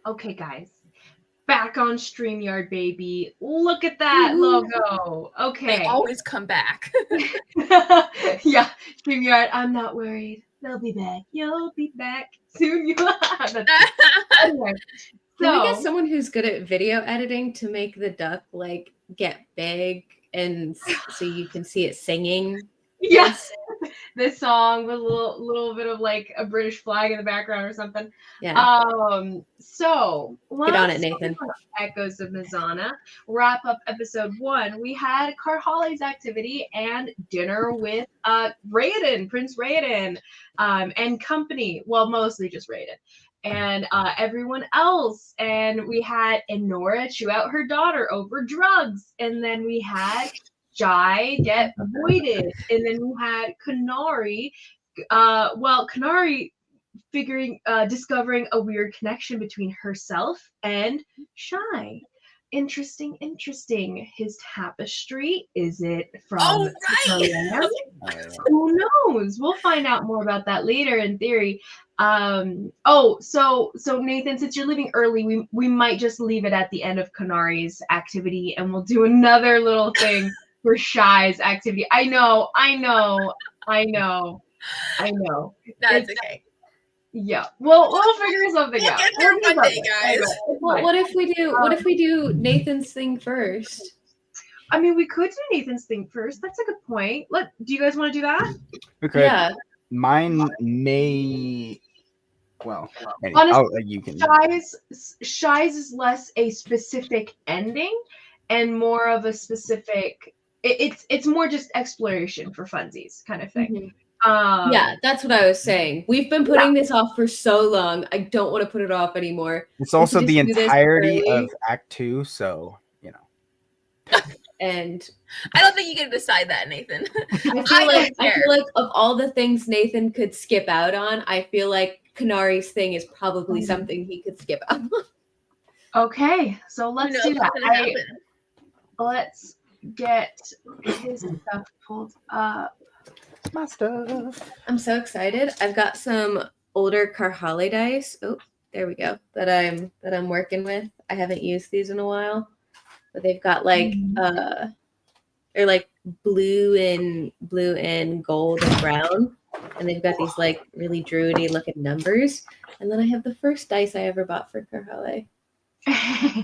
Okay, guys. Back on StreamYard, baby. Look at that Woohoo. logo. They Okay. always come back. Yeah, StreamYard, I'm not worried. They'll be back. You'll be back soon. Anyway, Can we get so someone who's good at video editing to make the duck like get big and so you can see it singing? yes, this song with a little bit of like a British flag in the background or something. Yeah. So Get on it, let's Nathan. talk about Echoes of Mesona. Wrap up episode 1. We had Carhali's activity and dinner with Raiden, Prince Raiden, and company. Well, mostly just Raiden. And everyone else. And we had Enora chew out her daughter over drugs. And then we had Jai get voided. And then we had Konari. Konari discovering a weird connection between herself and Shy. Interesting. His tapestry, is it from Oh, right. Thailand? Who knows? We'll find out more about that later in theory. So Nathan, since you're leaving early, we might just leave it at the end of Kanari's activity and we'll do another little thing for Shy's activity. I know. That's okay. Yeah, we'll figure something We'll out. get there one day, guys. Well, what if we do Nathan's thing first? I mean, we could do Nathan's thing first. That's a good point. Do you guys want to do that? Okay. Yeah. Mine may. Well, anyway, Honestly, you can. Shy's is less a specific ending and more of a specific. It's more just exploration for funsies kind of thing. Mm-hmm. Yeah, that's what I was saying. We've been putting this off for so long. I don't want to put it off anymore. It's also the entirety of Act 2, so you know. And I don't think you can decide that, Nathan. I feel like of all the things Nathan could skip out on, I feel like Konari's thing is probably something he could skip out on. Okay, so let's do that. Let's get his stuff pulled up. My stuff. I'm so excited. I've got some older Carhali dice. Oh, there we go. That I'm working with. I haven't used these in a while, but they've got like they're like blue and gold and brown, and they've got these like really druidy looking numbers. And then I have the first dice I ever bought for Carhali.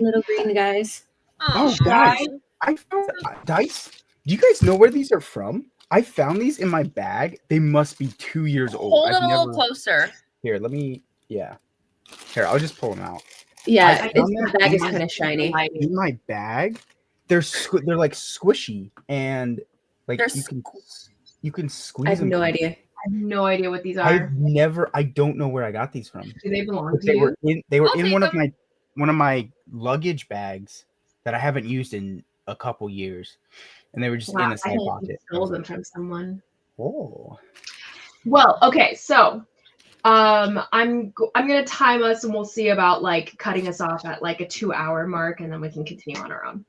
Little green guys. Oh, guys! I found dice. Do you guys know where these are from? I found these in my bag. They must be 2 years old. Hold them a little closer. Here, let me. Yeah. Here, I'll just pull them out. Yeah, this bag is kind of shiny. In my bag, they're like squishy and like you can squeeze them. I have no idea. I have no idea what these are. I don't know where I got these from. Do they belong to you? They were in one of my luggage bags that I haven't used in a couple years. And they were just in the side pocket. Stole them from someone. Oh. Well, okay, so I'm gonna time us and we'll see about like cutting us off at like a 2-hour mark and then we can continue on our own.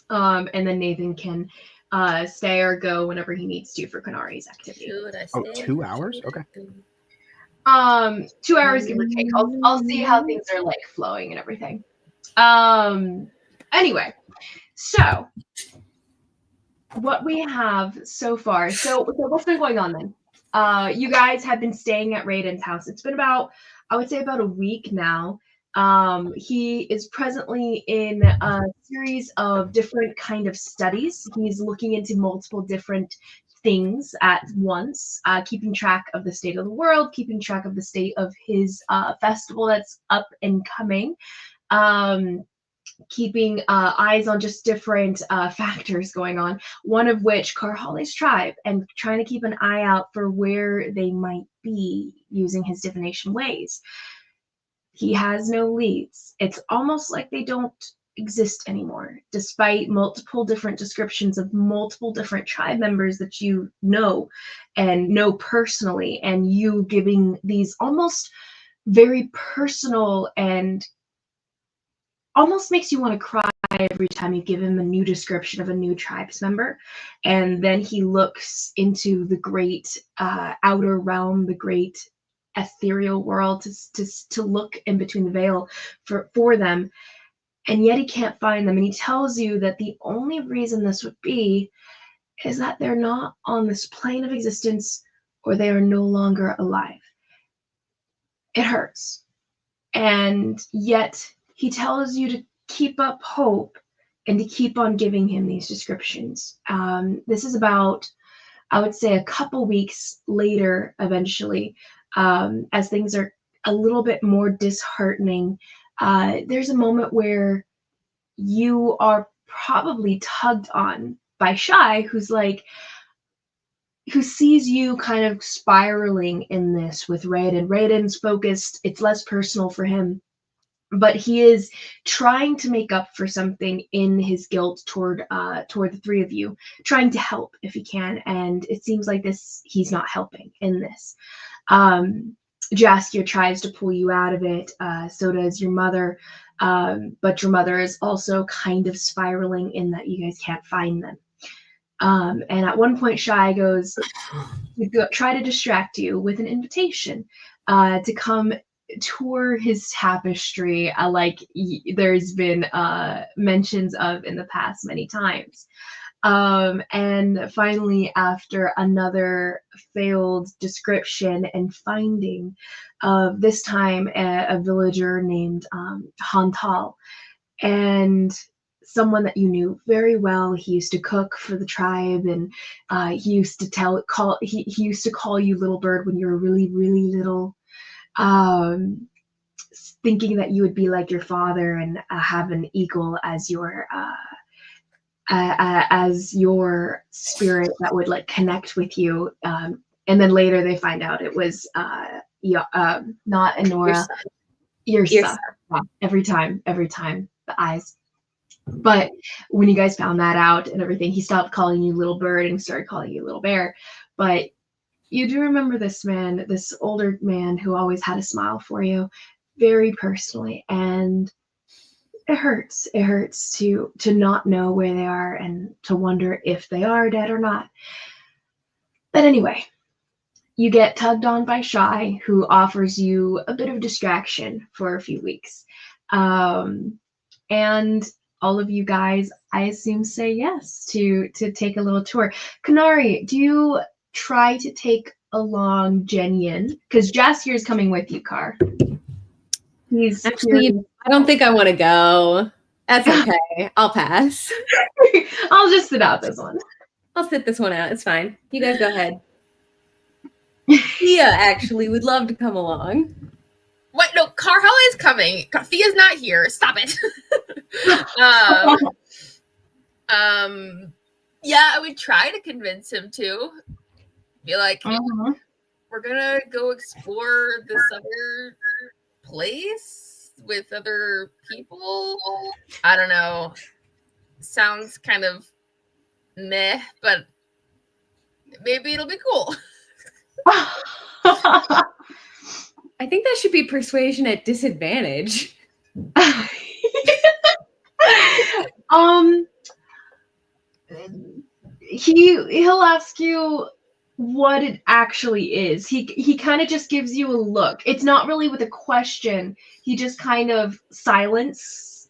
And then Nathan can stay or go whenever he needs to for Konari's activity. 2 hours? Okay. 2 hours give or take. I'll see how things are like flowing and everything. Anyway, so what we have so far. So what's been going on then? You guys have been staying at Raiden's house. It's been about a week now. He is presently in a series of different kind of studies. He's looking into multiple different things at once, keeping track of the state of the world, keeping track of the state of his festival that's up and coming. Keeping eyes on just different factors going on, one of which Carhali's tribe, and trying to keep an eye out for where they might be using his divination ways. He has no leads. It's almost like they don't exist anymore, despite multiple different descriptions of multiple different tribe members that you know and know personally, and you giving these almost very personal and almost makes you want to cry every time you give him a new description of a new tribes member. And then he looks into the great outer realm, the great ethereal world to look in between the veil for them, and yet he can't find them. And he tells you that the only reason this would be is that they're not on this plane of existence, or they are no longer alive. It hurts. And yet he tells you to keep up hope and to keep on giving him these descriptions. This is about, I would say, a couple weeks later, eventually, as things are a little bit more disheartening. There's a moment where you are probably tugged on by Shy, who sees you kind of spiraling in this with Raiden. Raiden's focused, it's less personal for him, but he is trying to make up for something in his guilt toward the three of you, trying to help if he can, and it seems like he's not helping in this. Jaskier tries to pull you out of it, so does your mother, but your mother is also kind of spiraling in that you guys can't find them. And at one point, Shy goes to try to distract you with an invitation to come tour his tapestry, like there's been mentions of in the past many times. And finally, after another failed description and finding of this time a villager named Hantal, and someone that you knew very well. He used to cook for the tribe, and he used to he used to call you Little Bird when you were really, really little, thinking that you would be like your father and have an eagle as your spirit that would like connect with you. And then later they find out it was not Enora, your son. Yeah, every time, the eyes. But when you guys found that out and everything, he stopped calling you Little Bird and started calling you Little Bear. But you do remember this man, this older man who always had a smile for you, very personally. And it hurts. It hurts to not know where they are and to wonder if they are dead or not. But anyway, you get tugged on by Shy, who offers you a bit of distraction for a few weeks. And all of you guys, I assume, say yes to take a little tour. Konari, do you try to take along Jenyin? Because Jaskier is coming with you, Car. He's actually, I don't think I want to go. That's okay. I'll pass. I'll just sit out this one. I'll sit this one out. It's fine. You guys go ahead. Thea actually would love to come along. Wait, no, Carhella is coming. Thea's not here. Stop it. Yeah, I would try to convince him to. Be like, hey, we're gonna go explore this other place with other people. I don't know. Sounds kind of meh, but maybe it'll be cool. I think that should be persuasion at disadvantage. He'll ask you what it actually is. He kind of just gives you a look. It's not really with a question. He just kind of silence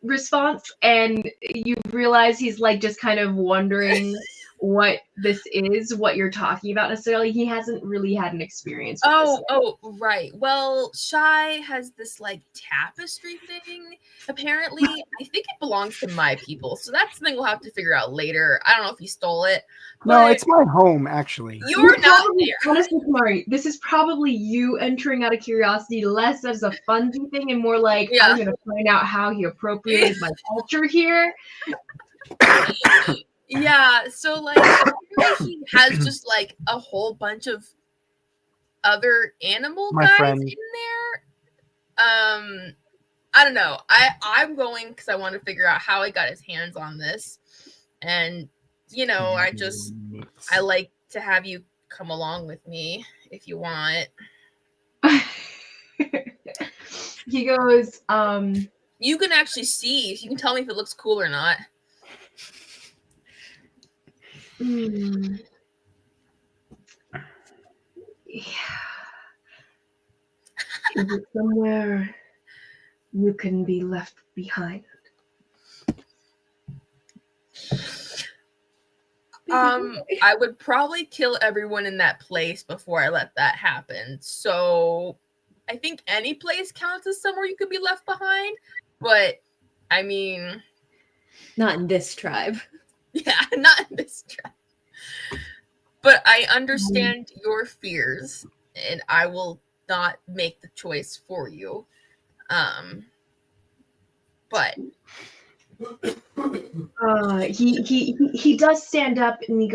response, and you realize he's like just kind of wondering what this is, what you're talking about necessarily. He hasn't really had an experience with this yet. Right. Well, Shy has this like tapestry thing. Apparently, I think it belongs to my people. So that's something we'll have to figure out later. I don't know if he stole it. No, it's my home, actually. You're not there. Honestly, Konari, this is probably you entering out of curiosity, less as a funny thing and more like, I'm going to find out how he appropriated my culture here. Yeah, so like he has just like a whole bunch of other animal guys in there. I don't know. I'm going because I want to figure out how he got his hands on this, and you know, I like to have you come along with me if you want. He goes, you can actually see. You can tell me if it looks cool or not. Yeah. Is it somewhere you can be left behind? I would probably kill everyone in that place before I let that happen. So I think any place counts as somewhere you could be left behind. But I mean, not in this tribe. Yeah, not in this tribe. But I understand your fears, and I will not make the choice for you. But he does stand up and he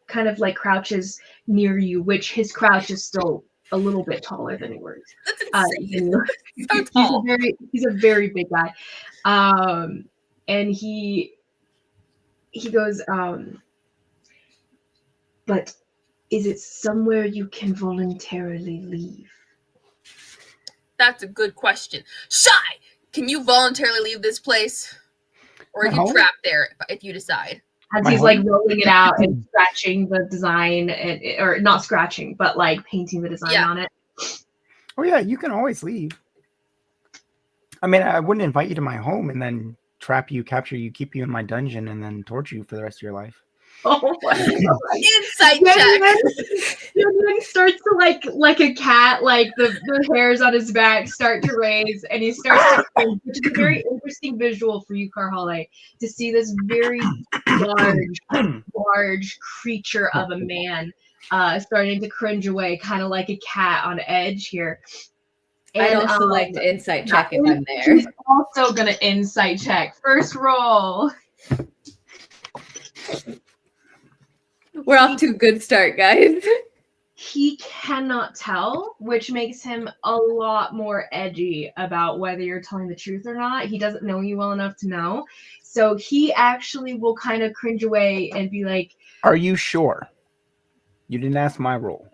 kind of like crouches near you, which his crouch is still a little bit taller than yours. That's insane. So tall. He's a very big guy. And he goes, but is it somewhere you can voluntarily leave? That's a good question. Shy, can you voluntarily leave this place? Or are you trapped there if you decide? As he's like rolling it out and scratching the design, or not scratching, but like painting the design on it. Oh yeah, you can always leave. I mean, I wouldn't invite you to my home and then trap you, capture you, keep you in my dungeon, and then torture you for the rest of your life. Oh my God. Insight check. He starts to like a cat, like the hairs on his back start to raise, and he starts to cringe, which is a very interesting visual for you, Karhale, to see this very large creature of a man starting to cringe away, kind of like a cat on edge here. And, I'd also like to insight check if I'm there. He's also gonna insight check. First roll. We're off to a good start, guys. He cannot tell, which makes him a lot more edgy about whether you're telling the truth or not. He doesn't know you well enough to know. So he actually will kind of cringe away and be like, are you sure? You didn't ask my roll.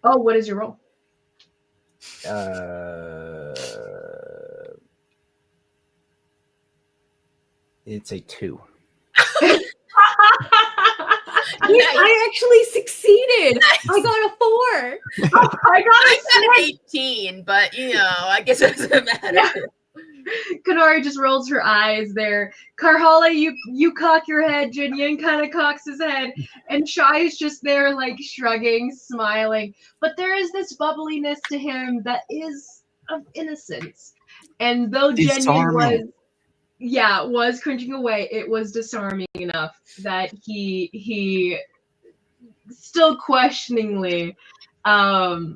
Oh, what is your roll? It's a 2. I actually succeeded. Nice. I got a 4. I got an 18, but I guess it doesn't matter. Yeah. Konari just rolls her eyes there. Karhale, you cock your head. Jinyin kind of cocks his head, and Shy is just there, like shrugging, smiling. But there is this bubbliness to him that is of innocence. And though Jinyin was cringing away, it was disarming enough that he still questioningly nods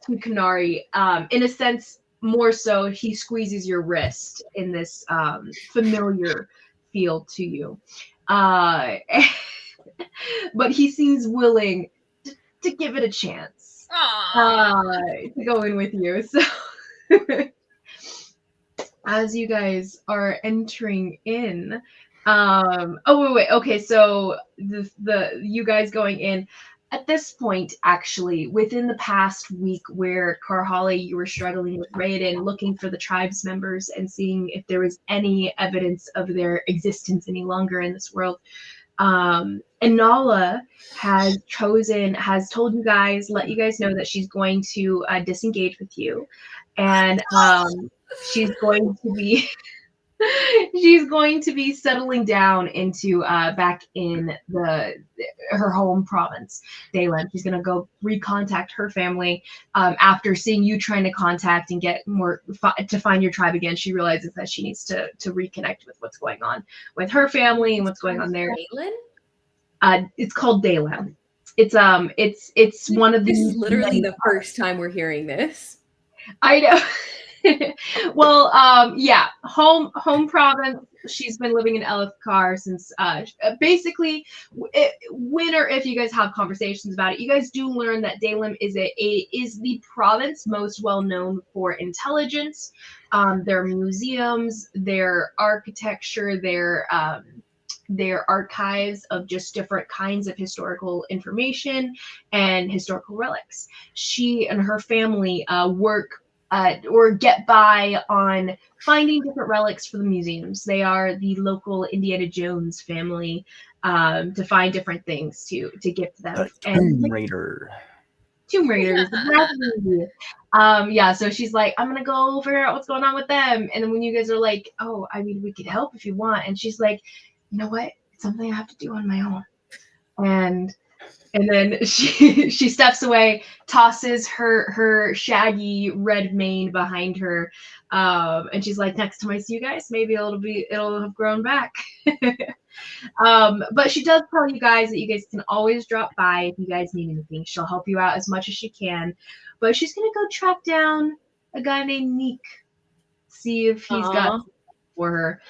to Konari. In a sense, more so, he squeezes your wrist in this familiar feel to you. But he seems willing to give it a chance to go in with you. So as you guys are entering in, okay, so the you guys going in at this point, actually, within the past week, where Karhale, you were struggling with Raiden, looking for the tribe's members and seeing if there was any evidence of their existence any longer in this world. Inala has told you guys, let you guys know that she's going to disengage with you, and she's going to be settling down into back in her home province, Daylem. She's gonna go recontact her family after seeing you trying to contact and get more to find your tribe again. She realizes that she needs to reconnect with what's going on with her family and what's going on there. Daylem? It's called Daylem. It's one of the. This is literally the first time we're hearing this. I know. Well, home province. She's been living in Elfkar since basically when or if you guys have conversations about it, you guys do learn that Daylem is the province most well known for intelligence, their museums, their architecture, their archives of just different kinds of historical information and historical relics. She and her family work or get by on finding different relics for the museums. They are the local Indiana Jones family to find different things to give to them. Tomb Raider. Tomb Raiders. Yeah, so she's like, I'm gonna go figure out what's going on with them. And then when you guys are like, oh, I mean, we could help if you want. And she's like, you know what? It's something I have to do on my own. And then she steps away, tosses her shaggy red mane behind her, and she's like, next time I see you guys, maybe it'll have grown back. But she does tell you guys that you guys can always drop by if you guys need anything. She'll help you out as much as she can. But she's gonna go track down a guy named Neek, see if he's got something for her.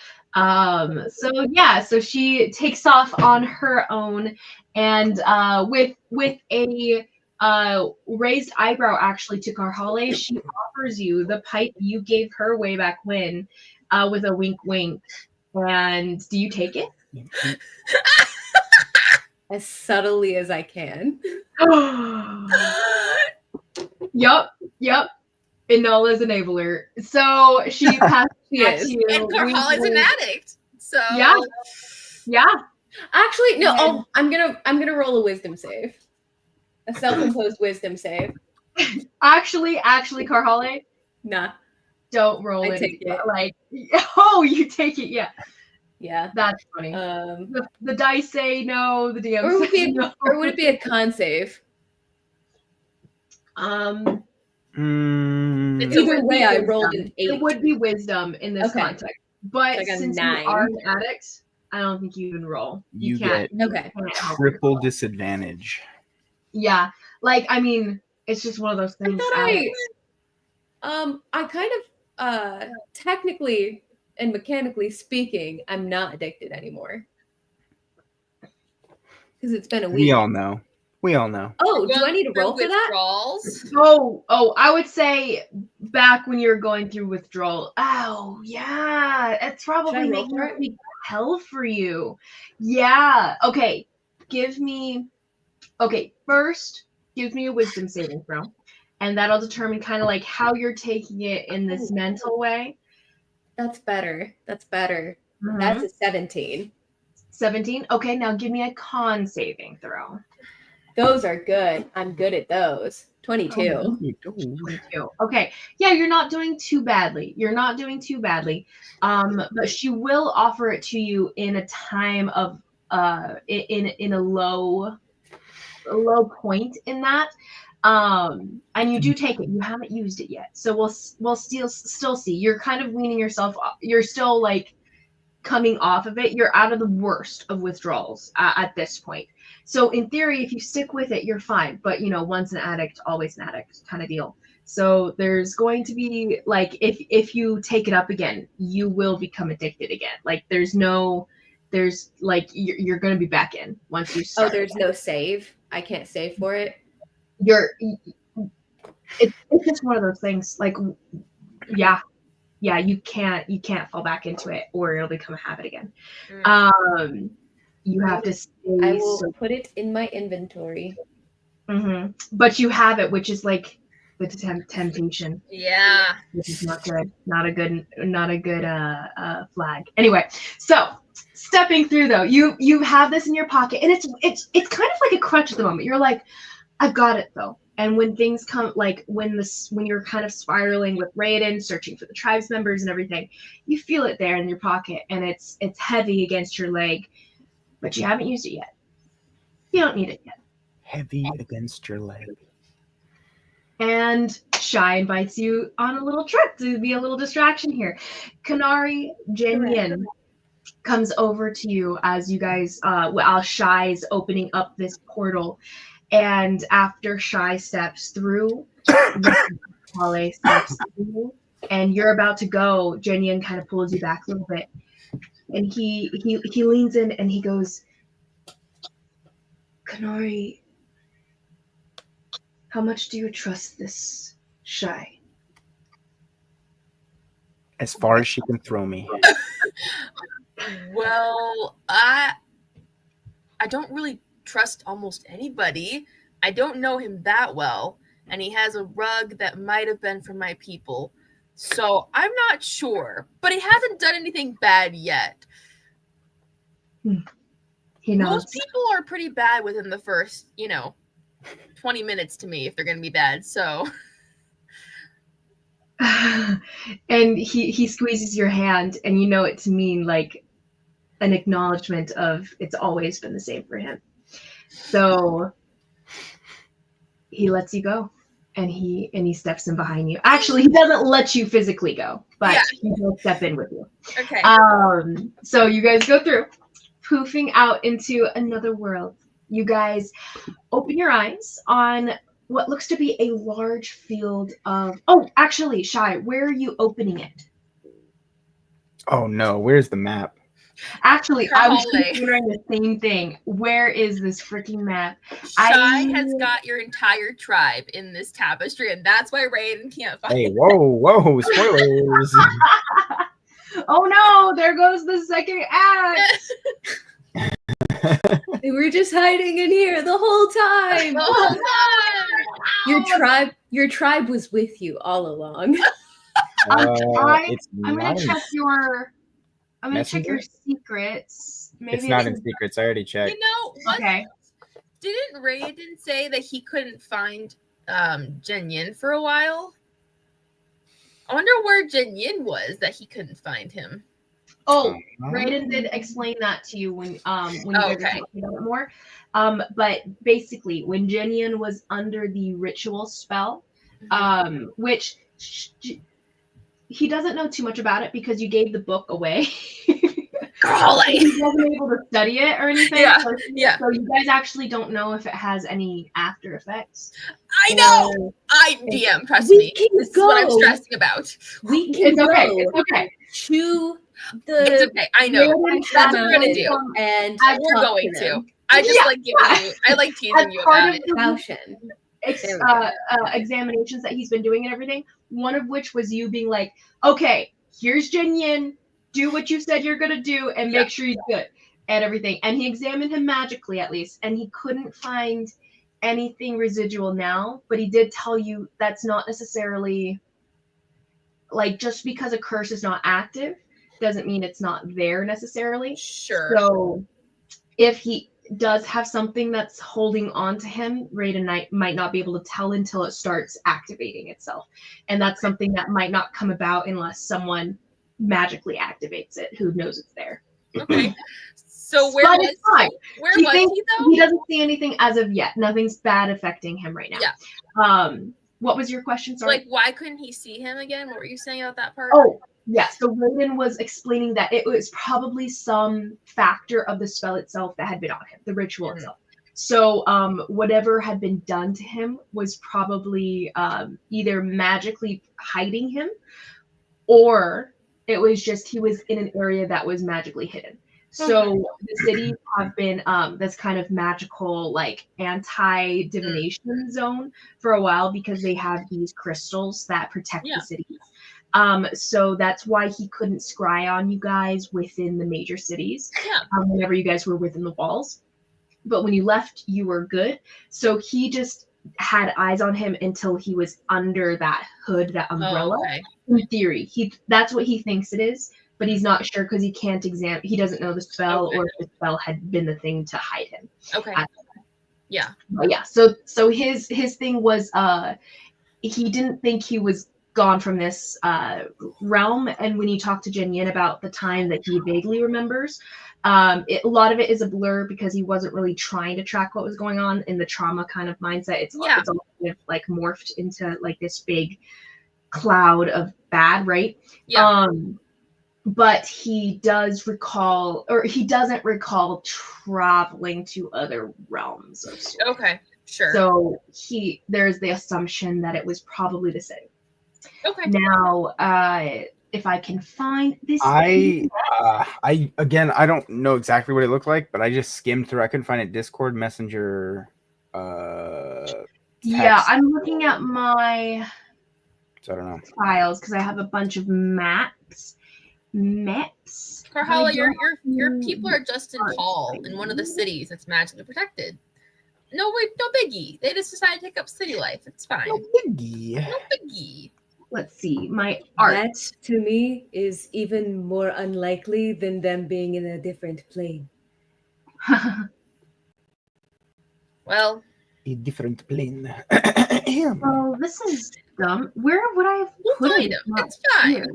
So she takes off on her own, and with a raised eyebrow actually to Karhale, she offers you the pipe you gave her way back when, with a wink wink. And do you take it? As subtly as I can. Yup. Enola's enabler. So she passes back to you. And Karhale's an addict. So yeah. Actually, no. I'm gonna roll a wisdom save. A self-imposed wisdom save. Actually, Karhale, Nah. don't roll I it. take it. Like, oh, you take it, yeah. Yeah. That's funny. The dice say no, the DM or would say be no. or would it be a con save? Either way, I rolled an 8. It would be wisdom in this context. But like since 9. you are an addict, I don't think you even roll. You can't. get triple disadvantage. Yeah. Like, I mean, it's just one of those things. I kind of technically and mechanically speaking, I'm not addicted anymore. Because it's been a week. We all know. Oh, do I need to roll for that? Oh, I would say back when you're going through withdrawal. Oh, yeah. It's probably making it hell for you. Yeah. Okay. First, give me a wisdom saving throw. And that'll determine kind of like how you're taking it in this mental way. That's better. Mm-hmm. That's a 17. 17? Okay, now give me a con saving throw. Those are good. I'm good at those. 22. 22. Okay. Yeah, you're not doing too badly. But she will offer it to you in a time of in a low point in that. And you do take it. You haven't used it yet. So we'll still see. You're kind of weaning yourself off. You're still like coming off of it. You're out of the worst of withdrawals at this point. So in theory, if you stick with it, you're fine. But once an addict, always an addict kind of deal. So there's going to be like, if you take it up again, you will become addicted again. Like you're going to be back in once you start. Oh, there's no save. I can't save for it. It's just one of those things. Like, yeah, you can't fall back into it, or it'll become a habit again. You have to stay. I will put it in my inventory. Mm-hmm. But you have it, which is like the temptation. Yeah, which is not good. Not a good flag. Anyway, so stepping through though, you have this in your pocket, and it's kind of like a crutch at the moment. You're like, I've got it though. And when things come, like when you're kind of spiraling with Raiden, searching for the tribes members and everything, you feel it there in your pocket, and it's heavy against your leg, but you haven't used it yet. You don't need it yet. Heavy against your leg. And Shy invites you on a little trip to be a little distraction here. Konari Jenyin comes over to you as you guys, while Shy's opening up this portal. And after Shy steps through, Wale steps through, and you're about to go, Jenyan kind of pulls you back a little bit. And he leans in and he goes, Konari, how much do you trust this Shy? As far as she can throw me. Well, I don't really trust almost anybody. I don't know him that well, and he has a rug that might have been from my people. So I'm not sure, but he hasn't done anything bad yet. He knows. Most people are pretty bad within the first, 20 minutes to me if they're gonna be bad. So And he squeezes your hand, and you know it to mean like an acknowledgement of it's always been the same for him. So he lets you go, and he steps in behind you. Actually, he doesn't let you physically go, but he will step in with you. okay. So you guys go through, poofing out into another world. You guys open your eyes on what looks to be a large field of. Oh, actually, Shy, where are you opening it? Oh no, where's the map? Actually, I was Carhole. considering the same thing. Where is this freaking map? Shy has got your entire tribe in this tapestry, and that's why Raiden can't find Hey, it. whoa, spoilers. Oh no, there goes the second act. They were just hiding in here the whole time. The whole time. Your tribe was with you all along. It's I'm gonna not check your. I'm gonna check your Messenger? secrets. Maybe It's not in secrets. I already checked. You know what? Okay. Didn't Raiden say that he couldn't find Jin Yin for a while? I wonder where Jin Yin was that he couldn't find him. Oh, Raiden did explain that to you when you guys were talking about it more. But basically, when Jin Yin was under the ritual spell, which he doesn't know too much about it because you gave the book away. Golly. He wasn't able to study it or anything. Yeah. So you guys actually don't know if it has any after effects. I know. DM, trust me. This is what I'm stressing about. We can It's okay. It's okay. To It's the okay. I know. That's what we're gonna do. And we're going to. I just like giving you. I like teasing you about it. Caution. Examinations that he's been doing and everything. One of which was you being like, okay, here's Jin Yin. Do what you said you're gonna do and make sure he's good and everything. And he examined him magically at least, and he couldn't find anything residual now. But he did tell you that's not necessarily like just because a curse is not active doesn't mean it's not there necessarily. Sure. So if he does have something that's holding on to him, Raiden might not be able to tell until it starts activating itself. And that's something that might not come about unless someone magically activates it who knows it's there. Okay. So where was he though? He doesn't see anything as of yet. Nothing's bad affecting him right now. Yeah. What was your question? Sorry. Like, why couldn't he see him again? What were you saying about that part? Oh, yeah. So Raiden was explaining that it was probably some factor of the spell itself that had been on him, the ritual itself. So whatever had been done to him was probably either magically hiding him, or it was just he was in an area that was magically hidden. So the cities have been this kind of magical, like anti-divination zone for a while because they have these crystals that protect the cities. So that's why he couldn't scry on you guys within the major cities whenever you guys were within the walls. But when you left, you were good. So he just had eyes on him until he was under that hood, that umbrella. Oh, okay. In theory, that's what he thinks it is. But he's not sure because he can't he doesn't know the spell or if the spell had been the thing to hide him. Okay. Yeah. But yeah. So his thing was he didn't think he was gone from this realm. And when you talk to Jin Yin about the time that he vaguely remembers, a lot of it is a blur because he wasn't really trying to track what was going on in the trauma kind of mindset. It's all kind of like morphed into like this big cloud of bad, right? Yeah. But he does recall, or he doesn't recall traveling to other realms of sorts. Okay, sure. So there's the assumption that it was probably the same. Okay. Now, if I can find this, I don't know exactly what it looked like, but I just skimmed through. I couldn't find it. Discord, Messenger. Yeah, I'm looking at my I don't know files because I have a bunch of maps. Carhala, your people are just in Hall in one of the cities that's magically protected. No biggie. They just decided to take up city life. It's fine. No biggie. Let's see. My art. That to me is even more unlikely than them being in a different plane. Well, a different plane. Oh, this is dumb. Where would I have We'll put find it? him. Not It's fine. here.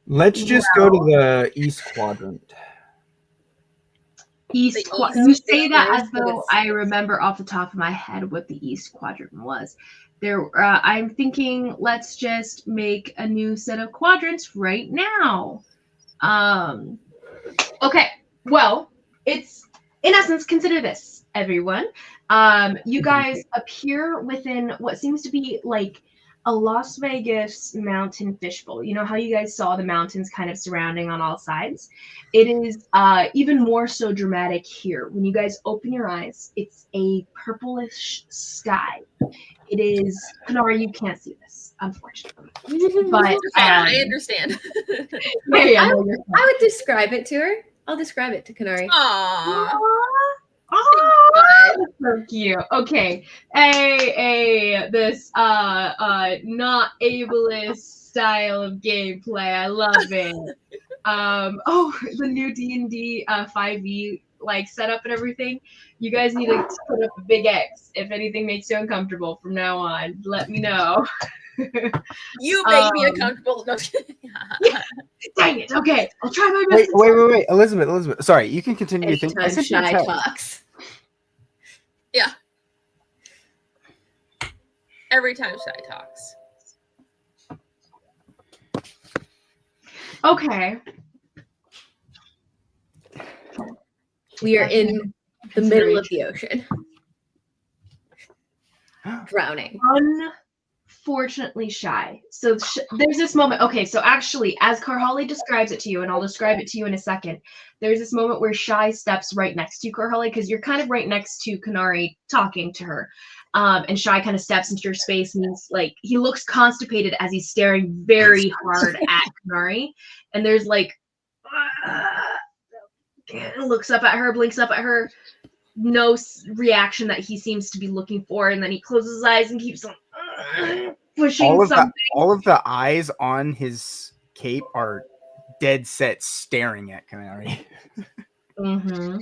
Let's just go to the east quadrant. East The quadrant. east You say that is as though I remember off the top of my head what the east quadrant was. There, I'm thinking let's just make a new set of quadrants right now. Okay. Well, it's in essence. Consider this, everyone. You guys appear within what seems to be like a Las Vegas mountain fishbowl. You know how you guys saw the mountains kind of surrounding on all sides? It is even more so dramatic here. When you guys open your eyes, it's a purplish sky. It is, Konari, you can't see this, unfortunately. But Okay, I understand. yeah, I would describe it to her. I'll describe it to Konari. Aww. Oh, so cute. Okay. This not ableist style of gameplay. I love it. The new D&D 5e like setup and everything. You guys need to put up a big X if anything makes you uncomfortable from now on. Let me know. You make me uncomfortable. No. Dang it. Okay. I'll try my best. Wait. Elizabeth. Sorry, you can continue your thing. I Anytime sent you a Shy text. talks. Yeah. Every time Shy talks. Okay. We are in the middle of the ocean. Drowning. Unfortunately Shy. So there's this moment. Okay, so actually, as Karhali describes it to you, and I'll describe it to you in a second, there's this moment where Shy steps right next to you, Karhali, because you're kind of right next to Konari talking to her. And Shy kind of steps into your space, and he's like, he looks constipated as he's staring very hard at Konari. And there's like, looks up at her, blinks up at her, no reaction that he seems to be looking for, and then he closes his eyes and keeps on pushing something. All of the eyes on his cape are dead set staring at Konari. Mm-hmm.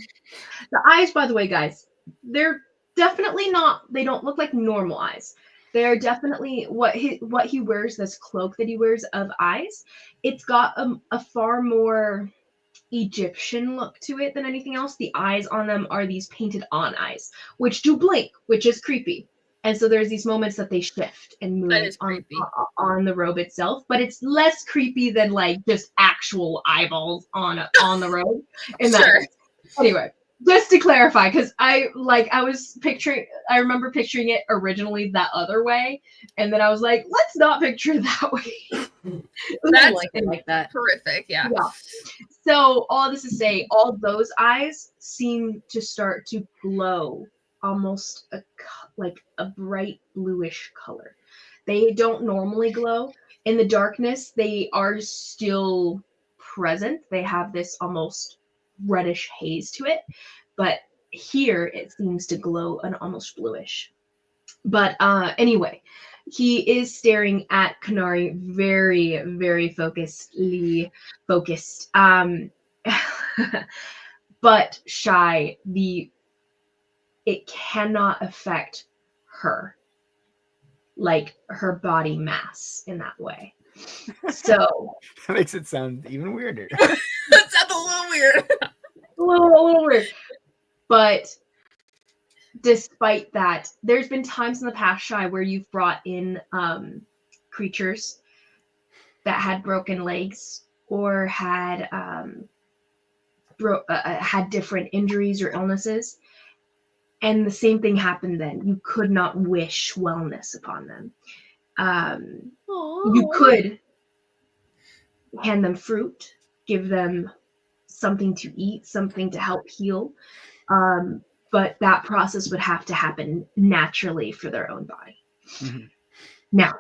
The eyes, by the way, guys, they're definitely not, they don't look like normal eyes. They are definitely what he wears, this cloak that he wears of eyes. It's got a far more Egyptian look to it than anything else. The eyes on them are these painted on eyes, which do blink, which is creepy. And so there's these moments that they shift and move on the robe itself, but it's less creepy than like just actual eyeballs on the robe. Sure. Anyway, just to clarify, because I remember picturing it originally that other way, and then I was like, let's not picture it that way. That's like that. Horrific, yeah. So all this to say, all those eyes seem to start to glow almost like a bright bluish color. They don't normally glow. In the darkness, they are still present. They have this almost reddish haze to it. But here it seems to glow an almost bluish. But anyway, he is staring at Konari very, very focused. But Shy, it cannot affect her, like her body mass in that way. So that makes it sound even weirder. That sounds a little weird. a little weird. But despite that, there's been times in the past, Shy, where you've brought in creatures that had broken legs or had had different injuries or illnesses, and the same thing happened then. You could not wish wellness upon them. You could hand them fruit, give them something to eat, something to help heal, but that process would have to happen naturally for their own body. Mm-hmm. Now,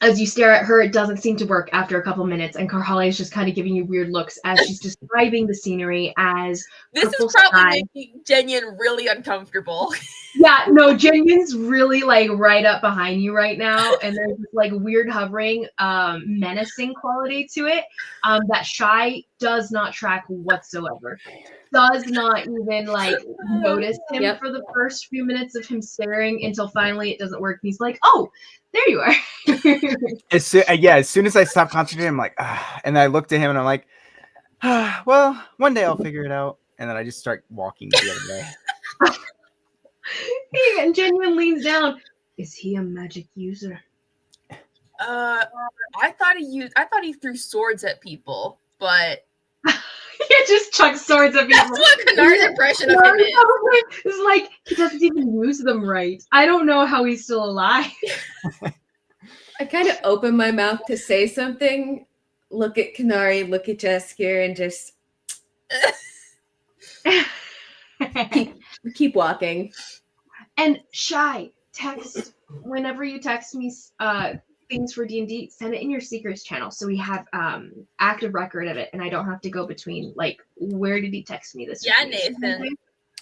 as you stare at her, it doesn't seem to work after a couple minutes, and Karhali is just kind of giving you weird looks as she's describing the scenery as this is probably making Jenyon really uncomfortable. Yeah, no, Jenyon's really like right up behind you right now, and there's this like weird hovering, menacing quality to it that Shy does not track whatsoever. Does not even like notice him for the first few minutes of him staring until finally it doesn't work. He's like, "Oh, there you are." As soon as I stop concentrating, I'm like, and I looked at him and I'm like, well, one day I'll figure it out. And then I just start walking the other way. And Genuine leans down. Is he a magic user? I thought he threw swords at people, but he just chucks swords at people. That's what Konari's impression of him is. It's like he doesn't even use them right. I don't know how he's still alive. I kind of open my mouth to say something, look at Konari, look at Jaskier, and just keep walking. And Shy, text whenever you text me things for D&D, send it in your secrets channel so we have active record of it, and I don't have to go between like, where did he text me this? Yeah, Nathan.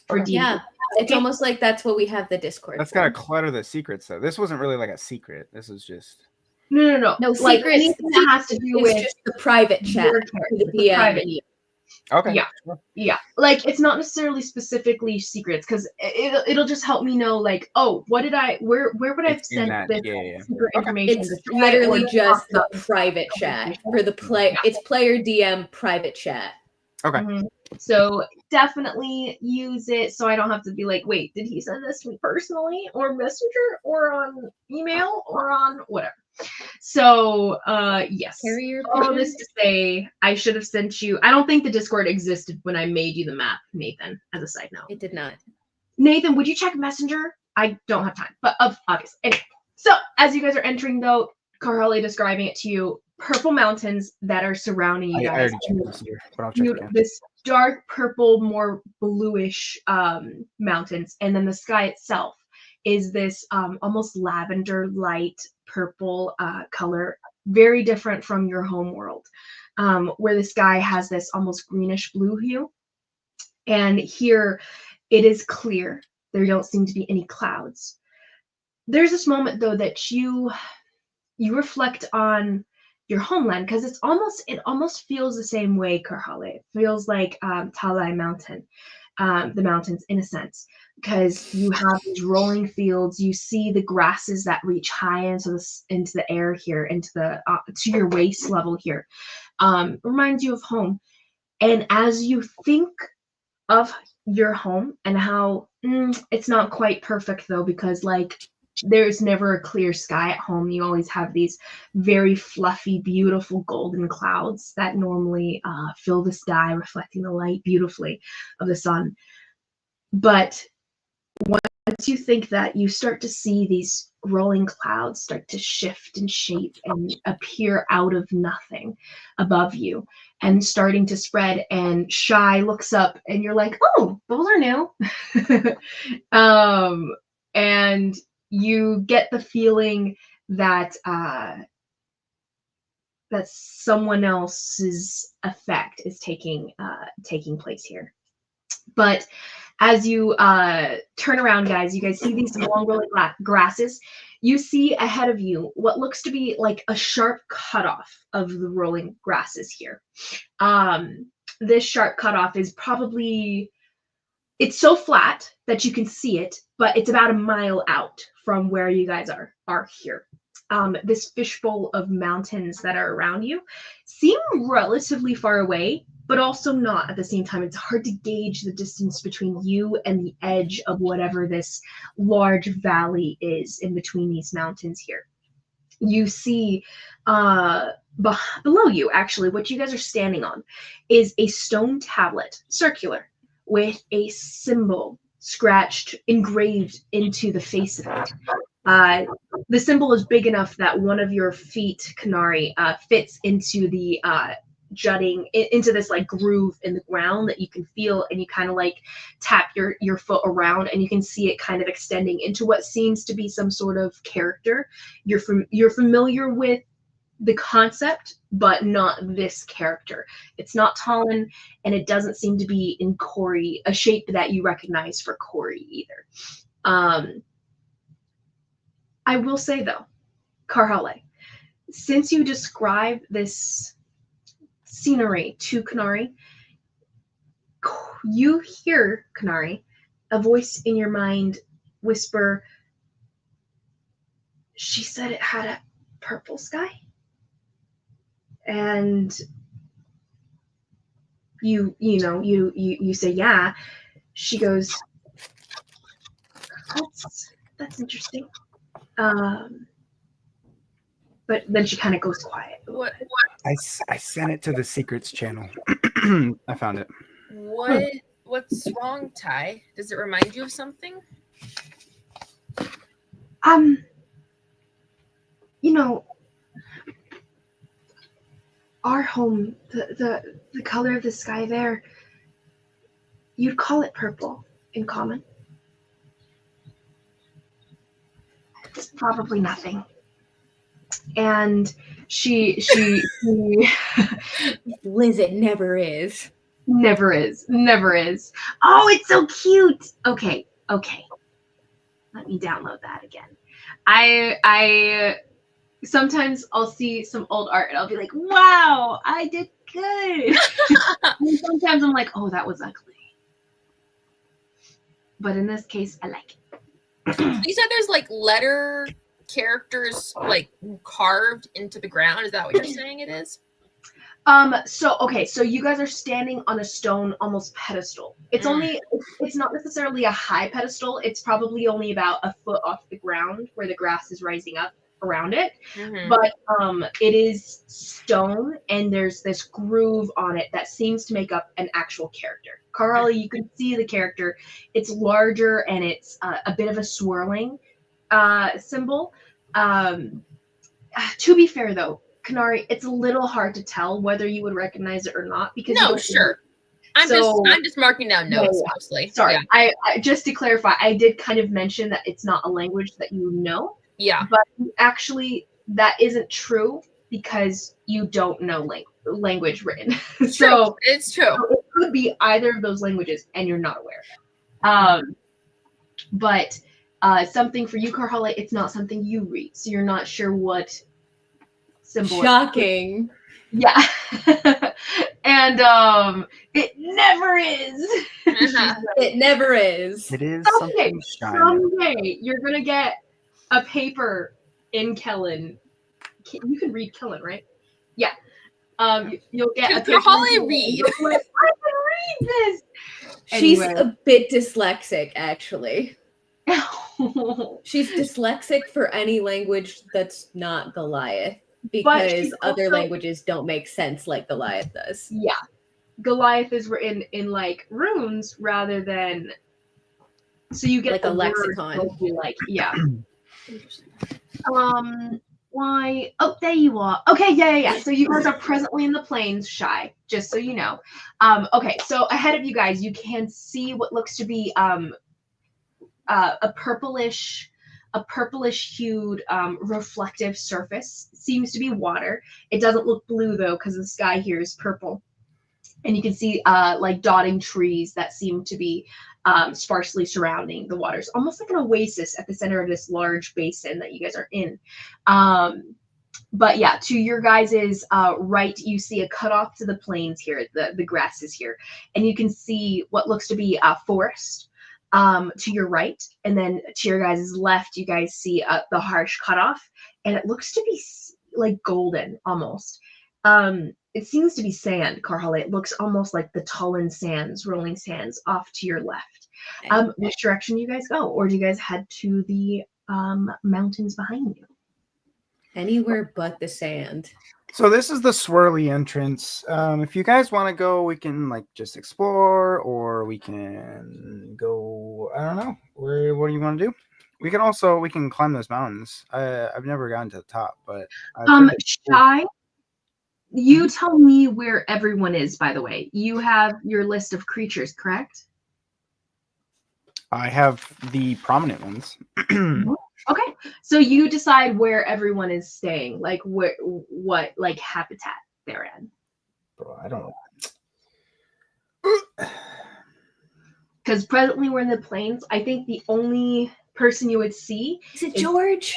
Or D&D. Yeah, it's almost like that's what we have the Discord. That's gotta clutter the secrets though. This wasn't really like a secret. This was just no. Like secrets, anything that has to do with just the private chat. The DM. okay. Yeah. Like it's not necessarily specifically secrets because it'll just help me know like, oh, where would I have sent this secret information? It's literally just the private chat for the play. It's player DM private chat. Okay. Mm-hmm. So definitely use it so I don't have to be like, wait, did he send this to me personally or messenger or on email or on whatever? So yes. All this to say, I should have sent you. I don't think the Discord existed when I made you the map, Nathan, as a side note. It did not. Nathan, would you check Messenger? I don't have time, but obviously. Anyway, so as you guys are entering though, Carly describing it to you, purple mountains that are surrounding you guys. I already checked Messenger, but I'll check again. This dark purple, more bluish mountains, and then the sky itself is this almost lavender light purple color, very different from your home world, where the sky has this almost greenish blue hue. And here it is clear. There don't seem to be any clouds. There's this moment though that you reflect on your homeland, because it almost feels the same way, Karhale. It feels like Talai Mountain, the mountains in a sense, because you have these rolling fields. You see the grasses that reach high into the air here, into the to your waist level here. Reminds you of home. And as you think of your home and how it's not quite perfect though, because like there's never a clear sky at home. You always have these very fluffy, beautiful golden clouds that normally fill the sky, reflecting the light beautifully of the sun. But once you think that, you start to see these rolling clouds start to shift and shape and appear out of nothing above you and starting to spread. And Shy looks up and you're like, oh, those are new. And you get the feeling that that someone else's effect is taking place here. But as you turn around, guys, you guys see these long rolling grasses. You see ahead of you what looks to be like a sharp cutoff of the rolling grasses here. This sharp cutoff is probably, it's so flat that you can see it, but it's about a mile out from where you guys are here. This fishbowl of mountains that are around you seem relatively far away, but also not at the same time. It's hard to gauge the distance between you and the edge of whatever this large valley is in between these mountains here. You see below you, actually, what you guys are standing on is a stone tablet, circular, with a symbol engraved into the face of it. The symbol is big enough that one of your feet, Konari, fits into the jutting into this like groove in the ground that you can feel, and you kind of like tap your foot around and you can see it kind of extending into what seems to be some sort of character. You're familiar with the concept, but not this character. It's not Talon, and it doesn't seem to be in Corey, a shape that you recognize for Corey either. I will say though, Karhale, since you describe this scenery to Konari, you hear, Konari, a voice in your mind whisper, she said it had a purple sky? And you say, yeah. She goes, that's interesting. But then she kind of goes quiet. What? I sent it to the secrets channel. I found it. What's wrong, Ty? Does it remind you of something? Our home, the color of the sky there, you'd call it purple in common. It's probably nothing. And she Liz, it never is. Never is. Oh, it's so cute. Okay. Let me download that again. I sometimes I'll see some old art and I'll be like, wow, I did good. And sometimes I'm like, oh, that was ugly. But in this case, I like it. You said there's like letter characters like carved into the ground. Is that what you're saying it is? So you guys are standing on a stone almost pedestal. It's not necessarily a high pedestal. It's probably only about a foot off the ground where the grass is rising up around it. Mm-hmm. But it is stone and there's this groove on it that seems to make up an actual character. Carly, you can see the character. It's larger and it's a bit of a swirling symbol. To be fair though, Konari, it's a little hard to tell whether you would recognize it or not because I'm just marking down notes mostly. Sorry, yeah. I just to clarify, I did kind of mention that it's not a language that you know. Yeah, but actually that isn't true because you don't know language written. So it's true. So it could be either of those languages and you're not aware of it. But something for you, Karhale, it's not something you read, so you're not sure what symbol. Shocking. Yeah. And it never is. It never is. It is someday you're gonna get a paper in Kellen. You can read Kellen, right? Yeah. You'll get a paper. Holly read. I can read this. She's a bit dyslexic, actually. She's dyslexic for any language that's not Goliath because other languages don't make sense like Goliath does. Yeah. Goliath is written in like runes rather than so you get like a lexicon. Yeah. Why? Oh, there you are. Okay, yeah. So you guys are presently in the plains, Shy, just so you know. Okay, so ahead of you guys, you can see what looks to be a purplish hued reflective surface. Seems to be water. It doesn't look blue though, because the sky here is purple. And you can see like dotting trees that seem to be sparsely surrounding the waters, almost like an oasis at the center of this large basin that you guys are in. But yeah, to your guys's right, you see a cutoff to the plains here. The grass is here, and you can see what looks to be a forest to your right, and then to your guys' left, you guys see the harsh cutoff, and it looks to be like golden almost. It seems to be sand, Karhale. It looks almost like the Tullin sands, rolling sands off to your left. Which direction do you guys go? Or do you guys head to the mountains behind you? Anywhere but the sand. So this is the swirly entrance. If you guys want to go, we can like just explore, or we can go, I don't know. What do you want to do? We can climb those mountains. I've never gotten to the top, but Shy, you tell me where everyone is, by the way. You have your list of creatures, correct? I have the prominent ones. Okay, so you decide where everyone is staying, like what like habitat they're in. Bro, I don't know. Because presently we're in the plains. I think the only person you would see is George.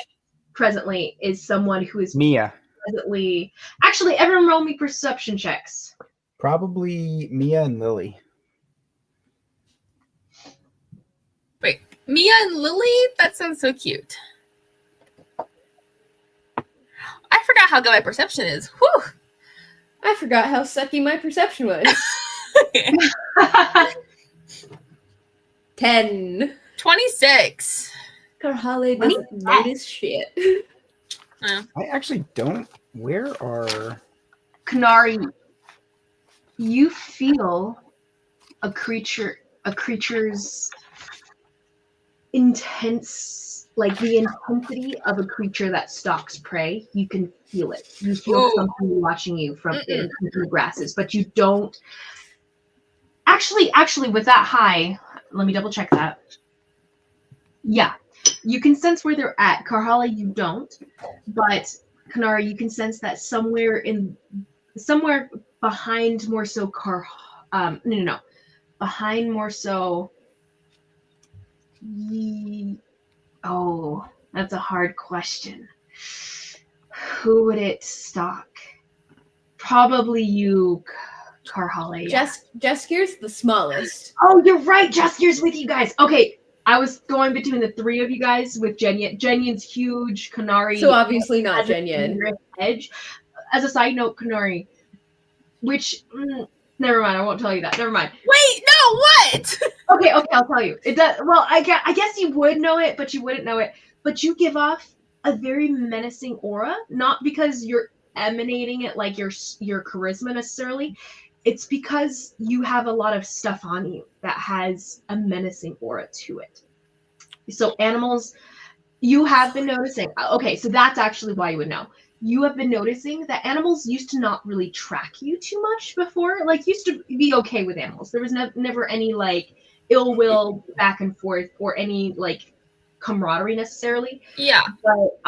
Presently is someone who is Mia. Presently, actually, everyone roll me perception checks. Probably Mia and Lily. Wait, Mia and Lily? That sounds so cute. I forgot how good my perception is. Whew. I forgot how sucky my perception was. 10. 26. Karhale doesn't notice shit. I actually don't. Where are... Konari, you feel a creature's intense, like the intensity of a creature that stalks prey. You can feel it. You feel something watching you from in the grasses, but you don't. Actually, with that high, let me double check that. Yeah, you can sense where they're at. Karhala, you don't, but Konari, you can sense that somewhere behind more so no, behind more so. Oh, that's a hard question. Who would it stalk? Probably you, Karhala. Yeah. Jaskir's the smallest. Oh, you're right. Jaskir's with you guys. Okay, I was going between the three of you guys with Jenyen. Jenyen's huge. Konari. So obviously not Jenyen. Edge. As a side note, Konari, which never mind. I won't tell you that. Never mind. Wait, no, what? Okay, I'll tell you. It does. Well, I guess you would know it, but you wouldn't know it. But you give off a very menacing aura, not because you're emanating it like your charisma necessarily. It's because you have a lot of stuff on you that has a menacing aura to it. So animals, you have been noticing. Okay, so that's actually why you would know. You have been noticing that animals used to not really track you too much before. Like, used to be okay with animals. There was never any, like, ill will back and forth or any, like, camaraderie necessarily. Yeah. But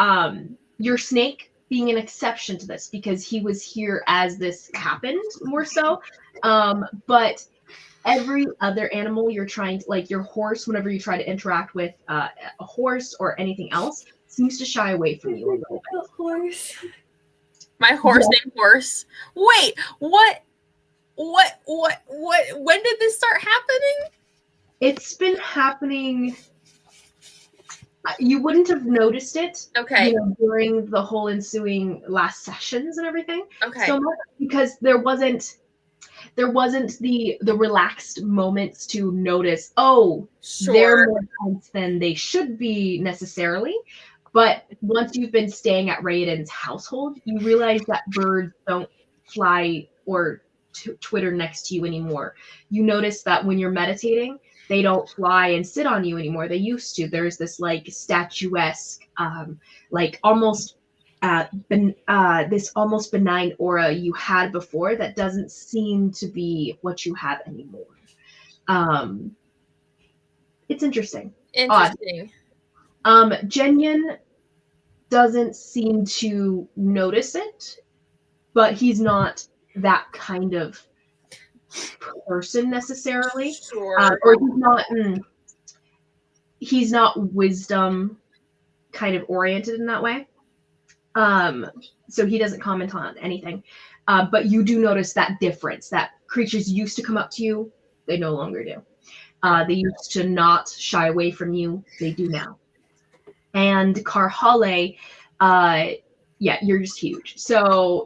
your snake being an exception to this because he was here as this happened more so. But every other animal you're trying to, like your horse, whenever you try to interact with a horse or anything else, seems to shy away from you a little bit. Horse. My horse named Horse. Wait, what? When did this start happening? It's been happening. You wouldn't have noticed it, okay, during the whole ensuing last sessions and everything. Okay, so much because there wasn't the relaxed moments to notice. Oh, sure. They're more tense than they should be necessarily. But once you've been staying at Raiden's household, you realize that birds don't fly or twitter next to you anymore. You notice that when you're meditating, they don't fly and sit on you anymore. They used to. There's this like statuesque, like almost this almost benign aura you had before that doesn't seem to be what you have anymore. It's interesting. Interesting. Jenyen doesn't seem to notice it, but he's not that kind of person necessarily. Sure. Or he's not wisdom kind of oriented in that way. So he doesn't comment on anything. But you do notice that difference, that creatures used to come up to you, they no longer do. They used to not shy away from you, they do now. And Karhale, you're just huge. So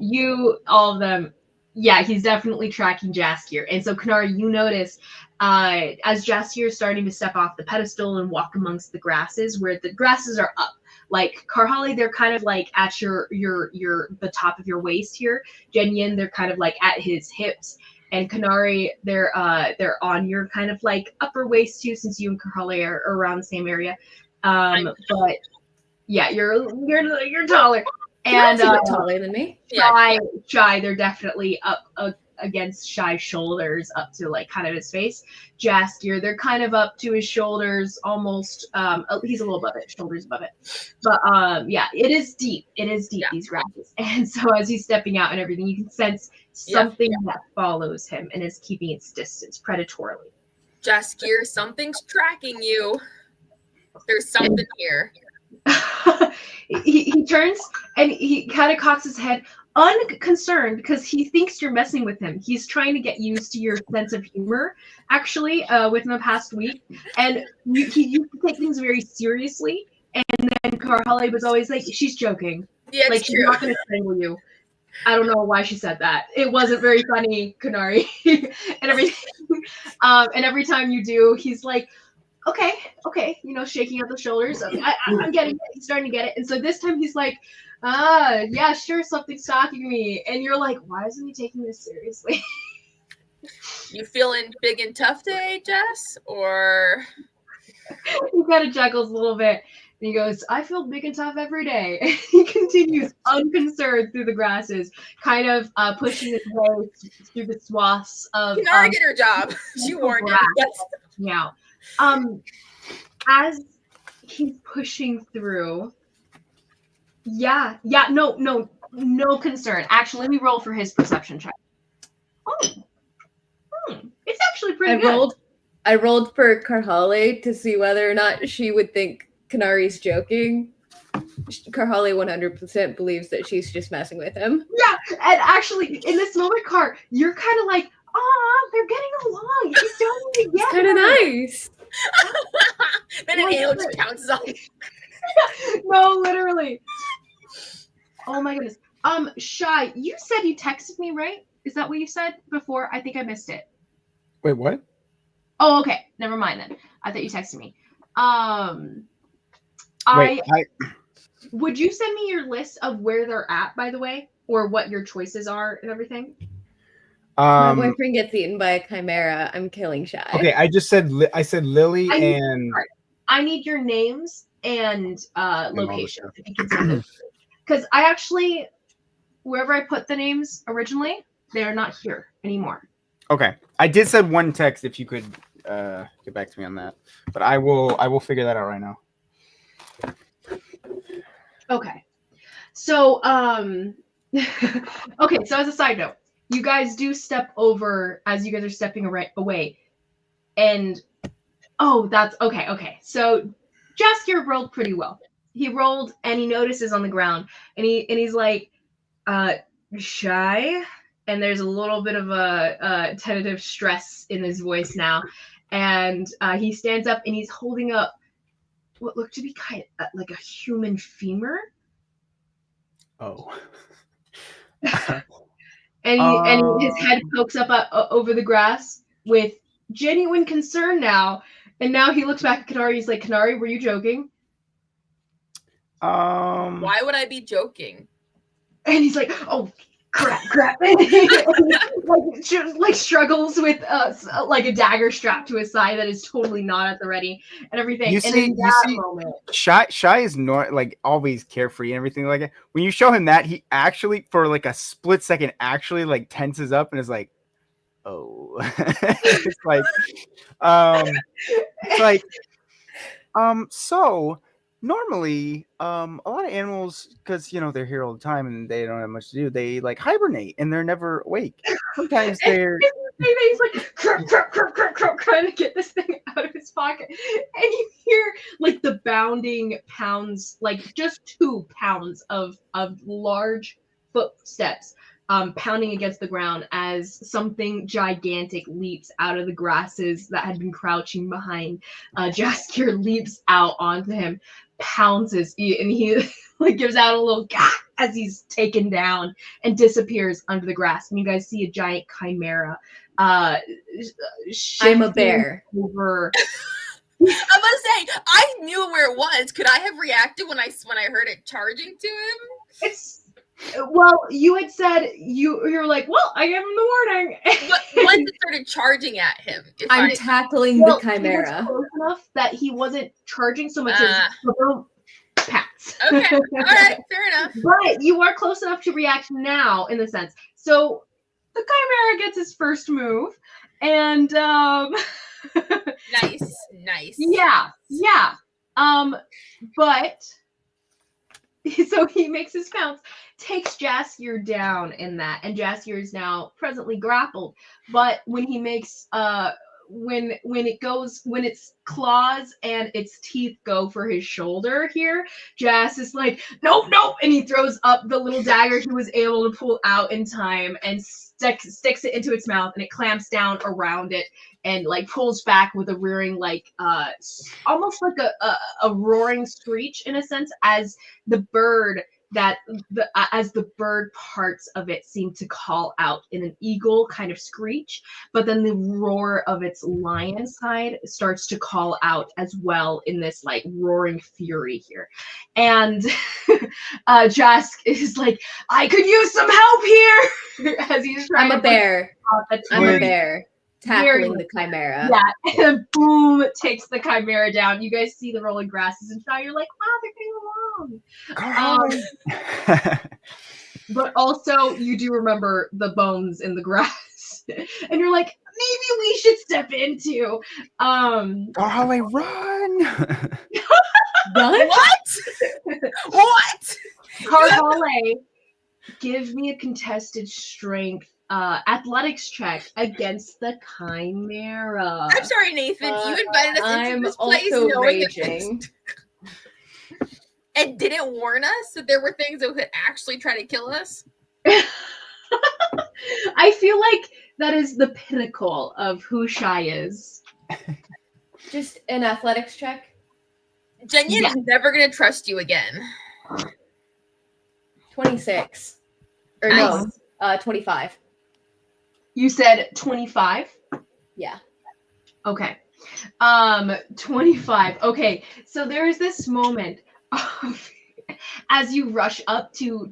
all of them, he's definitely tracking Jaskier. And so Konari, you notice as Jaskier is starting to step off the pedestal and walk amongst the grasses, where the grasses are up. Like Karhale, they're kind of like at the top of your waist here. Jenyen, they're kind of like at his hips. And Konari, they're on your kind of like upper waist too, since you and Karhale are around the same area. But yeah, you're taller. And You're a bit taller than me. Shy, they're definitely up against Shy's shoulders, up to like kind of his face. Jaskier, they're kind of up to his shoulders, almost. He's a little above it, shoulders above it. But it is deep. These grasses. And so as he's stepping out and everything, you can sense something that follows him and is keeping its distance predatorily. Jaskier, something's tracking you. There's something here. he turns and he kind of cocks his head, unconcerned, because he thinks you're messing with him. He's trying to get used to your sense of humor, actually, within the past week. And he used to take things very seriously. And then Carhale was always like, she's joking. Yeah, like, it's she's true. not going to strangle you. I don't know why she said that. It wasn't very funny, Konari. and everything. And every time you do, he's like, okay, shaking out the shoulders. I'm getting it. He's starting to get it. And so this time he's like, yeah, sure, something's stalking me. And you're like, why isn't he taking this seriously? You feeling big and tough today, Jess? Or he kind of chuckles a little bit. And he goes, I feel big and tough every day. And he continues unconcerned through the grasses, kind of pushing his way through the swaths of. Konari did her job. She warned him. Yeah. As he's pushing through, no concern. Actually, let me roll for his perception check. It's actually pretty good. I rolled for Carhale to see whether or not she would think Konari's joking. Carhale 100% believes that she's just messing with him. Yeah, and actually, in this moment, Car, you're kind of like, they're getting along. He's starting to get It's kind of nice. Then an ale just pounces on. No, literally. Oh my goodness. Shy, you said you texted me, right? Is that what you said before? I think I missed it. Wait, what? Oh, okay. Never mind then. I thought you texted me. Would you send me your list of where they're at, by the way, or what your choices are and everything? My boyfriend gets eaten by a chimera. I'm killing Shy. Okay, I just said Lily and. I need your names and location. If you can send it, because I actually, wherever I put the names originally, they're not here anymore. Okay, I did send one text. If you could get back to me on that, but I will figure that out right now. Okay, so okay. So as a side note, you guys do step over as you guys are stepping away, and that's okay. Okay, so Jaskier rolled pretty well. He rolled and he notices on the ground, and he's like, Shy. And there's a little bit of a tentative stress in his voice now. And he stands up and he's holding up what looked to be kind of like a human femur. Oh. and his head pokes up over the grass with genuine concern now. And now he looks back at Konari. He's like, Konari, were you joking? Why would I be joking? And he's like, oh, crap. like struggles with like a dagger strapped to his side that is totally not at the ready and everything. Moment, Shy is not like always carefree and everything like that. When you show him that, he actually for like a split second actually like tenses up and is like, oh. So normally, a lot of animals, because they're here all the time and they don't have much to do, they like hibernate and they're never awake. Sometimes they're. He's like trying to get this thing out of his pocket, and you hear like the bounding pounds, like just 2 pounds of large footsteps. Pounding against the ground as something gigantic leaps out of the grasses that had been crouching behind. Jaskier leaps out onto him, pounces, and he like gives out a little gah as he's taken down and disappears under the grass. And you guys see a giant chimera. I'm a bear. Over. I was about to say, I knew where it was. Could I have reacted when I heard it charging to him? Well, you had said you're like, well, I gave him the warning. But once it started charging at him, I'm tackling the chimera. He was close enough that he wasn't charging so much as little pats. Okay, all right, fair enough. But you are close enough to react now, in the sense. So the chimera gets his first move, and nice. Yeah. But so he makes his pounce, takes Jaskier down in that, and Jaskier is now presently grappled. But when he makes when its claws and its teeth go for his shoulder here, Jas is like, nope, and he throws up the little dagger he was able to pull out in time and sticks it into its mouth, and it clamps down around it and like pulls back with a rearing, like almost like a roaring screech in a sense, as the bird parts of it seem to call out in an eagle kind of screech, but then the roar of its lion side starts to call out as well in this like roaring fury here. And Jask is like, I could use some help here as he's trying. I'm a bear. Tackling the chimera. Yeah, and boom, takes the chimera down. You guys see the rolling grasses and Shy. You're like, wow, they're getting along. But also, you do remember the bones in the grass, and you're like, maybe we should step into. Harley, run! Run? What? Harley, give me a contested strength. Athletics check against the chimera. I'm sorry, Nathan. You invited us into this place knowing raging. And didn't warn us that there were things that could actually try to kill us. I feel like that is the pinnacle of who Shy is. Just an athletics check. Jenya's never gonna trust you again. 26. Or nice. No, 25. You said 25? Yeah. Okay. 25. Okay. So there's this moment of, as you rush up to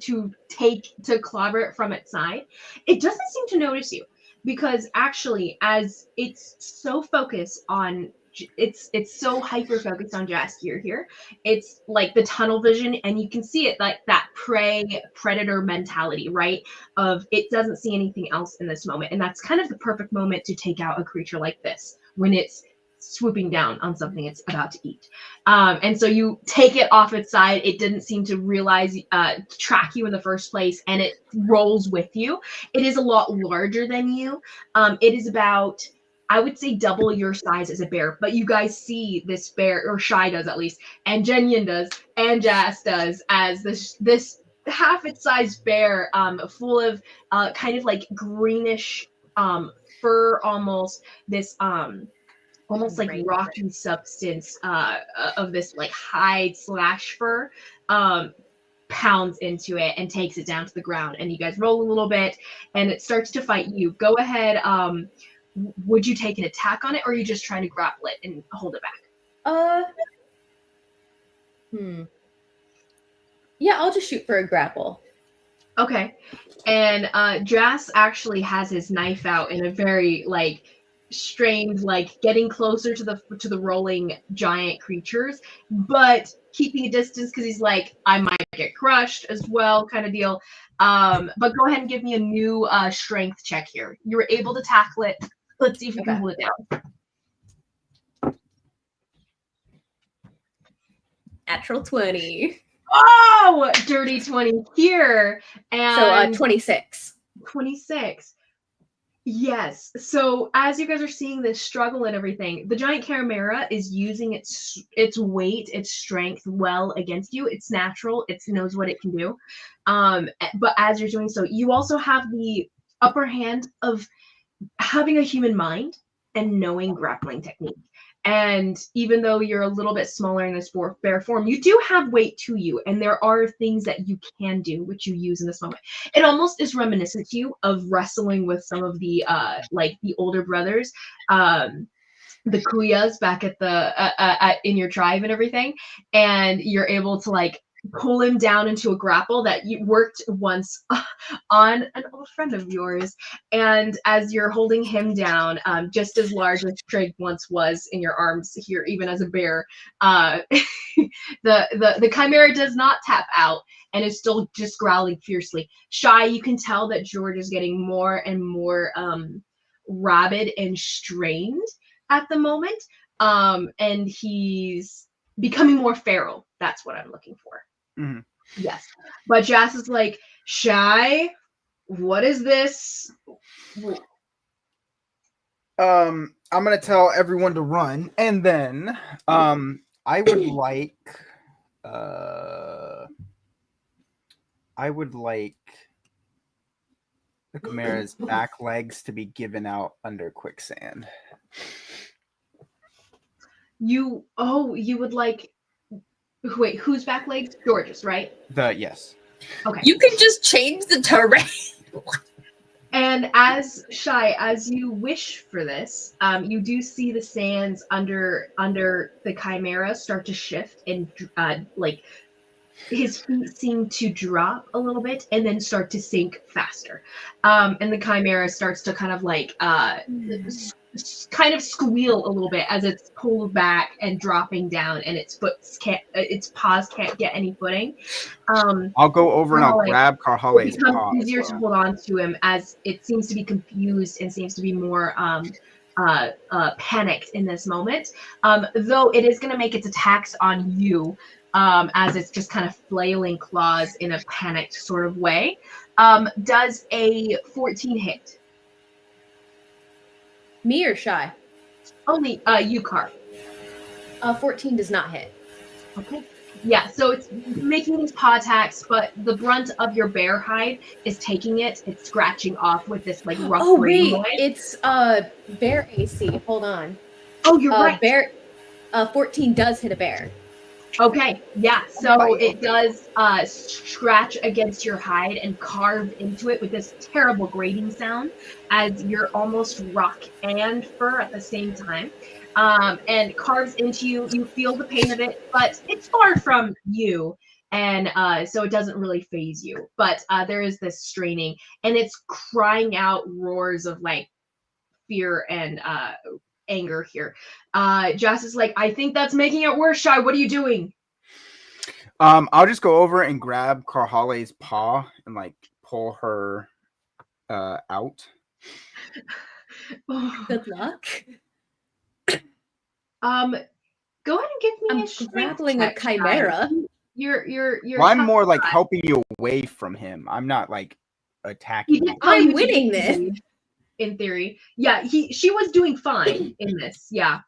clobber it from its side, it doesn't seem to notice you, because actually, as it's so focused on, it's so hyper focused on Jaskier here. It's like the tunnel vision, and you can see it like that prey predator mentality, right? Of it doesn't see anything else in this moment, and that's kind of the perfect moment to take out a creature like this when it's swooping down on something it's about to eat. And so you take it off its side. It didn't seem to realize track you in the first place, and it rolls with you. It is a lot larger than you. It is about, I would say, double your size as a bear, but you guys see this bear, or Shy does at least, and Jenyin does, and Jas does, as this half its size bear, full of kind of like greenish fur, almost this almost like rocky substance of this like hide / fur, pounds into it and takes it down to the ground, and you guys roll a little bit and it starts to fight you. Go ahead. Would you take an attack on it, or are you just trying to grapple it and hold it back? Yeah, I'll just shoot for a grapple. Okay. And Jas actually has his knife out in a very like strained, like getting closer to the rolling giant creatures, but keeping a distance because he's like, I might get crushed as well, kind of deal. But go ahead and give me a new strength check here. You were able to tackle it. Let's see if you can hold it down. Natural 20. Oh, dirty 20 here. And so 26. 26. Yes. So as you guys are seeing this struggle and everything, the giant chimera is using its weight, its strength well against you. It's natural. It knows what it can do. But as you're doing so, you also have the upper hand of having a human mind and knowing grappling technique. And even though you're a little bit smaller in this bear form, you do have weight to you, and there are things that you can do, which you use in this moment. It almost is reminiscent to you of wrestling with some of the like the older brothers, the Kuyas back at the in your tribe and everything, and you're able to like pull him down into a grapple that you worked once on an old friend of yours. And as you're holding him down, just as large as Trig once was in your arms here, even as a bear, the chimera does not tap out and is still just growling fiercely. Shy, you can tell that George is getting more and more rabid and strained at the moment, and he's becoming more feral. That's what I'm looking for. Mm-hmm. Yes. But Jas is like, Shy, what is this? I'm gonna tell everyone to run, and then I would like the Chimera's back legs to be given out under quicksand. You would like. Wait, whose back legs? George's, right? Yes. Okay. You can just change the terrain. And as you wish for this, you do see the sands under the Chimera start to shift, and like his feet seem to drop a little bit and then start to sink faster. And the Chimera starts to kind of like kind of squeal a little bit as it's pulled back and dropping down, and its paws can't get any footing. I'll go over and I'll grab Karhale's paw. It paw. becomes easier to hold on to him as it seems to be confused and seems to be more panicked in this moment. Though it is going to make its attacks on you as it's just kind of flailing claws in a panicked sort of way. Does a 14 hit? Me or Shy? Only you, Car. 14 does not hit. Okay. Yeah, so it's making these paw attacks, but the brunt of your bear hide is taking it. It's scratching off with this like rough grain noise. It's bear AC. Hold on. Oh, you're right. Bear 14 does hit a bear. Okay, yeah, so it does scratch against your hide and carve into it with this terrible grating sound as you're almost rock and fur at the same time. And carves into you. You feel the pain of it, but it's far from you. And so it doesn't really phase you. But there is this straining, and it's crying out roars of like fear and anger here. Jas is like, I think that's making it worse, Shy. What are you doing? I'll just go over and grab Karhale's paw and like pull her out. Good luck. Go ahead and give me a strength grappling check, a chimera. You're well, I'm more like helping you away from him. I'm not like attacking you. I'm winning this. In theory. Yeah, she was doing fine in this. Yeah.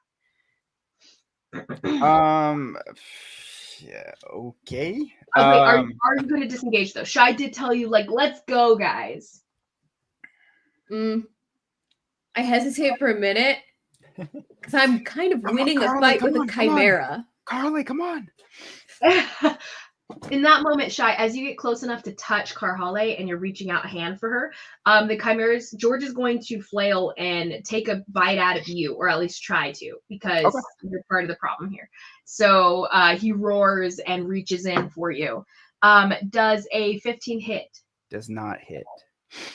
Yeah, okay. Okay, are you going to disengage though? Shy did tell you like, let's go, guys. I hesitate for a minute because I'm kind of winning a fight with a chimera. Carly, come on. In that moment, Shy, as you get close enough to touch Karhale and you're reaching out a hand for her, the chimeras, George is going to flail and take a bite out of you, or at least try to, because you're part of the problem here. So he roars and reaches in for you. Does a 15 hit? Does not hit.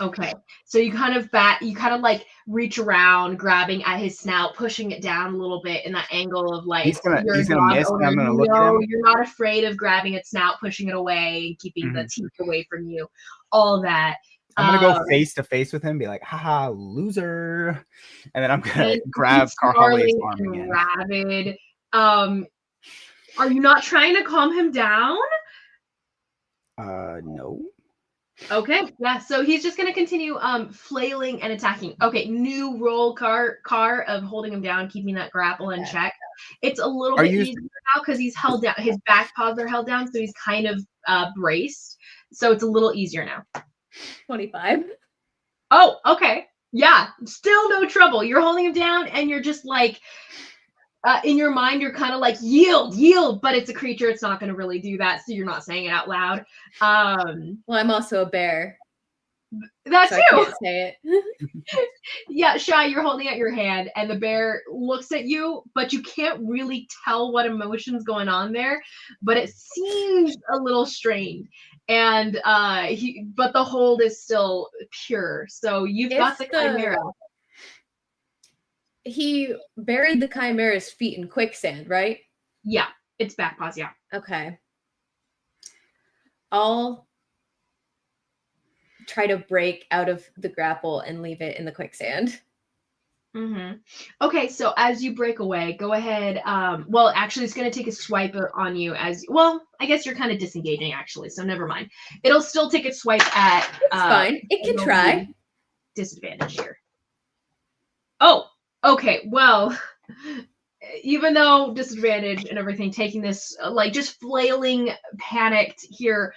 Okay, so you kind of like reach around, grabbing at his snout, pushing it down a little bit in that angle of like he's gonna miss. And I'm gonna look at him. You're not afraid of grabbing its snout, pushing it away, and keeping the teeth away from you. All that. I'm gonna go face to face with him, and be like, "Haha, loser!" And then I'm gonna grab Karhale's arm again. Rabid. Are you not trying to calm him down? No. Okay, yeah, so he's just going to continue flailing and attacking. Okay, new roll car of holding him down, keeping that grapple in check. It's a little bit easier now because he's held down. His back paws are held down, so he's kind of braced. So it's a little easier now. 25. Oh, okay. Yeah, still no trouble. You're holding him down, and you're just like, in your mind, you're kind of like, yield, but it's a creature. It's not going to really do that, so you're not saying it out loud. Well, I'm also a bear. That so too. I can't say it. Yeah, Shy, you're holding out your hand, and the bear looks at you, but you can't really tell what emotion's going on there, but it seems a little strained. And but the hold is still pure. So you've got the chimera. He buried the chimera's feet in quicksand, right? Yeah, it's back paws, yeah. Okay. I'll try to break out of the grapple and leave it in the quicksand. Okay, so as you break away, go ahead. Well, actually, it's going to take a swipe on you as well. I guess you're kind of disengaging, actually, so never mind. It'll still take a swipe at. It's fine. It can try. Disadvantage here. Oh, Okay, well, even though disadvantage and everything, taking this like just flailing, panicked here,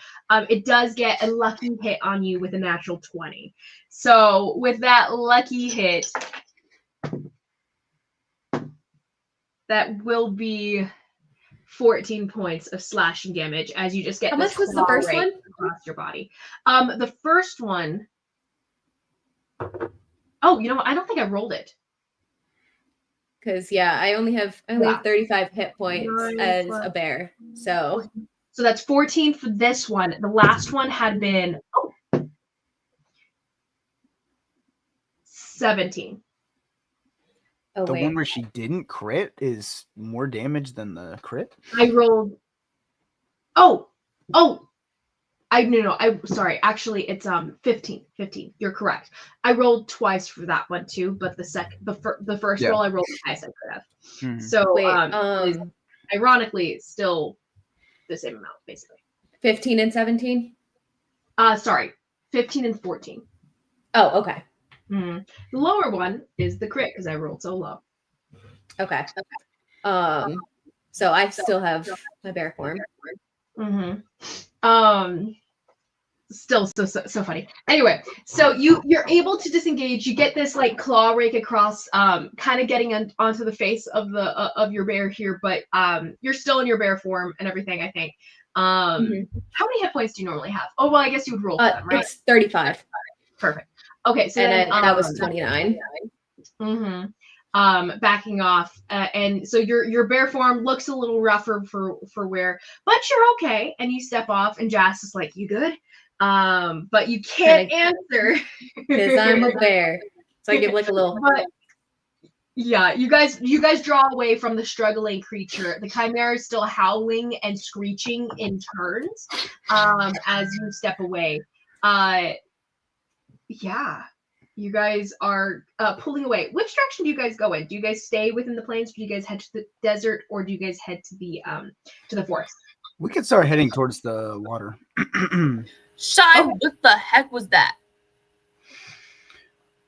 it does get a lucky hit on you with a natural 20. So with that lucky hit, that will be 14 points of slashing damage as you just get How this much was the claw first right one? across your body. The first one. Oh, you know what? I don't think I rolled it. Because I only have 35 hit points as a bear. So that's 14 for this one. The last one had been 17. Oh, The wait. one where she didn't crit is more damage than the crit. I rolled. I'm sorry. Actually, it's 15. 15. You're correct. I rolled twice for that one too, but the first roll I rolled twice I could have. Mhm. So Wait, ironically, it's still the same amount basically. 15 and 17? Sorry, 15 and 14. Oh, okay. The lower one is the crit because I rolled so low. Okay. So I still have my bear form. Still so funny. Anyway, so you're able to disengage. You get this like claw rake across, kind of getting onto the face of the of your bear here, but you're still in your bear form and everything. I think. How many hit points do you normally have? Oh well, I guess you would roll for them, right? It's 35. Perfect. Okay, so and then, that was 29. Backing off, and so your bear form looks a little rougher for wear, but you're okay. And you step off, and Jas is like, "You good?" But you can't answer because I'm a bear. So I give like a little. But yeah, you guys draw away from the struggling creature. The chimera is still howling and screeching in turns as you step away. Yeah, you guys are pulling away. Which direction do you guys go in? Do you guys stay within the plains? Do you guys head to the desert, or do you guys head to the forest? We could start heading towards the water. Shy, what the heck was that?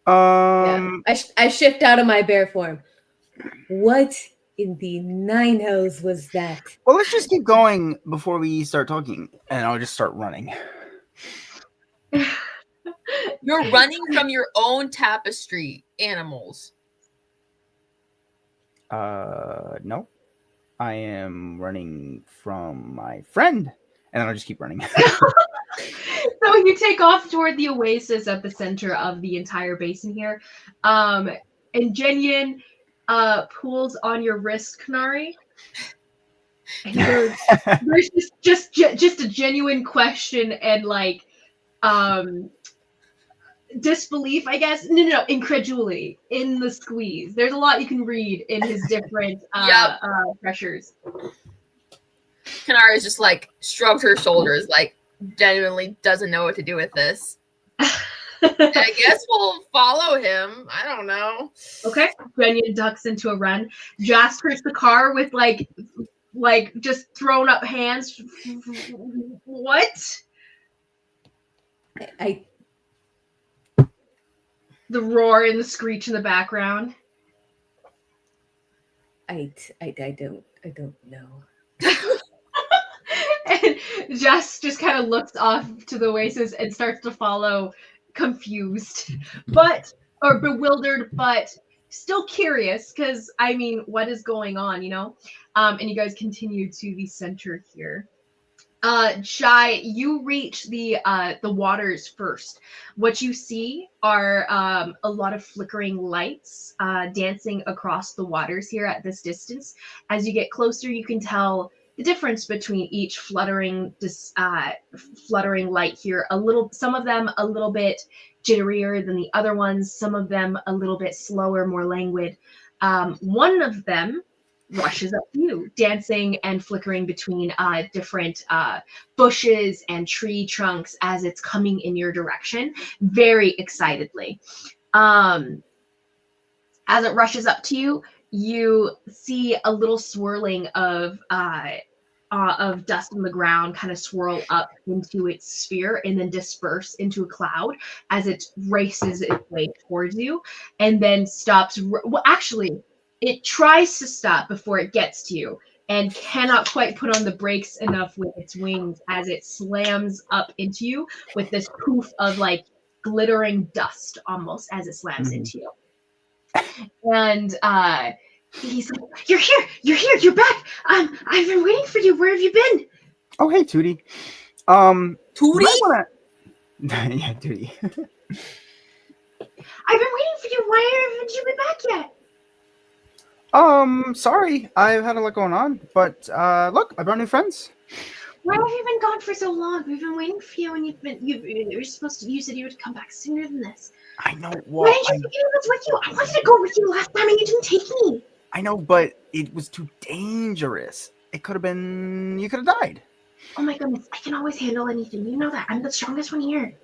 I shift out of my bear form. What in the nine hells was that? Well, let's just keep going before we start talking, and I'll just start running. You're running from your own tapestry animals. No. I am running from my friend, and I'll just keep running. So you take off toward the oasis at the center of the entire basin here. And Genyin pulls on your wrist, Konari. And there's just a genuine question and like disbelief, I guess. No, incredulity in the squeeze. There's a lot you can read in his different pressures. Konari just like shrugged her shoulders, like genuinely doesn't know what to do with this. I guess we'll follow him. I don't know. Okay. Genyin ducks into a run. Jasper's the car with like just thrown up hands. What? The roar and the screech in the background. I don't know. And Jess just kind of looks off to the oasis and starts to follow, confused, or bewildered, but still curious, because I mean, what is going on, you know? And you guys continue to the center here. Shy, you reach the waters first. What you see are a lot of flickering lights dancing across the waters here at this distance. As you get closer, you can tell the difference between each fluttering light here. Some of them a little bit jitterier than the other ones. Some of them a little bit slower, more languid. One of them rushes up to you, dancing and flickering between different bushes and tree trunks as it's coming in your direction, very excitedly. As it rushes up to you, you see a little swirling of of dust on the ground kind of swirl up into its sphere and then disperse into a cloud as it races its way towards you, and then stops. Well, actually, it tries to stop before it gets to you and cannot quite put on the brakes enough with its wings as it slams up into you with this poof of like glittering dust almost as it slams into you. And he's like, "You're here! You're here! You're back! I've been waiting for you. Where have you been?" Oh, hey, Tootie. Tootie? Yeah, Tootie. I've been waiting for you. Why haven't you been back yet? Sorry, I've had a lot going on, but look, I brought new friends. Why have you been gone for so long? We've been waiting for you, and you said you would come back sooner than this. I know. Why Well, didn't you take me with you? I wanted to go with you last time, and you didn't take me. I know, but it was too dangerous. It could have been. You could have died. Oh my goodness, I can always handle anything. You know that. I'm the strongest one here.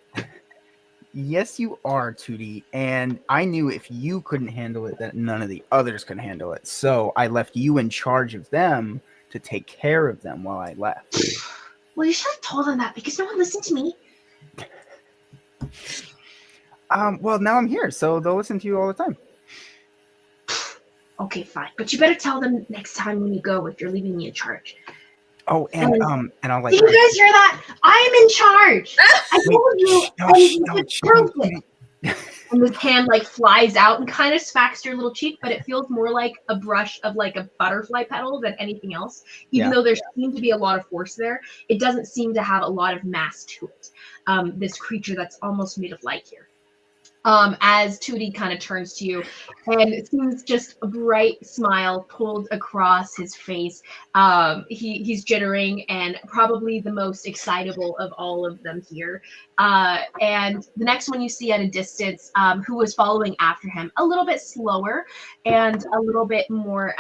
Yes, you are, Tootie. And I knew if you couldn't handle it, that none of the others could handle it. So I left you in charge of them to take care of them while I left. Well, you should have told them that because no one listened to me. Well, now I'm here, so they'll listen to you all the time. Okay, fine. But you better tell them next time when you go if you're leaving me in charge. Oh, and I'll like. Did you guys hear that? I'm in charge. I told you. And his hand like flies out and kind of smacks your little cheek, but it feels more like a brush of like a butterfly petal than anything else. Even though there seems to be a lot of force there, it doesn't seem to have a lot of mass to it. This creature that's almost made of light here. As Tootie kind of turns to you, and it seems just a bright smile pulled across his face. He's jittering and probably the most excitable of all of them here. And the next one you see at a distance, who was following after him, a little bit slower and a little bit more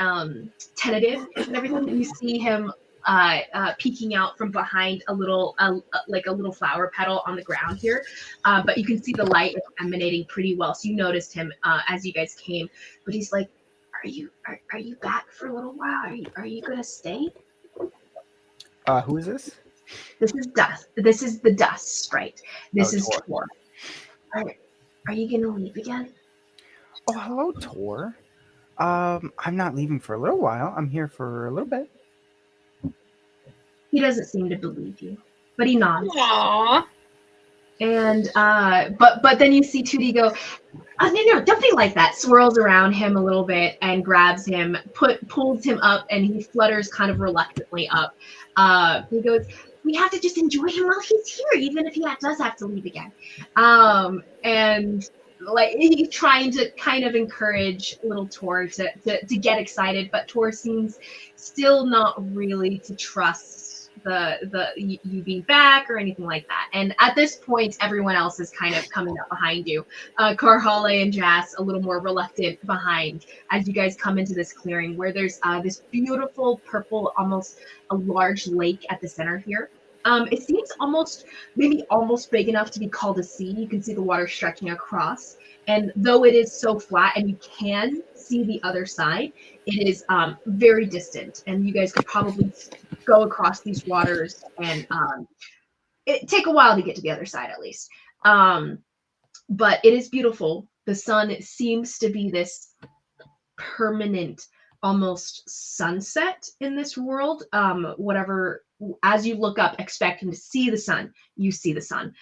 tentative and everything. You see him peeking out from behind a little flower petal on the ground here, but you can see the light emanating pretty well. So you noticed him as you guys came, but he's like, "Are you back for a little while? Are you gonna stay?" Who is this? This is Dust. This is the Dust Sprite. This is Tor. Are you gonna leave again? Oh, hello, Tor. I'm not leaving for a little while. I'm here for a little bit. He doesn't seem to believe you, but he nods. Aww. And but then you see Tootie go, no, don't be like that. Swirls around him a little bit and grabs him, pulls him up, and he flutters kind of reluctantly up. He goes, "We have to just enjoy him while he's here, even if he does have to leave again." And like he's trying to kind of encourage little Tor to get excited, but Tor seems still not really to trust you being back or anything like that. And at this point, everyone else is kind of coming up behind you. Karhale and Jas a little more reluctant behind as you guys come into this clearing where there's this beautiful purple, almost a large lake at the center here. It seems almost big enough to be called a sea. You can see the water stretching across. And though it is so flat and you can see the other side, it is very distant. And you guys could probably go across these waters and it take a while to get to the other side at least. But it is beautiful. The sun seems to be this permanent, almost sunset in this world. Whatever, as you look up expecting to see the sun, you see the sun.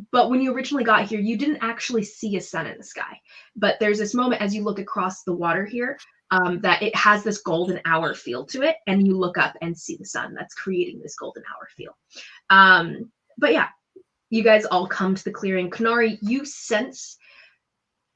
But when you originally got here, you didn't actually see a sun in the sky. But there's this moment as you look across the water here that it has this golden hour feel to it. And you look up and see the sun that's creating this golden hour feel. But yeah, you guys all come to the clearing. Konari, you sense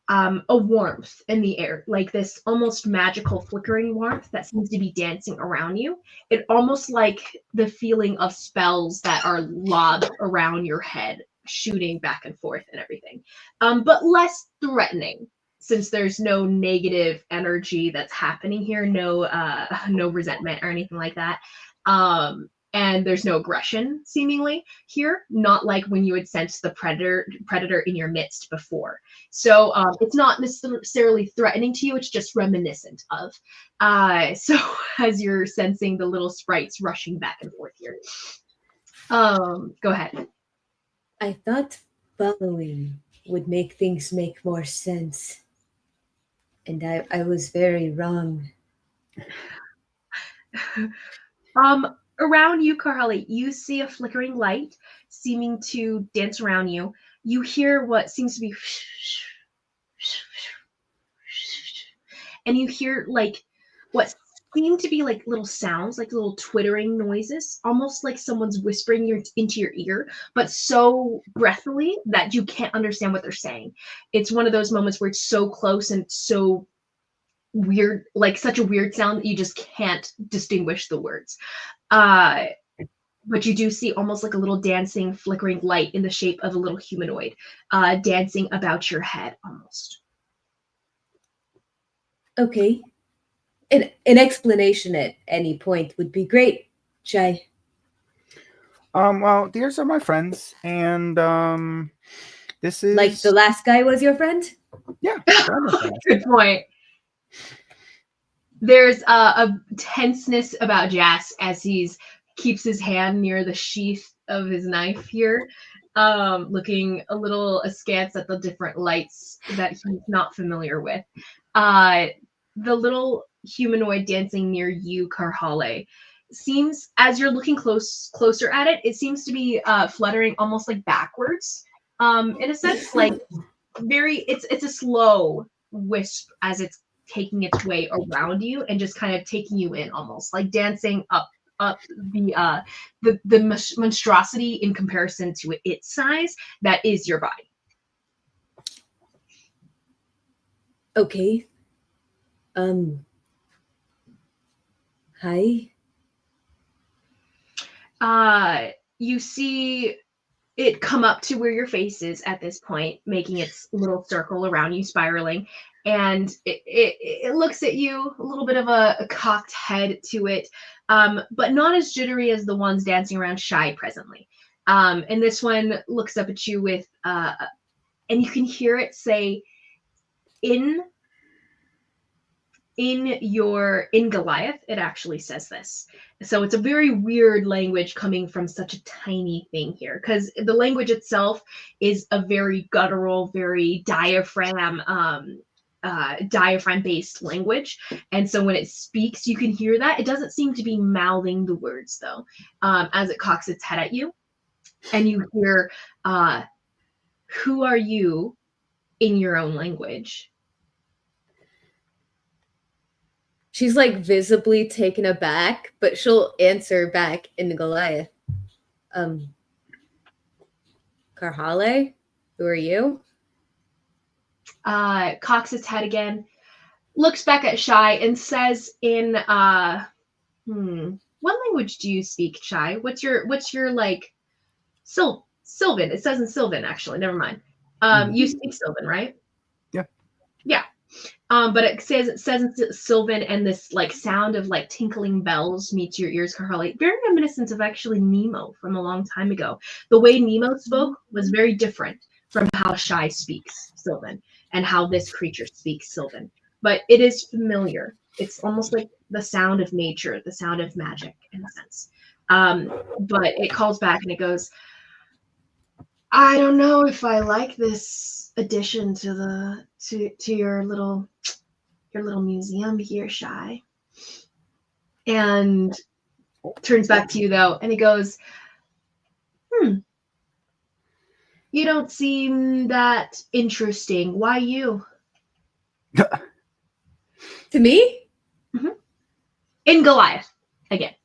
a warmth in the air, like this almost magical flickering warmth that seems to be dancing around you. It almost like the feeling of spells that are lobbed around your head, shooting back and forth and everything, but less threatening since there's no negative energy that's happening here, no resentment or anything like that. and there's no aggression seemingly here, not like when you had sensed the predator in your midst before. So it's not necessarily threatening to you, it's just reminiscent of. So as you're sensing the little sprites rushing back and forth here. Go ahead. I thought following would make things make more sense. And I was very wrong. Around you, Karhali, you see a flickering light seeming to dance around you. You hear what seems to be, and you hear like what seem to be like little sounds, like little twittering noises, almost like someone's whispering into your ear, but so breathily that you can't understand what they're saying. It's one of those moments where it's so close and so weird, like such a weird sound that you just can't distinguish the words. But you do see almost like a little dancing, flickering light in the shape of a little humanoid dancing about your head almost. Okay. An explanation at any point would be great, Shai. Well, these are my friends, and this is Like the last guy was your friend? Yeah. Good point. There's a tenseness about Jas as he's keeps his hand near the sheath of his knife here, looking a little askance at the different lights that he's not familiar with. The little humanoid dancing near you, Karhale, seems, as you're looking closer at it, it seems to be fluttering almost like backwards, in a sense, like it's a slow wisp as it's taking its way around you and just kind of taking you in, almost like dancing up the monstrosity in comparison to its size that is your body. Okay. Hi. You see it come up to where your face is at this point, making its little circle around you, spiraling, and it looks at you, a little bit of a cocked head to it, but not as jittery as the ones dancing around Shai presently. And this one looks up at you with, and you can hear it say, in Goliath, it actually says this. So it's a very weird language coming from such a tiny thing here, because the language itself is a very guttural, very diaphragm-based language. And so when it speaks, you can hear that. It doesn't seem to be mouthing the words, though, as it cocks its head at you. And you hear, who are you in your own language? She's like visibly taken aback, but she'll answer back in Goliath. Karhale, who are you? Cocks its head again, looks back at Shai and says in what language do you speak, Shai? What's your like Sylvan? It says in Sylvan, actually. Never mind. You speak Sylvan, right? Yeah. Yeah. But it says in Sylvan, and this like sound of like tinkling bells meets your ears, Karhale. Very reminiscent of actually Nemo from a long time ago. The way Nemo spoke was very different from how Shai speaks Sylvan and how this creature speaks Sylvan. But it is familiar. It's almost like the sound of nature, the sound of magic in a sense. But it calls back and it goes, I don't know if I like this addition to your little museum here, Shai. And turns back to you though, and he goes, you don't seem that interesting. Why you? To me? Mm-hmm. In Goliath again.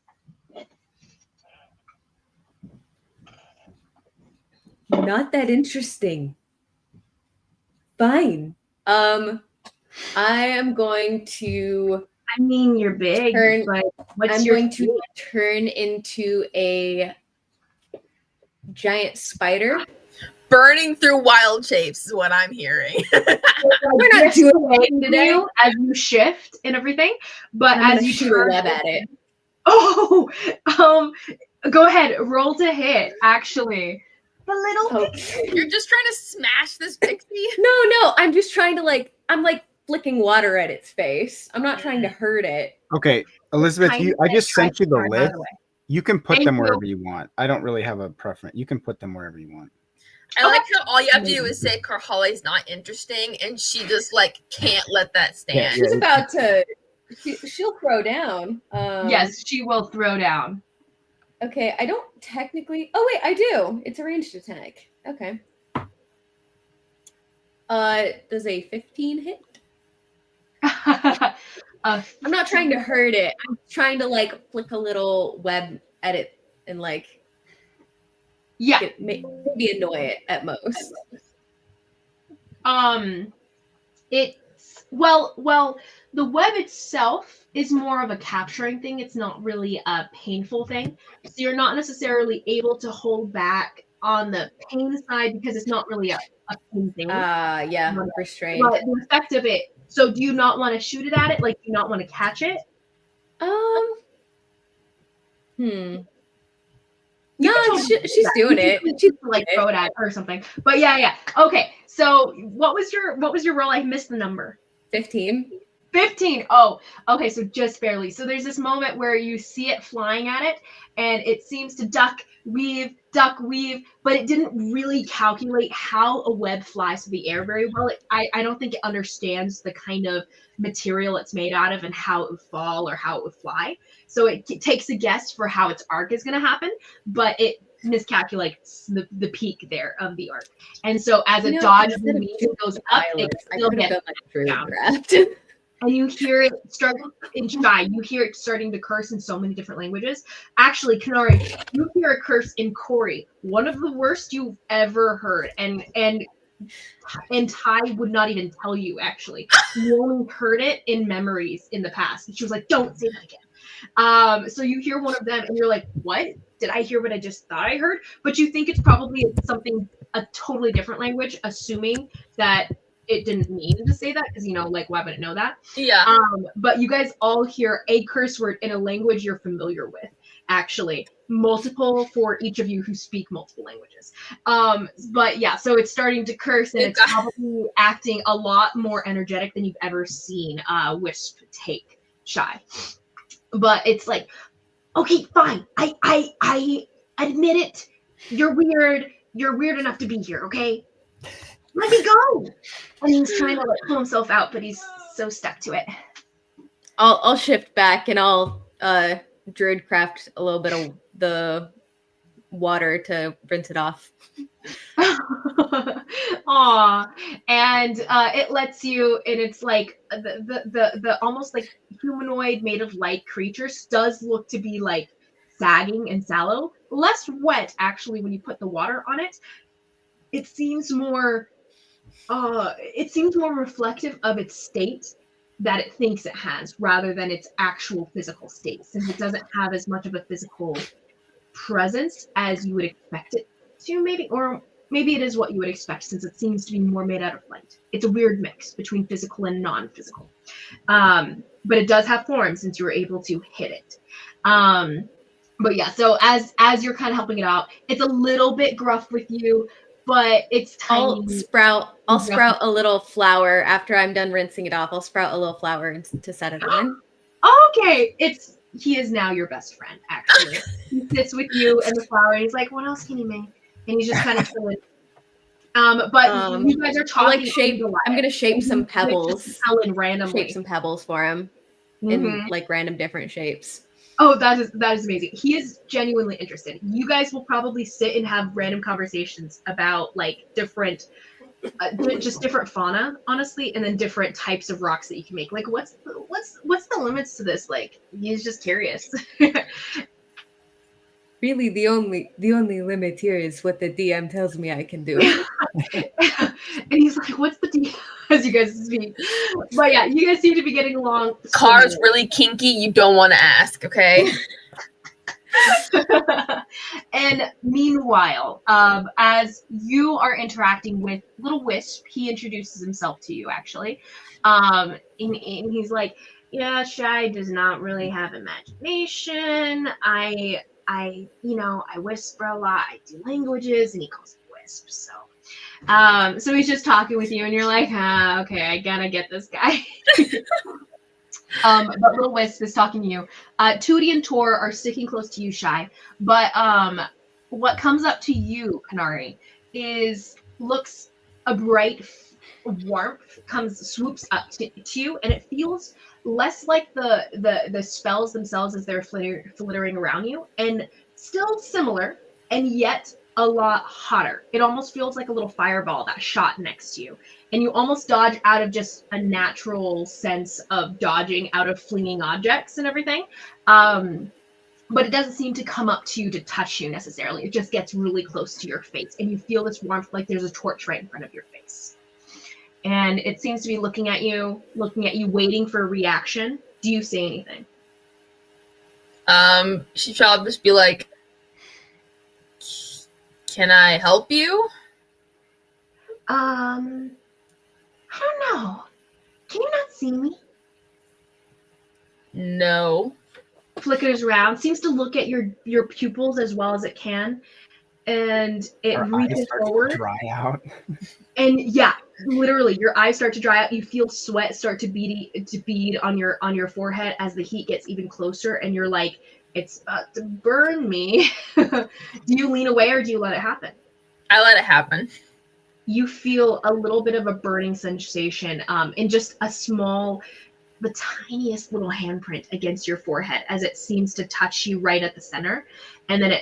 Not that interesting. Fine. I am going to. I mean, you're big, but I'm going to turn into a giant spider. Burning through wild shapes is what I'm hearing. We're not doing anything today as you shift and everything, but I'm as you shoot a web at it. Go ahead, roll to hit. Actually, The little Oh. You're just trying to smash this pixie? No, I'm just trying to I'm flicking water at its face. I'm not trying to hurt it. Okay, Elizabeth, Kind of I just try sent you to the turn out of list. the way. You can put Thank them you. wherever you want. I don't really have a preference. You can put them wherever you want. I like how all you have to do is say Carholi's not interesting, and she just can't let that stand. She's about to. She'll throw down. Yes, she will throw down. Okay, I don't technically. Oh wait, I do. It's a ranged attack. Okay. Does a 15 hit? I'm not trying to hurt it. I'm trying to flick a little web at it and yeah. maybe annoy it at most. It's well, the web itself is more of a capturing thing. It's not really a painful thing. So you're not necessarily able to hold back on the pain side because it's not really a pain thing. Yeah, restrained. But the effect of it. So do you not want to shoot it at it? Like, do you not want to catch it? No, she's doing it. She's throw it at or something. But yeah. Okay. So what was your roll? I missed the number. 15. 15. Oh, okay. So just barely. So there's this moment where you see it flying at it, and it seems to duck, weave, but it didn't really calculate how a web flies through the air very well. I don't think it understands the kind of material it's made out of and how it would fall or how it would fly. So it takes a guess for how its arc is going to happen, but it miscalculates the peak there of the arc. And so as it dodges and goes up, it still gets down. And you hear it start in Shy. You hear it starting to curse in so many different languages. Actually, Konari, you hear a curse in Kori, one of the worst you've ever heard. And Ty would not even tell you, actually. You only heard it in memories in the past. And she was like, don't say that again. So you hear one of them and you're like, what? Did I hear what I just thought I heard? But you think it's probably a totally different language, assuming that it didn't mean to say that because, why would it know that? Yeah. But you guys all hear a curse word in a language you're familiar with, actually. Multiple for each of you who speak multiple languages. But yeah, so it's starting to curse and it's probably acting a lot more energetic than you've ever seen Wisp take Shy. But it's like, okay, fine. I admit it. You're weird. You're weird enough to be here, okay? Let me go. And he's trying to pull himself out, but he's so stuck to it. I'll shift back and I'll druid craft a little bit of the water to rinse it off. Aw. And it lets you, and it's like the almost like humanoid made of light creatures does look to be sagging and sallow. Less wet, actually, when you put the water on it. It seems more reflective of its state that it thinks it has rather than its actual physical state, since it doesn't have as much of a physical presence as you would expect it to, or maybe it is what you would expect, since it seems to be more made out of light. It's a weird mix between physical and non-physical. But it does have form since you were able to hit it. But yeah, so as you're kind of helping it out, it's a little bit gruff with you, but it's tiny. I'll sprout a little flower after I'm done rinsing it off. I'll sprout a little flower to set it on. Okay, he is now your best friend, actually. He sits with you and the flower, and he's like, what else can he make? And he's just kind of chilling. But you guys are talking. I'm gonna shape some pebbles. Randomly. Shape some pebbles for him in random different shapes. Oh, that is amazing. He is genuinely interested. You guys will probably sit and have random conversations about different, just different fauna, honestly, and then different types of rocks that you can make. What's the limits to this? He's just curious. Really, the only limit here is what the DM tells me I can do. And he's like, "What's the DM?" As you guys speak. But yeah, you guys seem to be getting along. Car's really kinky. You don't want to ask, okay? And meanwhile, as you are interacting with Little Wisp, he introduces himself to you, actually. And he's like, yeah, Shy does not really have imagination. I I whisper a lot. I do languages, and he calls it wisp. So he's just talking with you, and you're like, okay, I gotta get this guy. But Little Wisp is talking to you. Tootie and Tor are sticking close to you, Shy. But what comes up to you, Konari, looks a bright warmth swoops up to you, and it feels less like the spells themselves as they're flittering around you, and still similar, and yet a lot hotter. It almost feels like a little fireball that shot next to you, and you almost dodge out of just a natural sense of dodging out of flinging objects and everything. But it doesn't seem to come up to you to touch you necessarily. It just gets really close to your face, and you feel this warmth like there's a torch right in front of your face. And it seems to be looking at you, waiting for a reaction. Do you say anything? She shall just be like, can I help you? I don't know. Can you not see me? No. Flickers around, seems to look at your pupils as well as it can, and it reaches forward. To dry out. And yeah, literally, your eyes start to dry out. You feel sweat start to bead on your forehead as the heat gets even closer, and you're like, it's about to burn me. Do you lean away or do you let it happen? I let it happen. You feel a little bit of a burning sensation in just the tiniest little handprint against your forehead as it seems to touch you right at the center. And then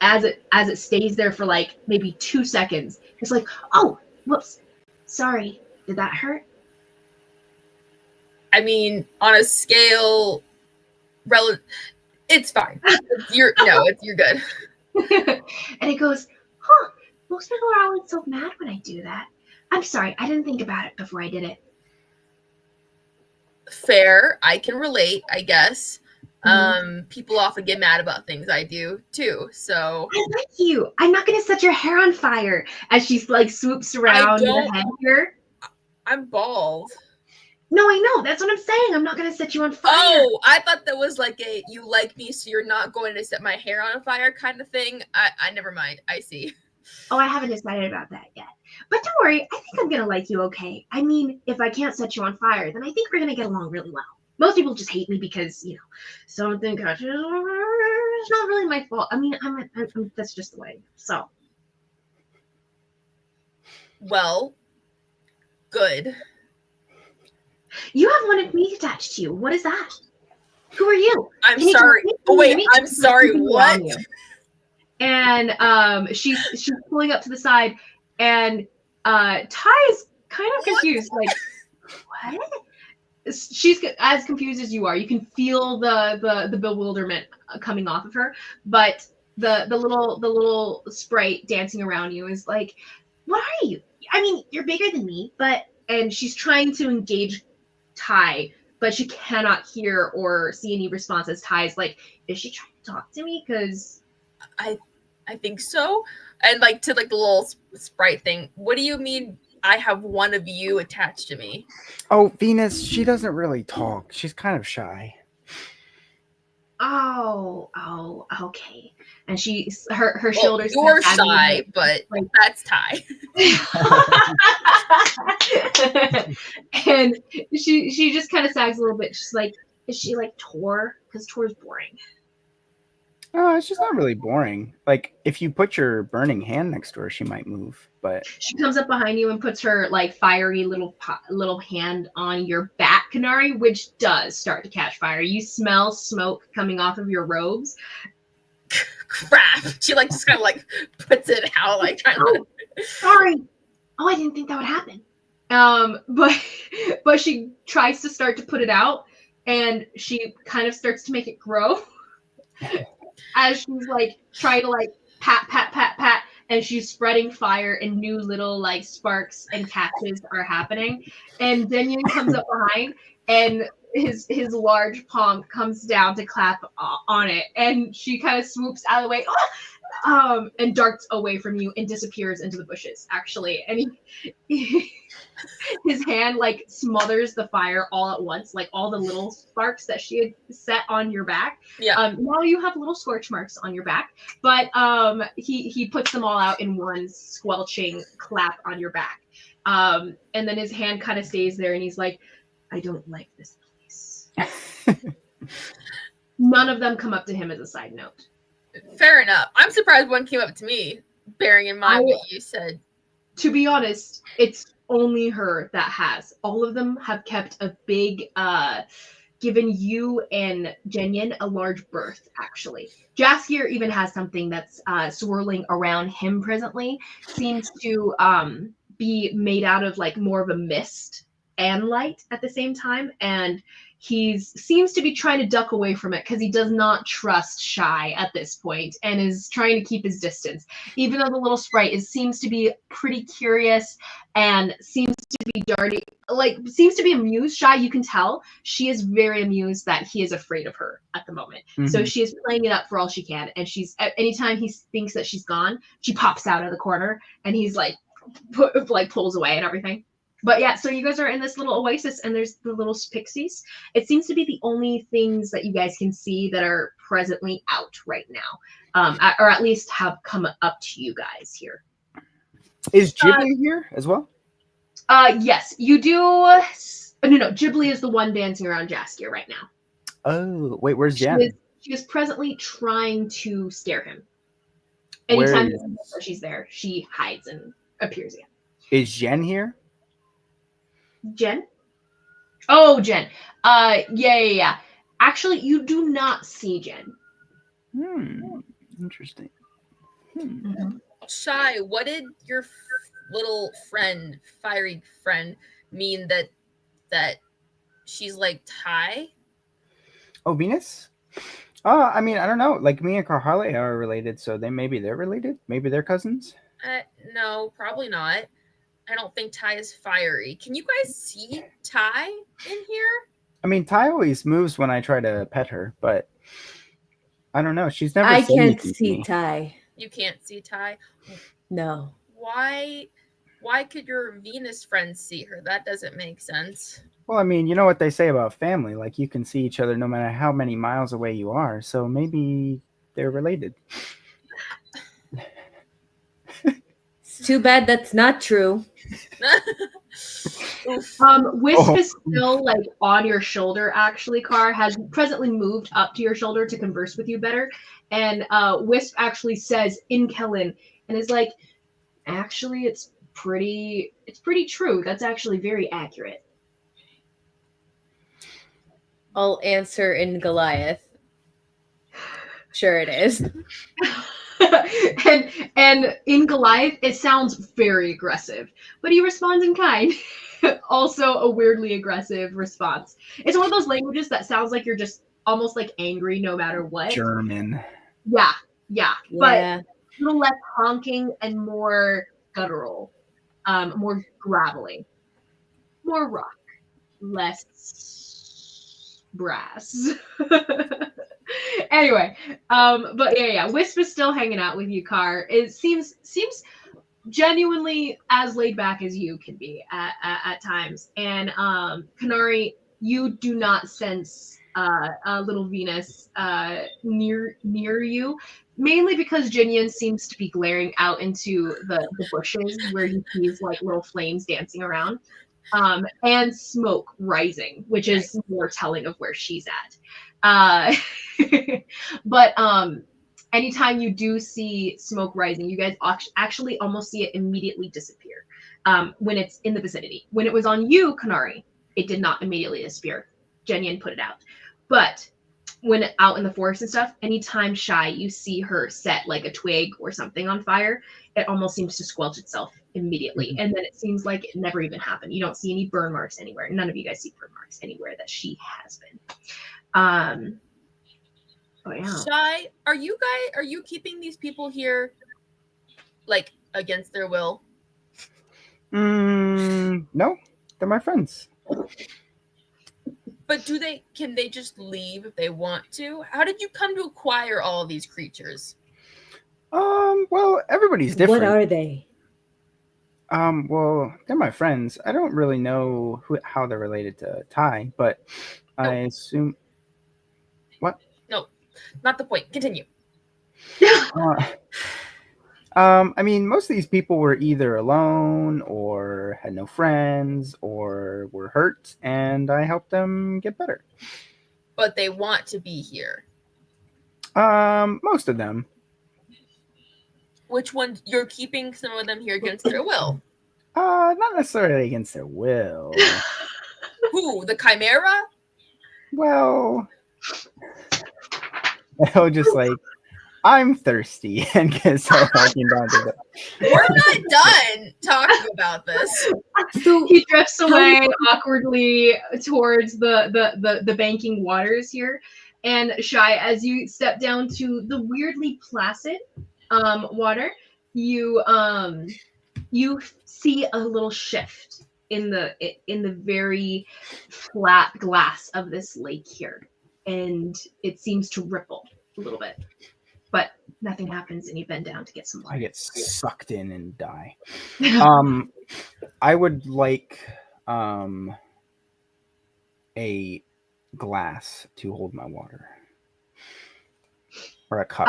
as it stays there for like maybe 2 seconds, it's like, oh, whoops, sorry, did that hurt? I mean, on a scale, it's fine. You're good. And it goes, huh, most people are always so mad when I do that. I'm sorry, I didn't think about it before I did it. Fair. I can relate, I guess. People often get mad about things I do too, so I like you. I'm not gonna set your hair on fire. As she's like swoops around your head here. I'm bald. No, I know. That's what I'm saying. I'm not gonna set you on fire. Oh, I thought that was like a you like me, so you're not going to set my hair on fire kind of thing. I never mind. I see. Oh, I haven't decided about that yet. But don't worry, I think I'm gonna like you okay. I mean, if I can't set you on fire, then I think we're gonna get along really well. Most people just hate me because, something catches. It's not really my fault. I mean, I'm that's just the way. So. Well, good. You have one of me attached to you. What is that? Who are you? I'm sorry. Oh wait, I'm sorry. What? And she's pulling up to the side, and Ty is kind of confused. Like, what? She's as confused as you are. You can feel the bewilderment coming off of her, but the little sprite dancing around you is like, what are you? I mean, you're bigger than me, and she's trying to engage Ty, but she cannot hear or see any response as Ty's like, is she trying to talk to me? Because I think so. And like to like the little sprite thing, what do you mean I have one of you attached to me? Oh, Venus, she doesn't really talk. She's kind of shy. Oh, okay. And her shoulders. You're shy, but that's Ty. And she just kind of sags a little bit. She's like, is she like Tor? Because Tor's boring. Oh, it's just not really boring. Like, if you put your burning hand next to her, she might move. But she comes up behind you and puts her like fiery little hand on your back, Konari, which does start to catch fire. You smell smoke coming off of your robes. Crap! She like just kind of like puts it out, like trying to. Sorry. Oh, I didn't think that would happen. But she tries to start to put it out, and she kind of starts to make it grow. As she's like trying to like pat, and she's spreading fire, and new little like sparks and catches are happening. And Denyon comes up behind, and his large palm comes down to clap on it, and she kind of swoops out of the way, and darts away from you and disappears into the bushes. Actually, and his hand like smothers the fire all at once, like all the little sparks that she had set on your back. Yeah. Now you have little scorch marks on your back, but he puts them all out in one squelching clap on your back. And then his hand kind of stays there, and he's like, "I don't like this place." None of them come up to him as a side note. Fair enough. I'm surprised one came up to me, bearing in mind what you said. To be honest, it's only her that has. All of them have kept a big, given you and Jenyen a large berth, actually. Jaskier even has something that's swirling around him presently. Seems to be made out of like more of a mist and light at the same time. And he seems to be trying to duck away from it because he does not trust Shy at this point and is trying to keep his distance. Even though the little sprite seems to be pretty curious and seems to be seems to be amused. Shy, you can tell she is very amused that he is afraid of her at the moment. Mhm. So she is playing it up for all she can. And anytime he thinks that she's gone, she pops out of the corner and he's like pulls away and everything. But yeah, so you guys are in this little oasis and there's the little pixies. It seems to be the only things that you guys can see that are presently out right now, or at least have come up to you guys here. Is Ghibli here as well? Yes, you do. No, Ghibli is the one dancing around Jaskier right now. Oh, wait, where's Jen? She is presently trying to scare him. Anytime she's there, she hides and appears again. Is Jen here? Jen? Oh, Jen. Yeah. Actually, you do not see Jen. Interesting. Shy, what did your little friend, fiery friend, mean that she's like Ty? Oh, Venus? I mean, I don't know. Like me and Carharley are related, so maybe they're related. Maybe they're cousins. No, probably not. I don't think Ty is fiery. Can you guys see Ty in here? I mean, Ty always moves when I try to pet her, but I don't know. She's never. I said can't anything to see me. Ty. You can't see Ty? No. Why could your Venus friend see her? That doesn't make sense. Well, I mean, you know what they say about family. Like, you can see each other no matter how many miles away you are. So maybe they're related. It's too bad that's not true. Wisp is still like on your shoulder. Actually, Car has presently moved up to your shoulder to converse with you better, and Wisp actually says in Kellen and is like, actually, it's pretty true. That's actually very accurate. I'll answer in Goliath. Sure it is. and in Goliath, it sounds very aggressive, but he responds in kind. Also a weirdly aggressive response. It's one of those languages that sounds like you're just almost like angry no matter what. German. Yeah. But a little less honking and more guttural, more gravelly, more rock, less brass. Anyway, but yeah, Wisp is still hanging out with you, Car. It seems genuinely as laid back as you can be at times. And Konari, you do not sense little Venus near you, mainly because Jinyan seems to be glaring out into the bushes where he sees like little flames dancing around, and smoke rising, which is more telling of where she's at. But anytime you do see smoke rising, you guys actually almost see it immediately disappear when it's in the vicinity. When it was on you, Konari, it did not immediately disappear. Jenyan put it out. But when out in the forest and stuff, anytime Shy, you see her set like a twig or something on fire, it almost seems to squelch itself immediately. And then it seems like it never even happened. You don't see any burn marks anywhere. None of you guys see burn marks anywhere that she has been. Oh yeah. Shy, are you keeping these people here like against their will? No, they're my friends. But can they just leave if they want to? How did you come to acquire all of these creatures? Well, everybody's different. What are they? Well, they're my friends. I don't really know how they're related to Ty, but I assume. What? No, not the point. Continue. Uh, I mean, most of these people were either alone or had no friends or were hurt, and I helped them get better. But they want to be here. Most of them. Which one? You're keeping some of them here against their will. Not necessarily against their will. Who? The Chimera? Well, they'll just like, I'm thirsty and get start walking down to the. We're not done talking about this. So he drifts away awkwardly towards the banking waters here. And Shy, as you step down to the weirdly placid water, you see a little shift in the very flat glass of this lake here, and it seems to ripple a little bit, but nothing happens, and you bend down to get some water. I get sucked in and die. I would like a glass to hold my water, or a cup.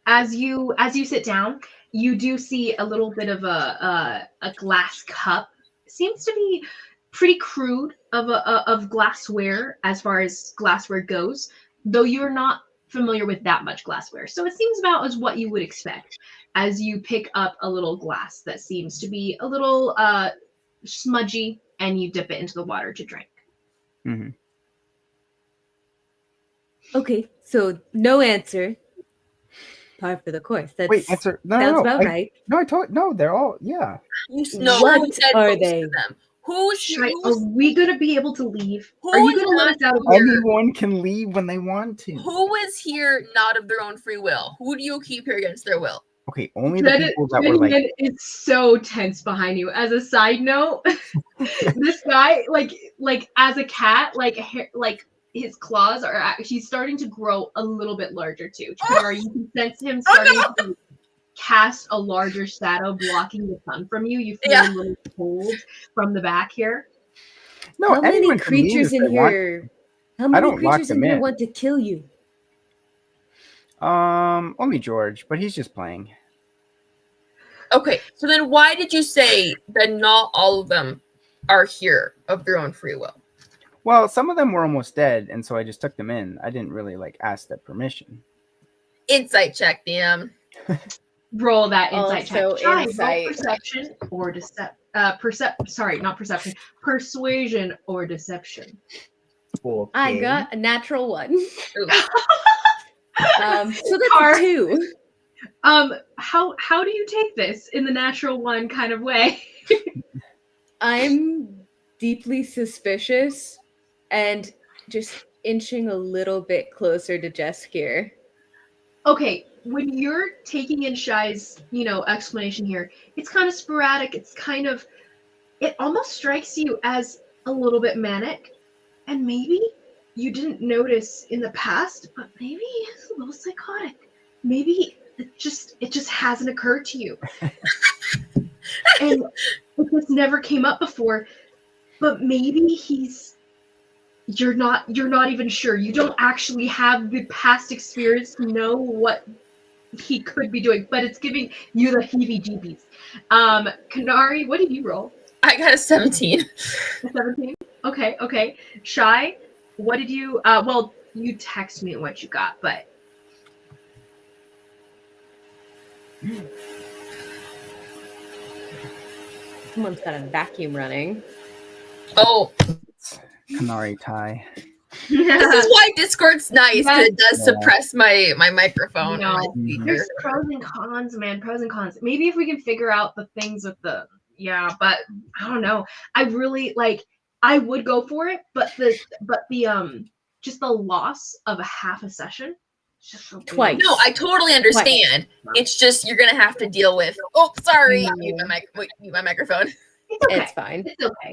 As you sit down, you do see a little bit of a glass cup. Seems to be pretty crude of glassware as far as glassware goes, though you're not familiar with that much glassware. So it seems about as what you would expect as you pick up a little glass that seems to be a little smudgy, and you dip it into the water to drink. Mm-hmm. Okay, so no answer. Par for the course. That's, Wait, answer. No, sounds no, about right. No, I told. No, they're all. Yeah. What who said are most they? of them? Who's Are we gonna be able to leave? Who Are you is gonna let us out of not here? Anyone can leave when they want to. Who is here not of their own free will? Who do you keep here against their will? Okay, only the people that were like. It's so tense behind you. As a side note, this guy, like as a cat, like his claws are he's starting to grow a little bit larger too. Konari, you can sense him starting to cast a larger shadow blocking the sun from you. You feel a little cold from the back here. No, how many creatures in here? How many creatures in here want to kill you? Only George, but he's just playing. Okay, so then why did you say that not all of them are here of their own free will? Well, some of them were almost dead, and so I just took them in. I didn't really ask their permission. Insight check, DM. Roll that insight check. Also insight. Perception or persuasion or deception. Okay. I got a natural 1. So that's a 2. How do you take this in the natural 1 kind of way? I'm deeply suspicious and just inching a little bit closer to Jess here. Okay, when you're taking in Shy's, explanation here, it's kind of sporadic. It almost strikes you as a little bit manic, and maybe you didn't notice in the past, but maybe it's a little psychotic. Maybe it just hasn't occurred to you, and it just never came up before. But maybe you're not even sure. You don't actually have the past experience to know what he could be doing, but it's giving you the heebie-jeebies. Konari, what did you roll? I got a 17. A 17? Okay. Shy, what did you you text me what you got, but Someone's got a vacuum running. Oh, Konari Ty. this is why Discord's nice, because it does suppress my microphone. No, and my speaker. there's pros and cons, man. Pros and cons. Maybe if we can figure out the things with but I don't know. I really I would go for it, but the just the loss of a half a session. Just so Twice. No, I totally understand. Twice. It's just you're gonna have to deal with. Oh, sorry, mute my microphone. It's okay. It's fine. It's okay.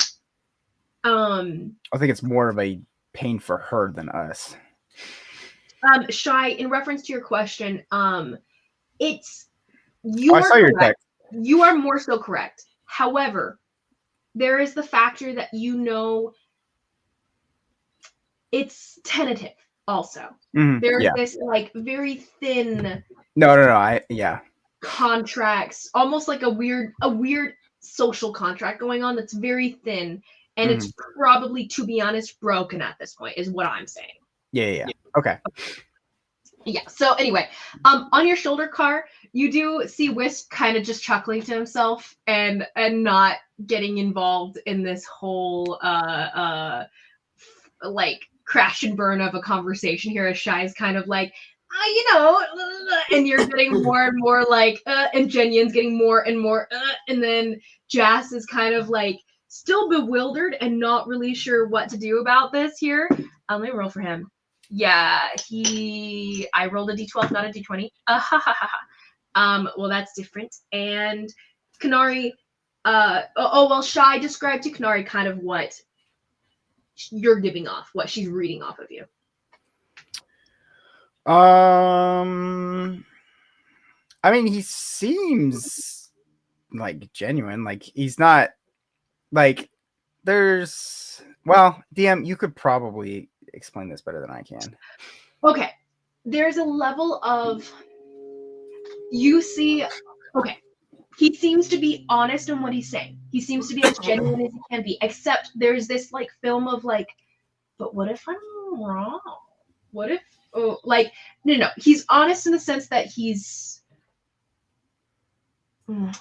I think it's more of a pain for her than us. Shy, in reference to your question, it's I saw your text. You are more so correct. However, there is the factor that it's tentative also. There's this like very thin contracts, almost like a weird social contract going on that's very thin, and it's probably, to be honest, broken at this point, is what I'm saying. Yeah. Okay. Yeah. So anyway, on your shoulder, Car, you do see Wisp kind of just chuckling to himself and not getting involved in this whole like crash and burn of a conversation here, as Shy's kind of like, and you're getting more and more like, and Jenyen's getting more and more, and then Jas is kind of like still bewildered and not really sure what to do about this here. Let me roll for him. Yeah, I rolled a d12, not a d20. Well, that's different. And Konari, Shy described to Konari kind of what you're giving off, what she's reading off of you. I mean, he seems like genuine. Like he's not like DM, you could probably explain this better than I can. Okay. There's a level of he seems to be honest in what he's saying. He seems to be as genuine as he can be, except there's this like film of like, but what if I'm wrong? What if no. He's honest in the sense that he's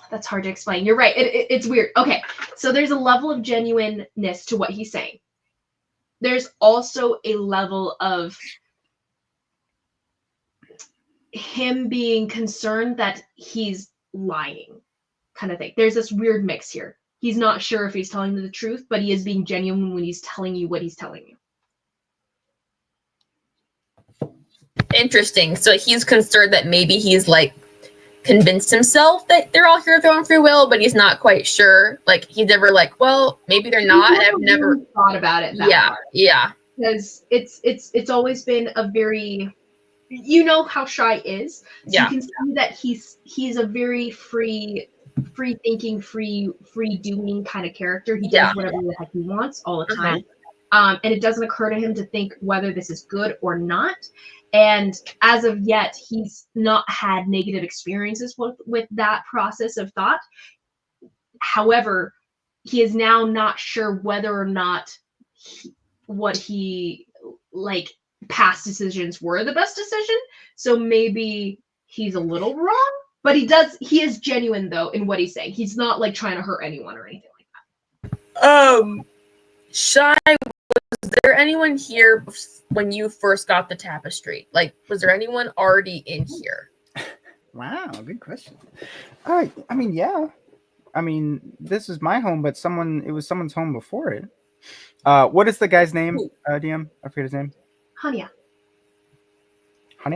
that's hard to explain. You're right. It's weird. Okay. So there's a level of genuineness to what he's saying. There's also a level of him being concerned that he's lying, kind of thing. There's this weird mix here. He's not sure if he's telling you the truth, but he is being genuine when he's telling you what he's telling you. Interesting. So he's concerned that maybe he's like convinced himself that they're all here of their own free will, but he's not quite sure. Like he's never like, well, maybe they're not. And I've never thought about it. Yeah. Because it's always been a very, how Shy is. So you can see that he's a very free thinking, free doing kind of character. He does whatever the heck he wants all the time. And it doesn't occur to him to think whether this is good or not. And as of yet, he's not had negative experiences with that process of thought. However, he is now not sure whether or not what he past decisions were the best decision. So maybe he's a little wrong, but he is genuine though in what he's saying. He's not like trying to hurt anyone or anything like that. Shy, was there anyone here when you first got the tapestry? Like, was there anyone already in here? Wow, good question. I mean, yeah. I mean, this is my home, but it was someone's home before it. What is the guy's name, DM? I forget his name. Hania. How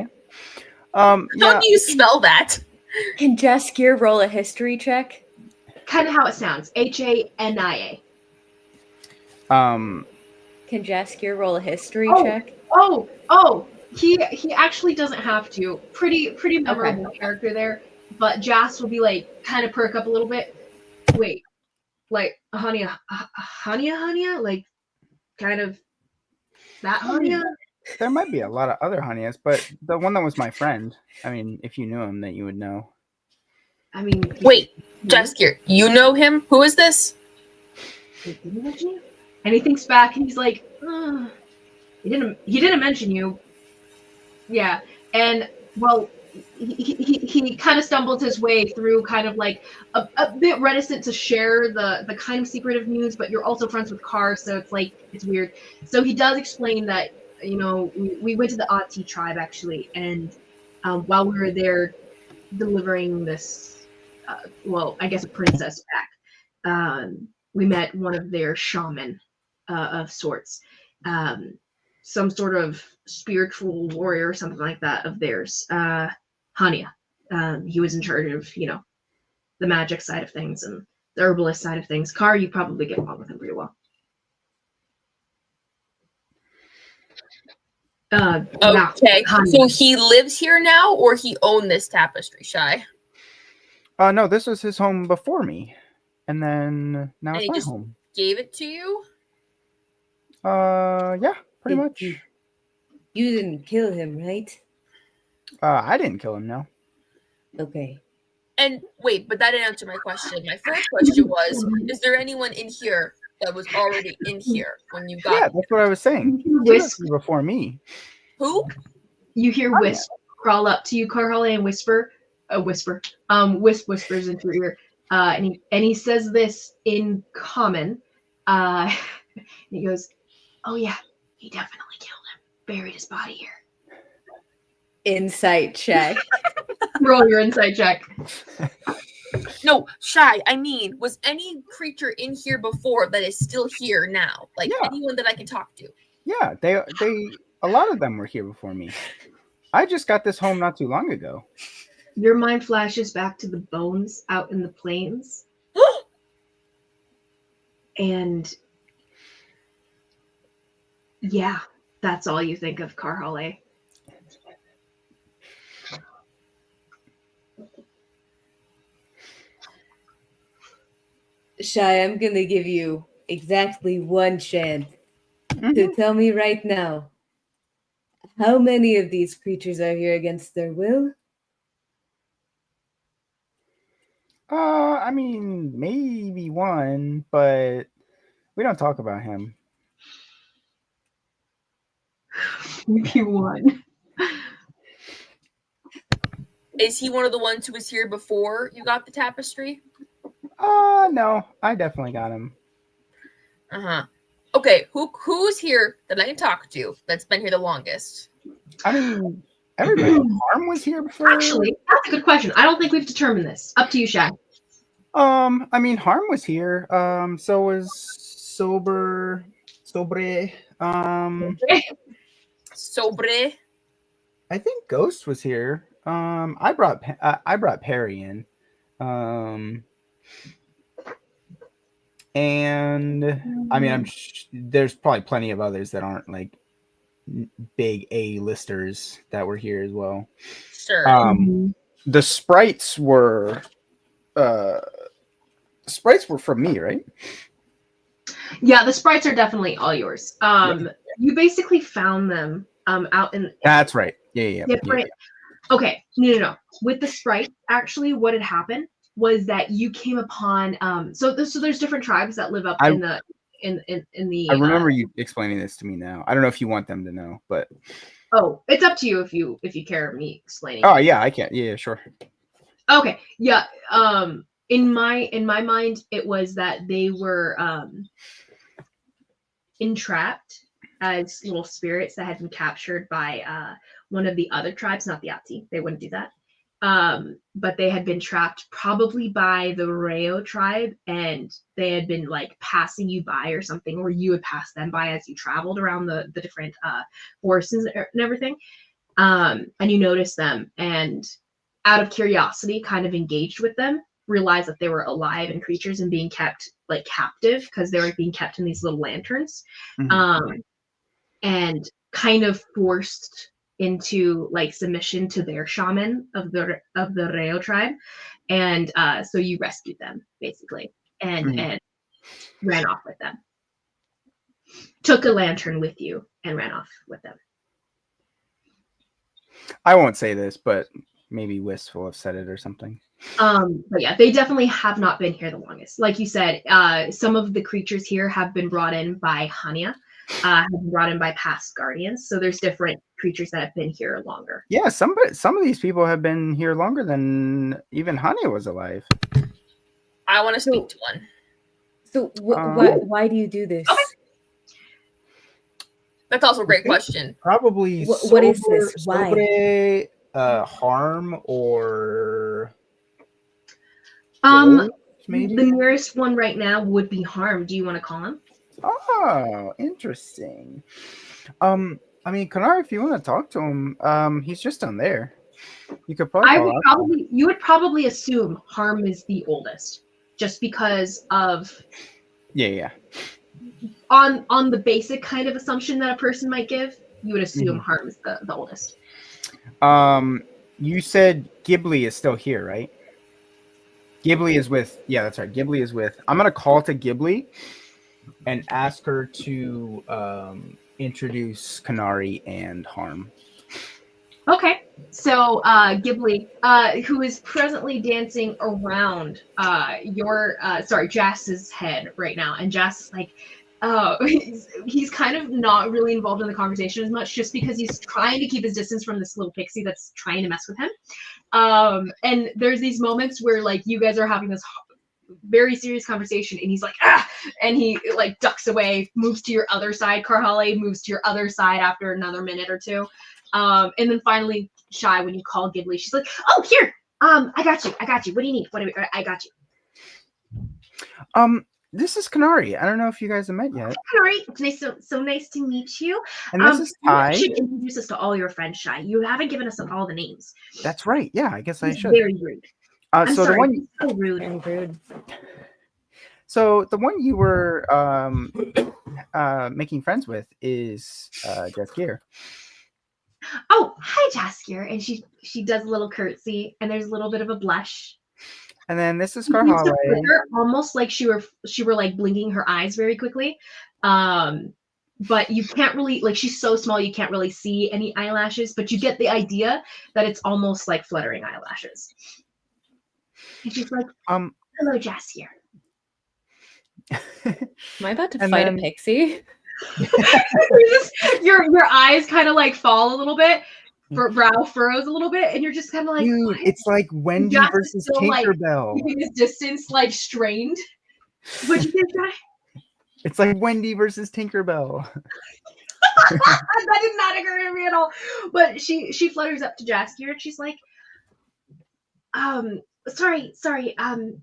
do you spell that? Can Jaskier roll a history check? Kind of how it sounds. Hania. Can Jaskier roll a history check? He actually doesn't have to. Pretty memorable character there. But Jas will be like, kind of perk up a little bit. Wait, like Hania, like kind of that Hania. There might be a lot of other Hanias, but the one that was my friend. I mean, if you knew him, then you would know. I mean, wait, Jaskier, you know him? Who is this? Did he mention you? And he thinks back, and he's like, he didn't mention you. Yeah, and well, he kind of stumbled his way through, kind of like a bit reticent to share the kind of secretive news, but you're also friends with Car, so it's like it's weird. So he does explain that we went to the Ati tribe actually, and while we were there delivering this, I guess a princess back, we met one of their shaman of sorts, some sort of spiritual warrior or something like that of theirs, Hania. He was in charge of, the magic side of things and the herbalist side of things. Car, you probably get along with him pretty well. Okay, so he lives here now, or he owned this tapestry, Shy? No, this was his home before me. and then now And it's he my just home. gave it to you? Yeah, pretty Did much. You didn't kill him, right? I didn't kill him, no. Okay. And wait, but that didn't answer my question. My first question was, is there anyone in here that was already in here when you got Yeah, that's what I was saying. You He was Wisp, here before me. Who? you hear Wisp crawl up to you, Carhale, and whisper. Wisp whispers into your ear, and he says this in common. And he goes, "Oh yeah, he definitely killed him. Buried his body here." Insight check. Roll your insight check. No, Shy, I mean, was any creature in here before that is still here now? Like Yeah. anyone that I can talk to? Yeah, they a lot of them were here before me. I just got this home not too long ago. Your mind flashes back to the bones out in the plains. And yeah, that's all you think of Carhale. Shy, I'm gonna give you exactly one chance to tell me right now how many of these creatures are here against their will. I mean, maybe one, but we don't talk about him. Maybe one. Is he one of the ones who was here before you got the tapestry? No, I definitely got him. Uh-huh. Okay, who's here that I can talk to that's been here the longest? I mean, everybody. Harm was here before. Actually, that's a good question. I don't think we've determined this. Up to you, Shaq. I mean, Harm was here. So was Sobre. Sobre. I think Ghost was here. I brought Perry in. And I mean, there's probably plenty of others that aren't like big A-listers that were here as well. Sure. The sprites were from me, right? Yeah, the sprites are definitely all yours. You basically found them out in. That's right. Yeah. Different. Yeah. Okay, no. With the sprites, actually, what had happened was that you came upon. So there's different tribes that live up in the. I remember you explaining this to me now. I don't know if you want them to know, but. Oh, it's up to you if you care me explaining. Oh yeah, I can. Yeah, sure. Okay. Yeah. In my mind, it was that they were entrapped as little spirits that had been captured by one of the other tribes, not the Ati. They wouldn't do that. But they had been trapped probably by the Reo tribe, and they had been like passing you by or something, or you would pass them by as you traveled around the different forests and everything. And you noticed them, and out of curiosity, kind of engaged with them, realized that they were alive and creatures and being kept like captive because they were being kept in these little lanterns, and kind of forced into like submission to their shaman of the Reo tribe, and so you rescued them basically, and ran off with them. Took a lantern with you and ran off with them. I won't say this, but maybe Wisp will have said it or something. But yeah, they definitely have not been here the longest. Like you said, some of the creatures here have been brought in by Hania, have been brought in by past guardians. So there's different creatures that have been here longer. Yeah, some of these people have been here longer than even Hania was alive. I want to speak to one. So why do you do this? Okay. That's also a great question. Probably. What is this? Why? Harm or maybe the nearest one right now would be Harm. Do you want to call him? Oh, interesting. I mean, Konari, if you want to talk to him, he's just down there. You could probably. You would probably assume Harm is the oldest, just because of. Yeah. On the basic kind of assumption that a person might give, you would assume Harm is the oldest. You said Ghibli is still here, right? Ghibli is with. Yeah, that's right. Ghibli is with. I'm gonna call to Ghibli and ask her to introduce Konari and Harm. Okay, so Ghibli, who is presently dancing around Jas's head right now, and Jas is like, he's kind of not really involved in the conversation as much, just because he's trying to keep his distance from this little pixie that's trying to mess with him. And there's these moments where like you guys are having this very serious conversation, and he's like, ah, and he like ducks away, moves to your other side. Karhale moves to your other side after another minute or two. And then finally, Shy, when you call Ghibli, she's like, "Oh, here, I got you. What do you need? I got you." This is Konari. I don't know if you guys have met yet. Konari, it's so nice to meet you. And this is Ty. You should introduce us to all your friends, Shy. You haven't given us all the names. That's right. Yeah, I guess I should. Very rude. I'm so sorry. the one. So rude. And rude. So the one you were making friends with is Jaskier. Oh, hi, Jaskier. And she does a little curtsy, and there's a little bit of a blush. And then this is She used to Karhale. flicker, almost like she were like blinking her eyes very quickly. But you can't really, like, she's so small you can't really see any eyelashes, but you get the idea that it's almost like fluttering eyelashes. And she's like, hello, Jaskier. Am I about to fight a pixie? your eyes kind of like fall a little bit, brow furrows a little bit, and you're just kind of like, dude, it's like Wendy versus Tinkerbell. Keeping his distance like strained. What'd you say, Guy? It's like Wendy versus Tinkerbell. That did not occur to me at all. But she flutters up to Jaskier and she's like, sorry,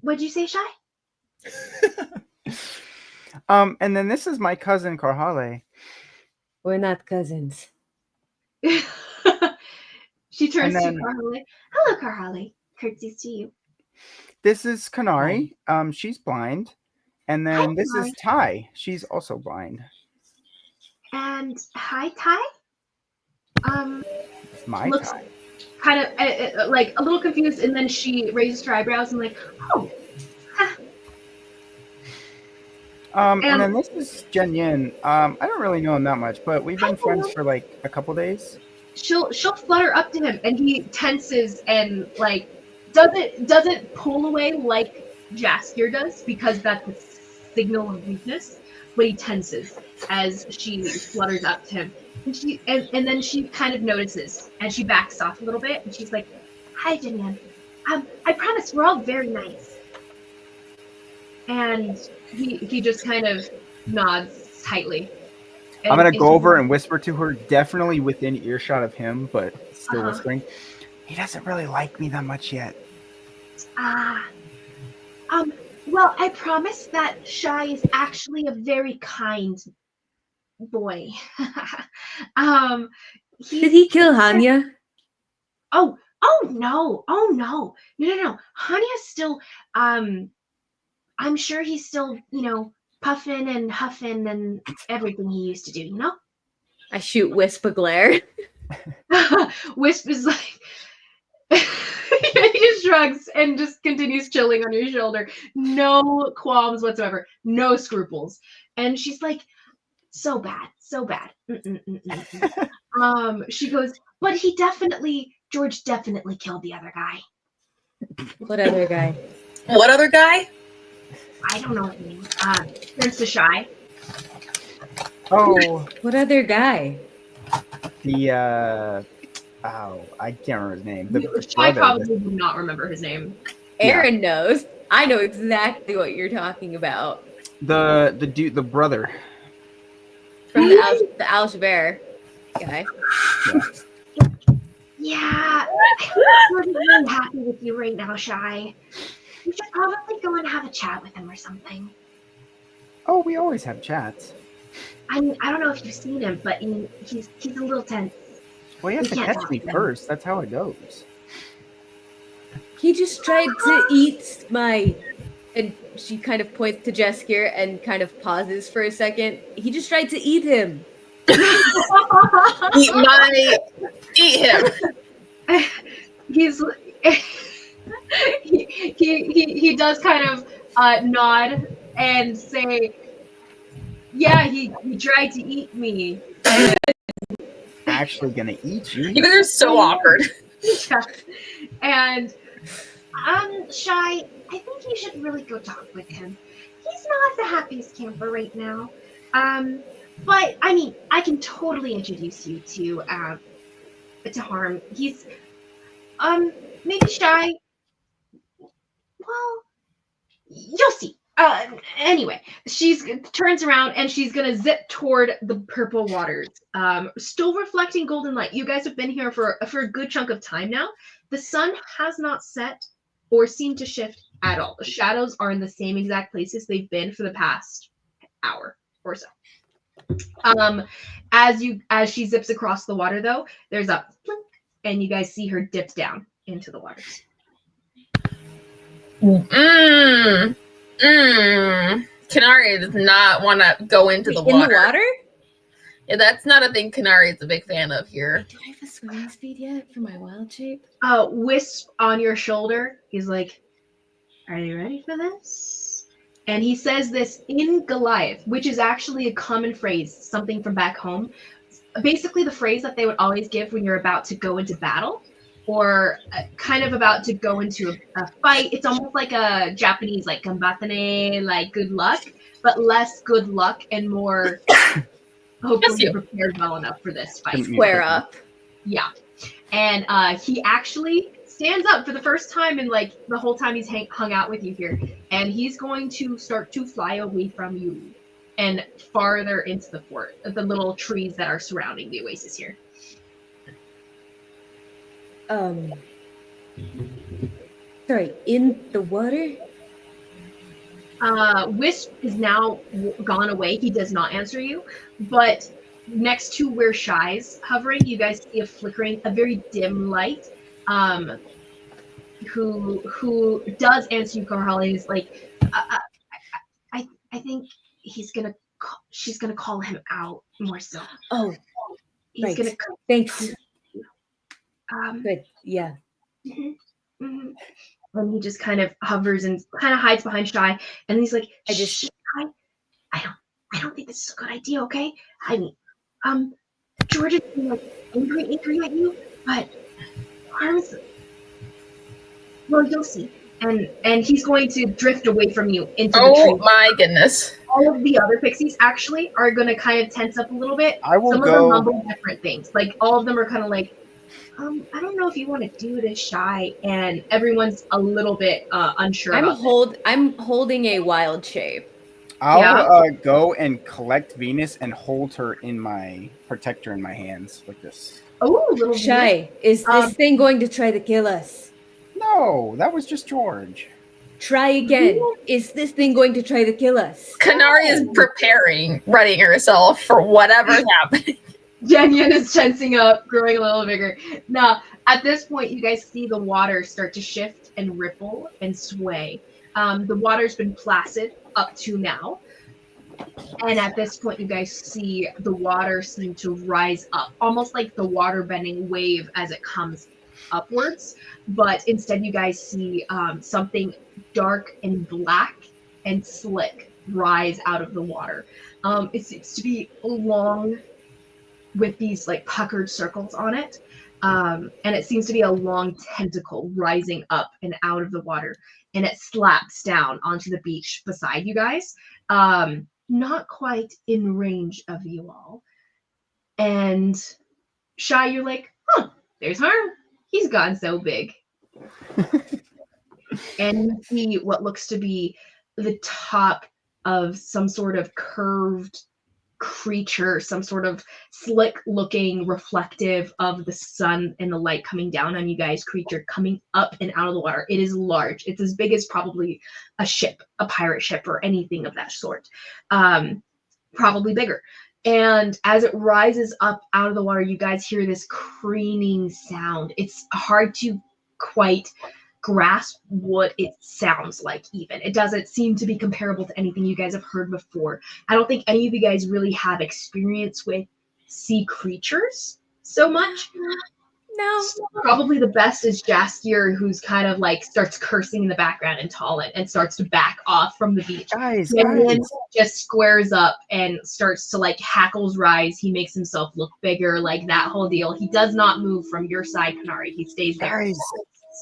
what'd you say, Shy? And then this is my cousin Karhale. We're not cousins. She turns to Karhale. Hello, Karhale. Curtsies to you. This is Konari. She's blind. And then this is Ty. She's also blind. And hi, Ty. My Ty. Kind of like a little confused, and then she raises her eyebrows and like, oh. And then this is Jen Yin. I don't really know him that much, but we've been friends for like a couple days. She'll flutter up to him, and he tenses and like doesn't pull away like Jaskier does, because that's a signal of weakness. But he tenses as she flutters up to him, and then she kind of notices, and she backs off a little bit, and she's like, "Hi, Jen Yin. I promise we're all very nice." And he just kind of nods tightly. I'm going to go over and whisper to her, definitely within earshot of him, but still whispering. He doesn't really like me that much yet. Well, I promise that Shy is actually a very kind boy. Did he kill Hanya? Oh no. No. Hanya's still, I'm sure he's still, puffing and huffing and everything he used to do, I shoot Wisp a glare. Wisp is like, he just shrugs and just continues chilling on your shoulder. No qualms whatsoever. No scruples. And she's like, so bad. She goes, but George definitely killed the other guy. What other guy? What other guy? I don't know his name. Turns to Shy. Oh. What other guy? The, I can't remember his name. Shy probably would not remember his name. Aaron knows. I know exactly what you're talking about. The dude, the brother. From the Algebert guy. Yeah. I'm really happy with you right now, Shy. You should probably go and have a chat with him or something. Oh, we always have chats. I mean, I don't know if you've seen him, but he's a little tense. Well, he has to catch me first. That's how it goes. He just tried to eat my... And she kind of points to Jaskier and kind of pauses for a second. He just tried to eat him. Eat him. He's he does kind of nod and say, yeah, he tried to eat me. Actually gonna eat you. You guys are so awkward. Yeah. And Shy, I think you should really go talk with him. He's not the happiest camper right now. But I mean, I can totally introduce you to Harm. He's maybe Shy. Well, you'll see. Anyway, she's turns around and she's gonna zip toward the purple waters. Still reflecting golden light. You guys have been here for a good chunk of time now. The sun has not set or seemed to shift at all. The shadows are in the same exact places they've been for the past hour or so. As she zips across the water, though, there's a plink, and you guys see her dip down into the waters. Konari does not want to go into the water. In the water? Yeah, that's not a thing Konari is a big fan of here. Do I have a swimming speed yet for my wild shape? Wisp on your shoulder. He's like, are you ready for this? And he says this in Goliath, which is actually a common phrase, something from back home. Basically the phrase that they would always give when you're about to go into battle or kind of about to go into a fight. It's almost like a Japanese, like gambatane, like good luck, but less good luck and more hopefully you're prepared well enough for this fight. Square up. Yeah. And he actually stands up for the first time in like the whole time he's hung out with you here. And he's going to start to fly away from you and farther into the fort, the little trees that are surrounding the oasis here. Sorry, in the water? Wisp is now gone away. He does not answer you, but next to where Shy's hovering, you guys see a flickering, a very dim light. Who does answer you, Carly, is like, I think she's gonna call him out more so. Oh, he's right. gonna. Thanks. Good. Yeah. Mm-hmm, mm-hmm. And he just kind of hovers and kind of hides behind Shy, and he's like, I don't think this is a good idea. Okay, I mean, George is like angry at you, but Harm's. Well, you'll see. And he's going to drift away from you into the tree. Oh my goodness. All of the other pixies actually are going to kind of tense up a little bit. I will Some go. of them mumble different things. Like all of them are kind of like, I don't know if you want to do this, Shy. And everyone's a little bit unsure I'm about holding a wild shape. I'll go and collect Venus and hold her in my protector in my hands like this. Oh, little Shy, is this thing going to try to kill us? No, that was just George. Try again. Is this thing going to try to kill us? Konari is readying herself for whatever's happening. Genyon is tensing up, growing a little bigger. Now, at this point, you guys see the water start to shift and ripple and sway. The water's been placid up to now. And at this point, you guys see the water seem to rise up, almost like the water bending wave as it comes upwards. But instead, you guys see something dark and black and slick rise out of the water. It seems to be long with these like puckered circles on it. And it seems to be a long tentacle rising up and out of the water. And it slaps down onto the beach beside you guys. Not quite in range of you all. And Shy, you're like, there's Harm. He's gone so big. And you see what looks to be the top of some sort of curved creature, some sort of slick looking reflective of the sun and the light coming down on you guys creature coming up and out of the water. It is large. It's as big as probably a ship, a pirate ship or anything of that sort. Probably bigger. And as it rises up out of the water, you guys hear this crooning sound. It's hard to quite grasp what it sounds like even. It doesn't seem to be comparable to anything you guys have heard before. I don't think any of you guys really have experience with sea creatures so much. No. Probably the best is Jaskier, who's kind of like starts cursing in the background and Talent and starts to back off from the beach. Guys, Then just squares up and starts to like hackles rise. He makes himself look bigger, like that whole deal. He does not move from your side, Konari. He stays there. Guys,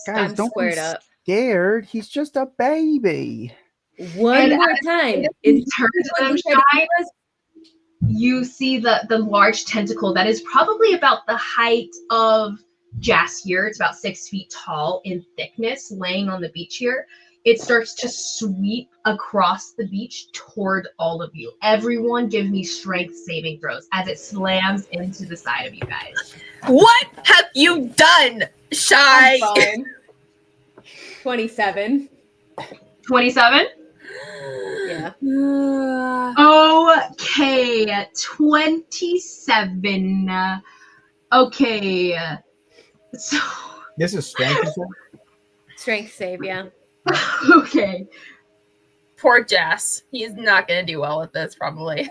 I'm don't be squared up. scared. He's just a baby. One And more time. in terms of them, Shy, you see the large tentacle that is probably about the height of Jaskier. It's about 6 feet tall in thickness, laying on the beach here. It starts to sweep across the beach toward all of you. Everyone give me strength saving throws as it slams into the side of you guys. What have you done, Shy? 27. 27? Yeah. Okay, 27. Okay, so This is strength. Strength save, yeah. okay. Poor Jas. He's not going to do well with this, probably.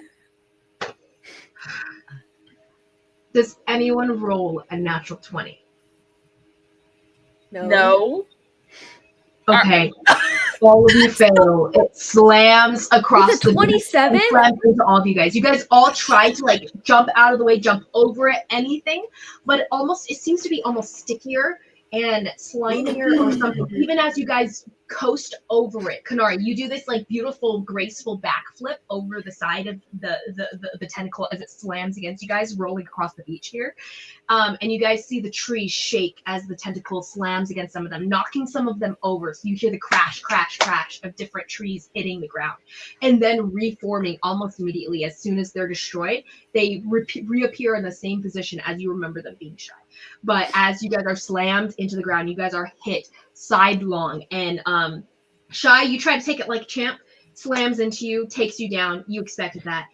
Does anyone roll a natural 20? No. Okay. All of you fail. It slams across Is it 27? slams into all of you guys. You guys all try to like jump out of the way, jump over it, anything, but it seems to be almost stickier and slimier or something. Even as you guys coast over it, Konari, you do this like beautiful, graceful backflip over the side of the tentacle as it slams against you guys, rolling across the beach here. And you guys see the trees shake as the tentacle slams against some of them, knocking some of them over. So you hear the crash, crash, crash of different trees hitting the ground, and then reforming almost immediately as soon as they're destroyed. They reappear in the same position as you remember them being Shy. But as you guys are slammed into the ground, you guys are hit sidelong. And Shy, you try to take it like champ, slams into you, takes you down. You expected that.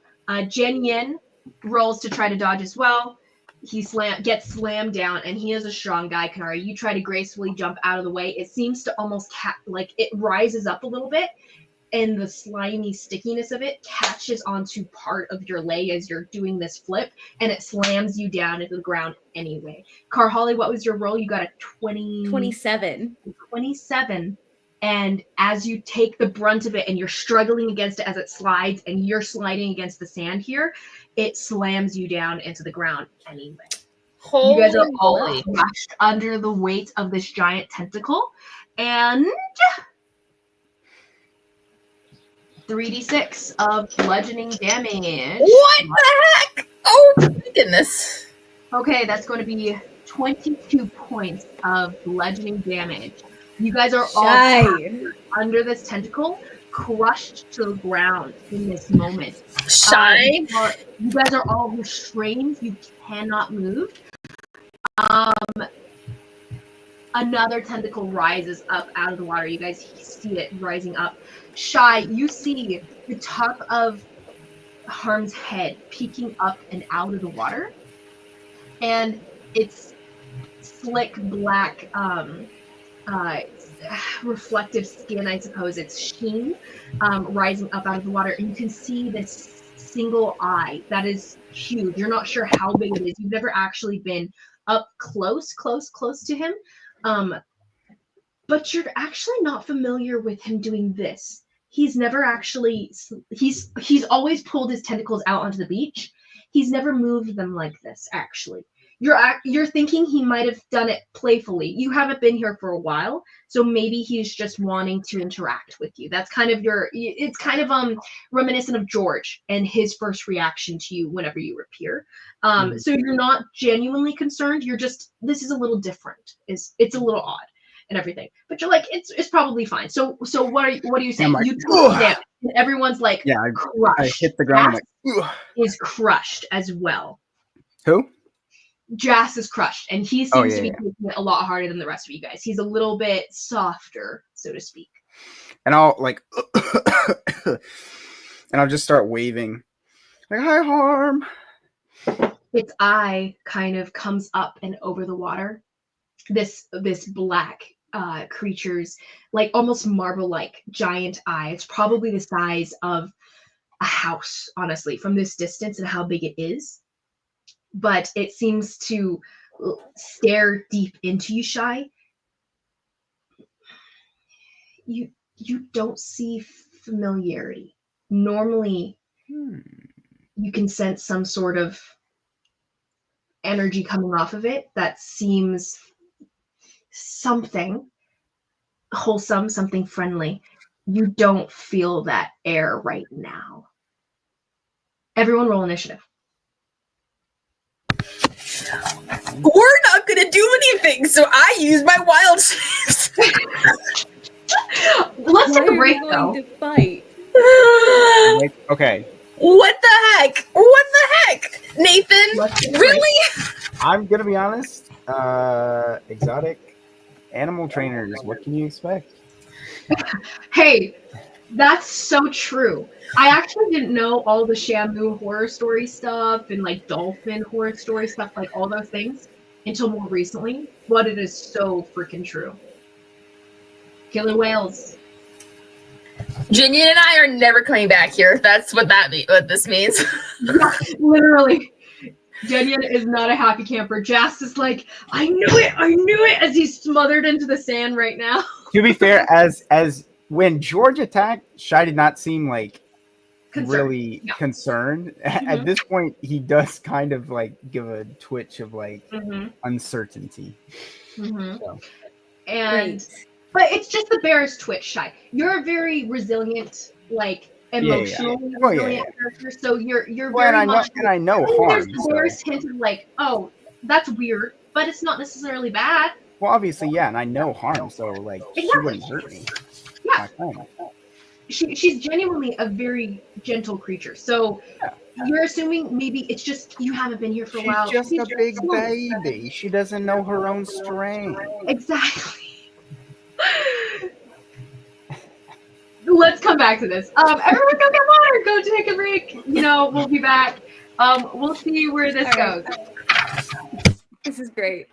Jen Yen rolls to try to dodge as well. He gets slammed down, and he is a strong guy, Konari. You try to gracefully jump out of the way. It seems to almost like it rises up a little bit, and the slimy stickiness of it catches onto part of your leg as you're doing this flip, and it slams you down into the ground anyway. Carholly, what was your roll? You got a 27. 27. And as you take the brunt of it and you're struggling against it as it slides and you're sliding against the sand here, it slams you down into the ground anyway. Holy you guys are all moly. crushed under the weight of this giant tentacle. And 3d6 of bludgeoning damage. What the heck? Oh, my goodness. Okay, that's going to be 22 points of bludgeoning damage. You guys are all under this tentacle, crushed to the ground in this moment. Shy? You guys are all restrained. You cannot move. Another tentacle rises up out of the water. You guys see it rising up. Shy, you see the top of Harm's head peeking up and out of the water. And it's slick black reflective skin, I suppose. It's sheen rising up out of the water. And you can see this single eye that is huge. You're not sure how big it is. You've never actually been up close to him. But you're actually not familiar with him doing this. He's never actually, he's always pulled his tentacles out onto the beach. He's never moved them like this, actually. You're thinking he might have done it playfully. You haven't been here for a while, so maybe he's just wanting to interact with you. That's kind of it's kind of reminiscent of George and his first reaction to you whenever you appear. So you're not genuinely concerned. You're just, this is a little different. It's a little odd and everything. But you're like, it's probably fine. So what are you saying? Like, you took it down, and everyone's like, yeah, crushed. I hit the ground. Is crushed as well. Who? Jas is crushed, and he seems to be taking it a lot harder than the rest of you guys. He's a little bit softer, so to speak. And I'll and I'll just start waving, like, "Hi, Harm." Its eye kind of comes up and over the water. This black creature's like almost marble-like giant eye. It's probably the size of a house, honestly, from this distance and how big it is. But it seems to stare deep into you, Shy, you don't see familiarity. Normally, you can sense some sort of energy coming off of it that seems something wholesome, something friendly. You don't feel that air right now. Everyone roll initiative. We're not gonna do anything, so I use my wild saves. Let's Why take a are break we though. going to fight? Okay, What the heck? What the heck? Nathan? Let's take a break. Really? I'm gonna be honest. Exotic animal trainers. What can you expect? Hey, that's so true. I actually didn't know all the Shamu horror story stuff and like dolphin horror story stuff, like all those things, until more recently. But it is so freaking true. Killer whales. Jinian and I are never coming back here. That's what what this means. Yeah, literally. Jenyan is not a happy camper. Jas is like, I knew it, as he's smothered into the sand right now. To be fair, as when George attacked, Shy did not seem like really Yeah. concerned. At this point, he does kind of like give a twitch of like uncertainty. So. And but it's just the bear's twitch, Shy. You're a very resilient, like emotionally resilient character. So you're very much and I know there's harm. the bear's hint of like, oh, that's weird, but it's not necessarily bad. Well, obviously, yeah, and I know harm, so like she wouldn't hurt me. Yeah. My friend. She's genuinely a very gentle creature. So you're assuming maybe it's just you haven't been here for a while. She's just a big baby. She doesn't know her own strength. Exactly. Let's come back to this. Everyone go get water. Go take a break. We'll be back. We'll see where this goes. This is great.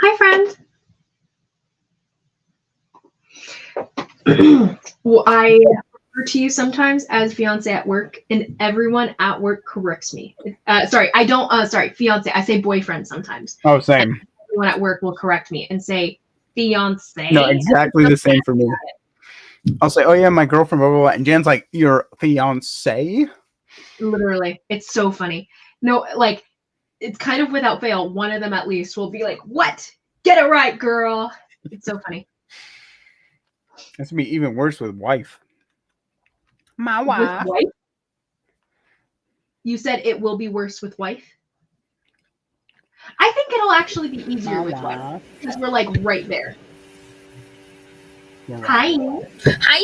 Hi, friend. Well, I refer to you sometimes as fiance at work, and everyone at work corrects me. Sorry, I don't. Sorry, fiance. I say boyfriend sometimes. Oh, same. And everyone at work will correct me and say fiance. No, exactly the same for me. I'll say, "Oh yeah, my girlfriend," blah blah blah, and Jan's like, "Your fiance?" Literally, it's so funny. No, like it's kind of without fail. One of them at least will be like, "What? Get it right, girl." It's so funny. That's gonna be even worse with wife. My With wife. wife? You said it will be worse with wife? I think it'll actually be easier with wife because we're like right there. Hi. Hi.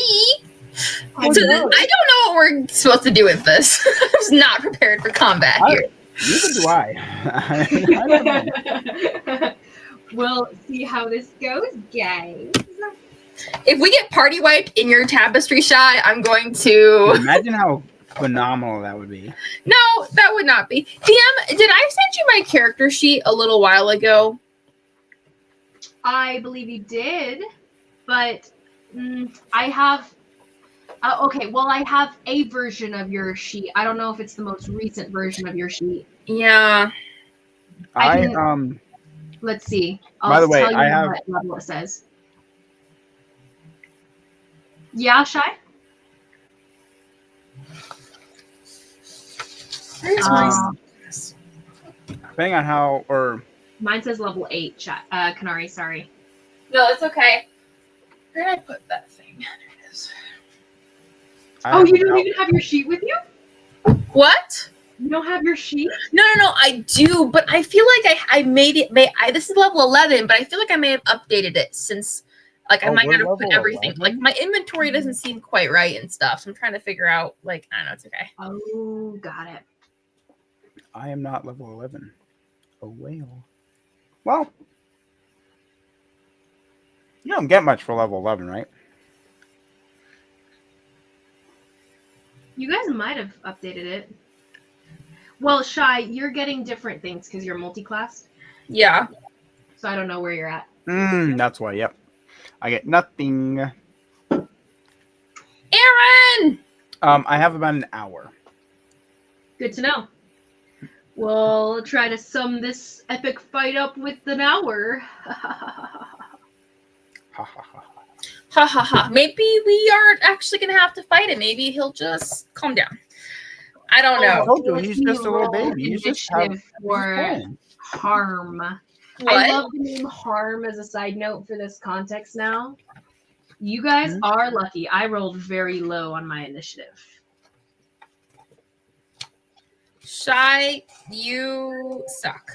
Hi. So I don't know what we're supposed to do with this. I'm just not prepared for combat here. Neither do I. I don't know. We'll see how this goes, guys. If we get party wiped in your tapestry shot, I'm going to. Imagine how phenomenal that would be. No, that would not be. DM, did I send you my character sheet a little while ago? I believe you did, but I have. Okay, well, I have a version of your sheet. I don't know if it's the most recent version of your sheet. Yeah. Let's see. By the way, tell you I have what level it says. Yeah, Shy? Depending on how or Mine says level 8, Konari, sorry. No, it's okay. Where did I put that thing? There it is. Oh, you don't even have your sheet with you? What? You don't have your sheet? No, I do, but I feel like I made it. This is level 11, but I feel like I may have updated it since, like, I might not have put everything. 11? Like, my inventory doesn't seem quite right and stuff. So I'm trying to figure out, like, I don't know, it's okay. Oh, got it. I am not level 11. Oh, well, you don't get much for level 11, right? You guys might have updated it. Well, Shy, you're getting different things because you're multi-classed. Yeah. So I don't know where you're at. That's why, yep. I get nothing. Aaron! I have about an hour. Good to know. We'll try to sum this epic fight up with an hour. Ha ha ha. Ha ha ha. Maybe we aren't actually going to have to fight it. Maybe he'll just calm down. I don't know. I told you, he's just a little baby. He's just for Harm. What? I love the name Harm as a side note for this context now. You guys are lucky. I rolled very low on my initiative. Shy, you suck.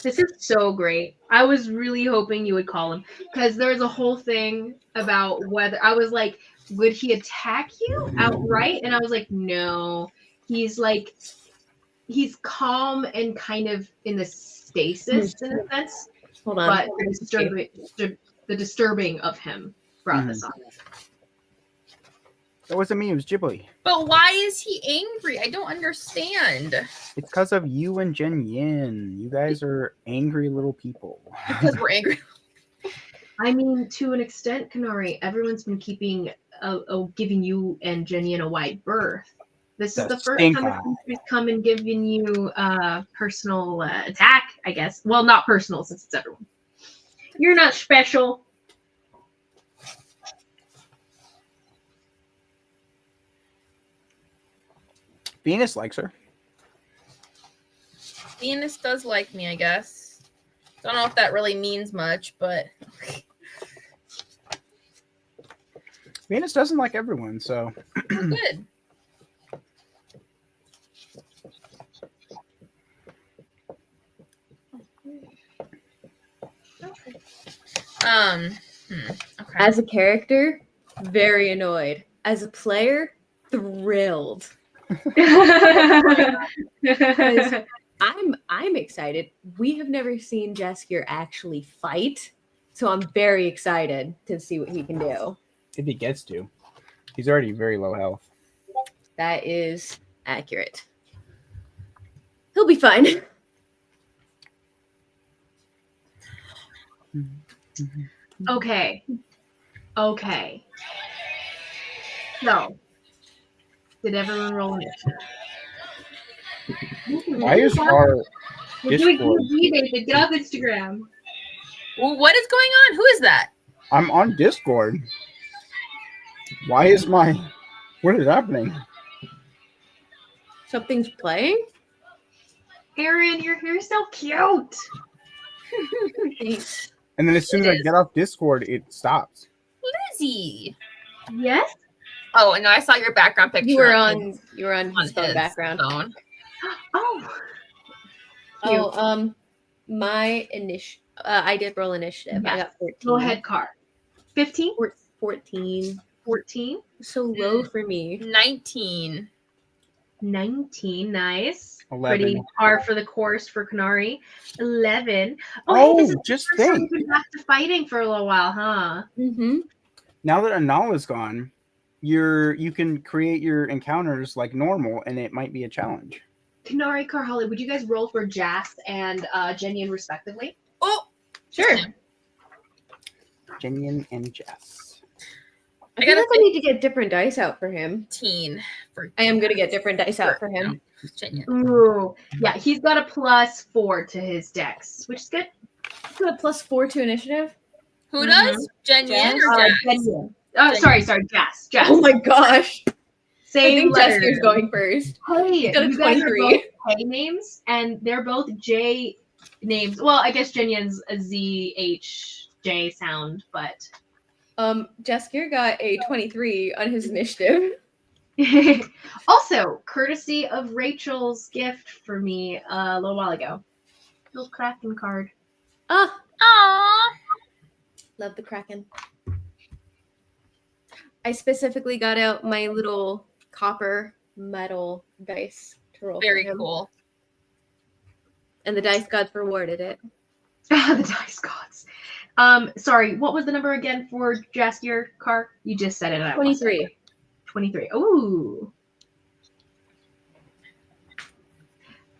This is so great. I was really hoping you would call him because there's a whole thing about whether I was like, would he attack you outright? And I was like, no. He's calm and kind of in the stasis in a sense. Hold on. But the disturbing of him brought this on. That wasn't me, it was Ghibli. But why is he angry? I don't understand. It's because of you and Jen Yin. You guys are angry little people. Because we're angry. I mean, to an extent, Konari, everyone's been giving you and Jen Yin a wide berth. This is the first time the country's come and given you personal attack, I guess. Well, not personal since it's everyone. You're not special. Venus likes her. Venus does like me, I guess. Don't know if that really means much, but Venus doesn't like everyone, so good. Okay. As a character, very annoyed. As a player, thrilled. I'm excited. We have never seen Jaskier actually fight, so I'm very excited to see what he can do. If he gets to. He's already very low health. That is accurate. He'll be fine. Okay. Okay. So, did everyone roll initiative? Why is our We're doing Discord? D, David. Get off Instagram. Well, what is going on? Who is that? I'm on Discord. Why is my... What is happening? Something's playing? Aaron, your hair's so cute. Thanks. And then as soon as I get off Discord, it stops. Lizzie. Yes? Oh, no, I saw your background picture. You were on his phone his background. phone. Oh. Oh, my I did roll initiative. Yes. I got 14. Go ahead, Car. 15? 14. 14? So low for me. 19. 19. Nice. 11. Pretty par for the course for Konari. 11. Oh, hey, this is just the first time think. we've been back to fighting for a little while, huh? Mm-hmm. Now that Anala's gone, you can create your encounters like normal, and it might be a challenge. Konari, Carholly, would you guys roll for Jas and Jenyan respectively? Oh, Sure. Jinian and Jess. I feel like I need to get different dice out for him. 15. I am going to get different dice out for him. Ooh. Yeah, he's got a +4 to his dex, which is good. You have +4 to initiative? Who does? Jen Yen or Jess? Jenyan. Sorry, Jas. Oh my gosh. Same I think letter. Jessica's going first. Hey, got a you guys are 23. both K names, and they're both J names. Well, I guess Jenyan's a ZHJ sound, but Jessica got a 23 on his initiative. also courtesy of Rachel's gift for me a little while ago. Little Kraken card. Ah, Aww. love the Kraken. I specifically got out my little copper metal dice to roll. Very for him. cool. And the dice gods rewarded it. The dice gods. Sorry, what was the number again for Jaskier Car? You just said it. 23. 23. Ooh.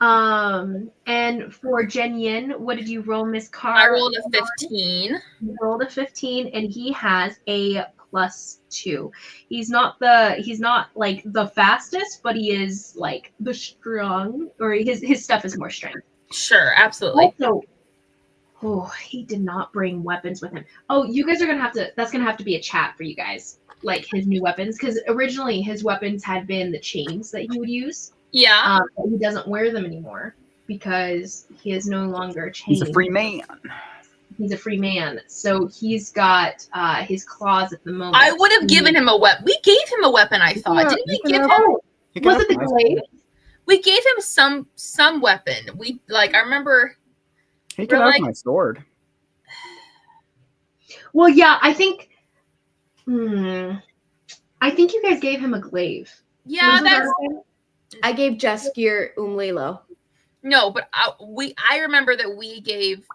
And for Jen Yin, what did you roll, Miss Carr? I rolled a 15. He rolled a 15, and he has a +2. He's not like the fastest, but he is like the strong, or his stuff is more strength. Sure, absolutely. Also, he did not bring weapons with him. Oh, you guys are gonna have to. That's gonna have to be a chat for you guys, like his new weapons, because originally his weapons had been the chains that he would use. Yeah. But he doesn't wear them anymore because he is no longer chained. He's a free man. He's a free man, so he's got his claws at the moment. I would have given him a weapon. We gave him a weapon, I thought. Didn't we give him? Was it the glaive? We gave him some weapon. I remember. He can have my sword. Well, yeah, I think you guys gave him a glaive. Yeah, I gave Jaskier Umlelo. No, but I remember that we gave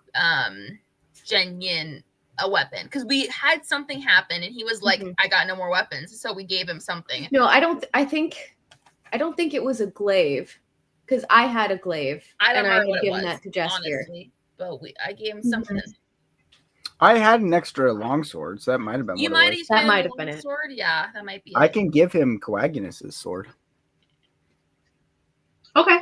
Jen Yin a weapon because we had something happen and he was like, I got no more weapons, so we gave him something. No, I don't think it was a glaive because I had a glaive. I don't know what had it given was, that to Jaskier. honestly, but I gave him something. I had an extra longsword, so that might have been You what might it was. That might have been it. Sword, yeah, that might be. I can give him Coagunus's sword. Okay.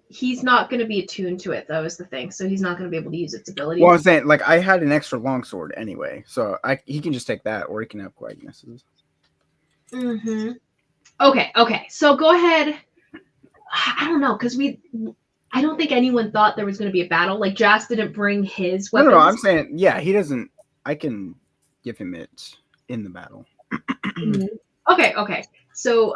He's not going to be attuned to it, though, is the thing. So he's not going to be able to use its ability. Well, I was saying, like, I had an extra longsword anyway, so he can just take that, or he can have Coagunus's. Okay. So go ahead. I don't know, because I don't think anyone thought there was going to be a battle. Like, Jas didn't bring his weapons. No, I'm saying, yeah, he doesn't. I can give him it in the battle. Okay. So,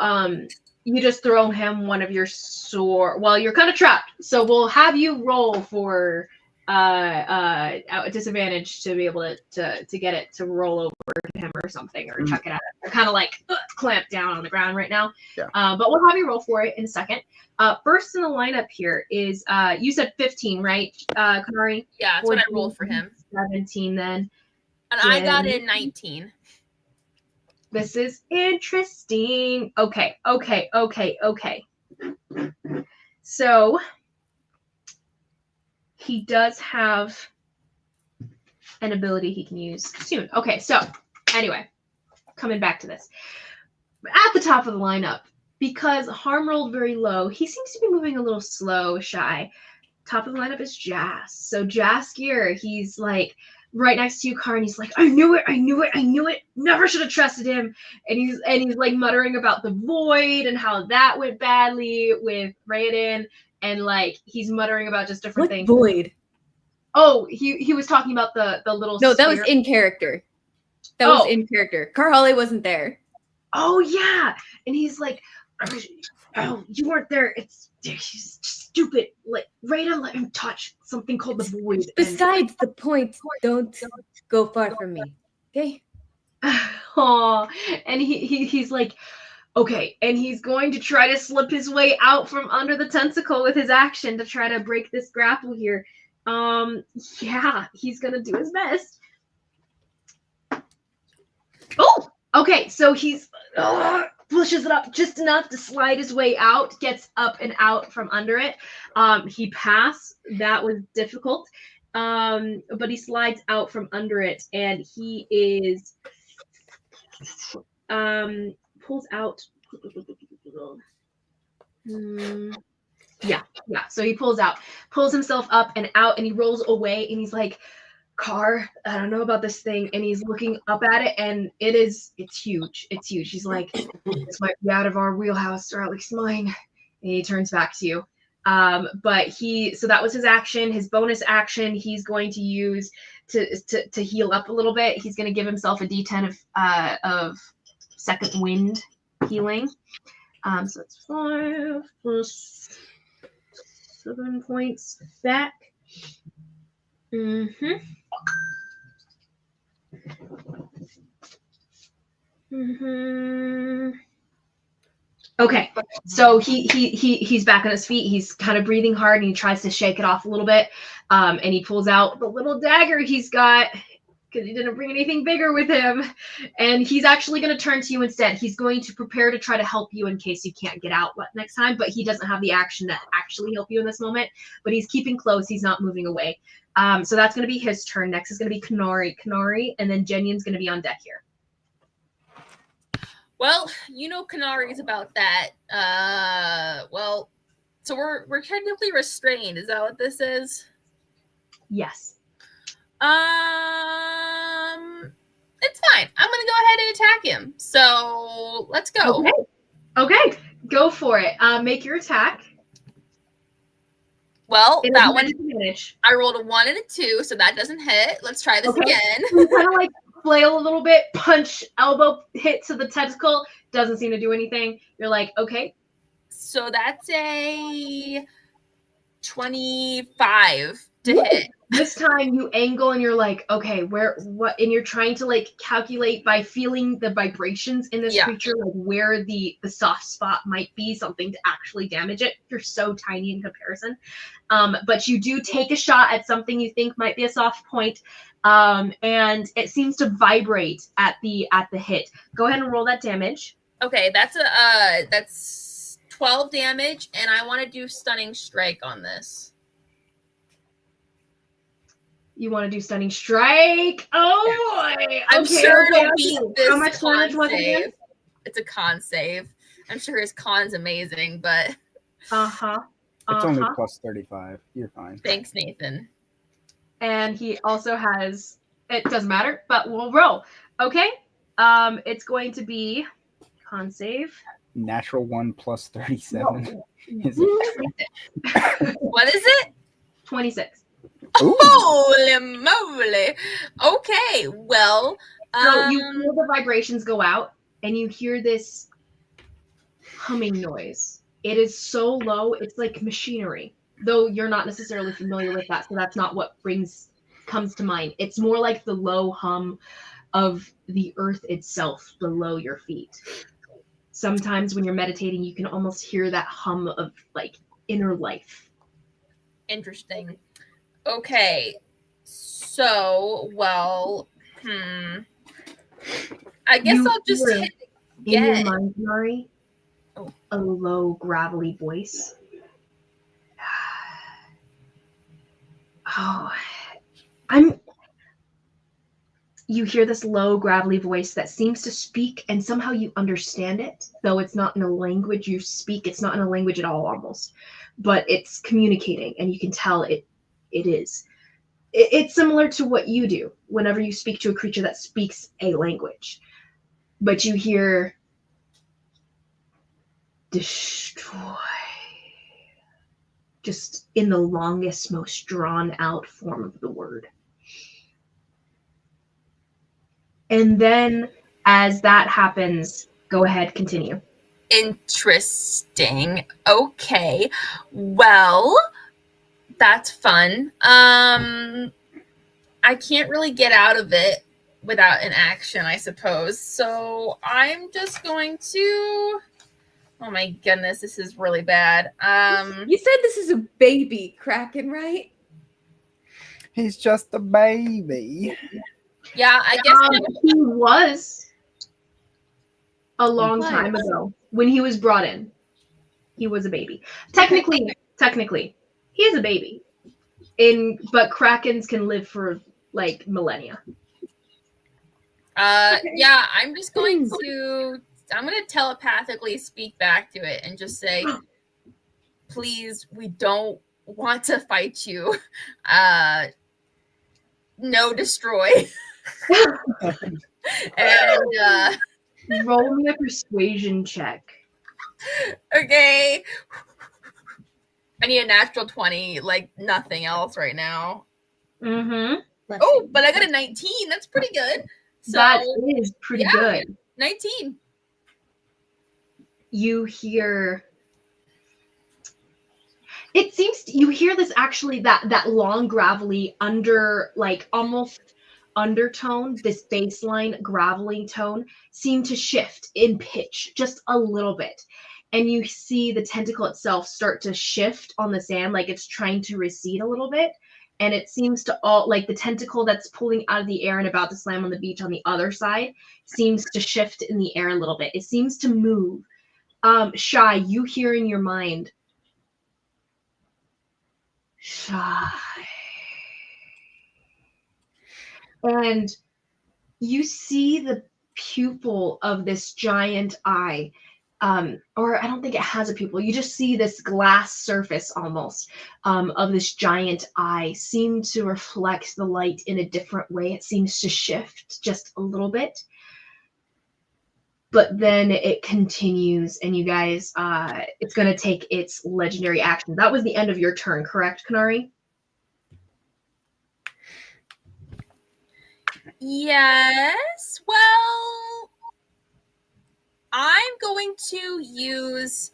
you just throw him one of your sword. Well, you're kind of trapped. So we'll have you roll for a disadvantage to be able to get it to roll over to him or something, or chuck it at it. They're kind of like clamped down on the ground right now. Yeah. But we'll have you roll for it in a second. First in the lineup here is you said 15, right, Konari? Yeah, that's what I rolled for him. 17 then. And I got a 19. This is interesting. Okay. So he does have an ability he can use soon. Okay, so anyway, coming back to this. At the top of the lineup, because harm rolled very low, he seems to be moving a little slow, shy. Top of the lineup is Jas. So Jaskier, he's like right next to you, Car, and he's like, I knew it. Never should have trusted him. And he's like muttering about the void and how that went badly with Raiden, and like he's muttering about just different things. Void? Oh, he was talking about the little No, that sphere. was in character. That was in character. Car Holly wasn't there. Oh yeah, and he's like, oh, you weren't there. It's stupid. Like Raiden let him touch something called the void. Besides the point, don't go far from me, okay? Oh, and he's like, okay, and he's going to try to slip his way out from under the tentacle with his action to try to break this grapple here. Yeah, he's gonna do his best. Oh, okay, so he's pushes it up just enough to slide his way out, gets up and out from under it. He passed. That was difficult. But he slides out from under it, and he is pulls out. Yeah. So he pulls himself up and out, and he rolls away, and he's like, Car, I don't know about this thing. And he's looking up at it, and it's huge. It's huge. He's like, this might be out of our wheelhouse, or at least mine. And he turns back to you. But so that was his action. His bonus action, he's going to use to heal up a little bit. He's going to give himself a D10 of second wind healing. So it's 5 plus 7 points back. Okay, so he's back on his feet. He's kind of breathing hard, and he tries to shake it off a little bit. And he pulls out the little dagger he's got because he didn't bring anything bigger with him. And he's actually going to turn to you instead. He's going to prepare to try to help you in case you can't get out next time. But he doesn't have the action to actually help you in this moment. But he's keeping close. He's not moving away. So that's going to be his turn. Next is going to be Konari, and then Jenyen's going to be on deck here. Well, you know Konari's about that. Well, so we're technically restrained. Is that what this is? Yes. It's fine. I'm gonna go ahead and attack him. So let's go. Okay. Go for it. Make your attack. Well, that one, advantage. I rolled a 1 and a 2, so that doesn't hit. Let's try this again. You kind of like flail a little bit, punch, elbow hit to the tentacle, doesn't seem to do anything. You're like, okay. So that's a 25 to hit. This time you angle and you're like, okay, what? And you're trying to like calculate by feeling the vibrations in this creature, like where the soft spot might be, something to actually damage it. You're so tiny in comparison. But you do take a shot at something you think might be a soft point. And it seems to vibrate at the hit. Go ahead and roll that damage. Okay, that's 12 damage, and I want to do stunning strike on this. You want to do stunning strike? Oh boy! I'm sure it'll beat this. How much damage was it again? It's a con save. I'm sure his con's amazing, but it's only plus 35. You're fine. Thanks, Nathan. And he also has. It doesn't matter, but we'll roll. Okay. It's going to be con save. Natural 1 plus 37. Is it? What is it? 26. Ooh. Holy moly! Okay, well, so you feel the vibrations go out, and you hear this humming noise. It is so low, it's like machinery. Though you're not necessarily familiar with that, so that's not what comes to mind. It's more like the low hum of the earth itself below your feet. Sometimes when you're meditating, you can almost hear that hum of like inner life. Interesting. Okay, so, well, I guess I'll just hit in your mind, Konari, a low, gravelly voice. Oh, you hear this low, gravelly voice that seems to speak, and somehow you understand it, though it's not in a language you speak. It's not in a language at all, almost, but it's communicating, and you can tell it is. It's similar to what you do whenever you speak to a creature that speaks a language, but you hear destroy, just in the longest, most drawn out form of the word. And then as that happens, go ahead, continue. Interesting. Okay. Well, that's fun. I can't really get out of it without an action, I suppose. So I'm just going to... Oh my goodness, this is really bad. You said this is a baby Kraken, right? He's just a baby. Yeah, I guess he was a long time ago when he was brought in. He was a baby. Technically, he is a baby. But Krakens can live for like millennia. Yeah, I'm just going to telepathically speak back to it and just say, please, we don't want to fight you. No, destroy. And roll me a persuasion check. Okay. I need a natural 20, like nothing else right now. Mm-hmm. Oh, but I got a 19. That's pretty good. So, that is pretty good. 19. You hear... It seems you hear this actually, that long, gravelly, almost undertone, this baseline gravelly tone seem to shift in pitch just a little bit. And you see the tentacle itself start to shift on the sand, like it's trying to recede a little bit. And it seems to all, like the tentacle that's pulling out of the air and about to slam on the beach on the other side seems to shift in the air a little bit. It seems to move. Shy, you hear in your mind, Shy. And you see the pupil of this giant eye. Or I don't think it has a pupil. You just see this glass surface almost of this giant eye seem to reflect the light in a different way. It seems to shift just a little bit. But then it continues, and you guys, it's going to take its legendary action. That was the end of your turn, correct, Konari? Yes. Well, I'm going to use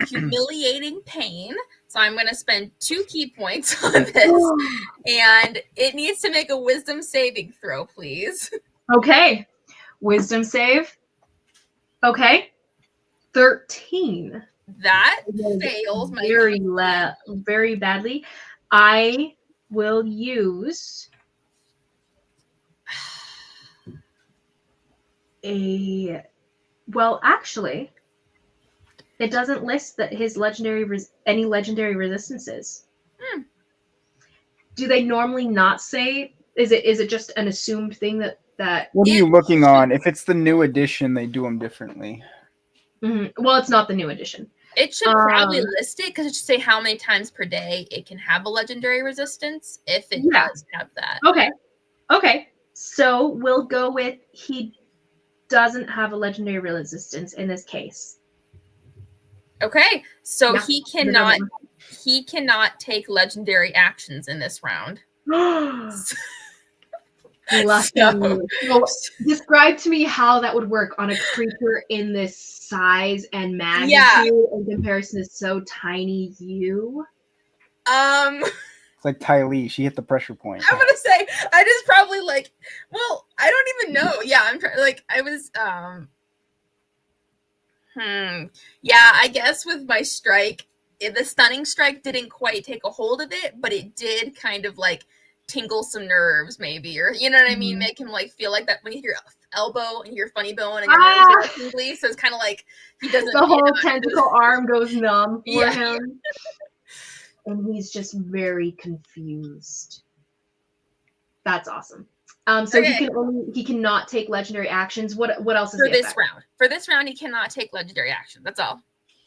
humiliating pain. So I'm going to spend 2 key points on this. And it needs to make a wisdom saving throw, please. Okay. Wisdom save. Okay. 13. That fails my very badly. I will use actually, it doesn't list that his any legendary resistances. Do they normally not say? Is it just an assumed thing that? What are you looking on? If it's the new edition, they do them differently. Mm-hmm. Well, it's not the new edition. It should probably list it because it should say how many times per day it can have a legendary resistance if it does have that. Okay. So we'll go with he doesn't have a legendary resistance in this case. Okay, so he cannot take legendary actions in this round. So, describe to me how that would work on a creature in this size and magnitude in comparison to so tiny you. It's like Ty Lee. She hit the pressure point. I'm gonna say I just probably I don't even know. Yeah, I'm trying. I was Yeah, I guess with my strike, the stunning strike didn't quite take a hold of it, but it did kind of tingle some nerves, maybe, or you know what I mean, make him feel like that when you hear elbow and you hear funny bone and your nerves are tingly. So it's kind of like he doesn't. The whole tentacle arm goes numb for him, and he's just very confused. That's awesome. So Okay. he cannot take legendary actions. What else is For the this effect? round. For this round, he cannot take legendary action. That's all.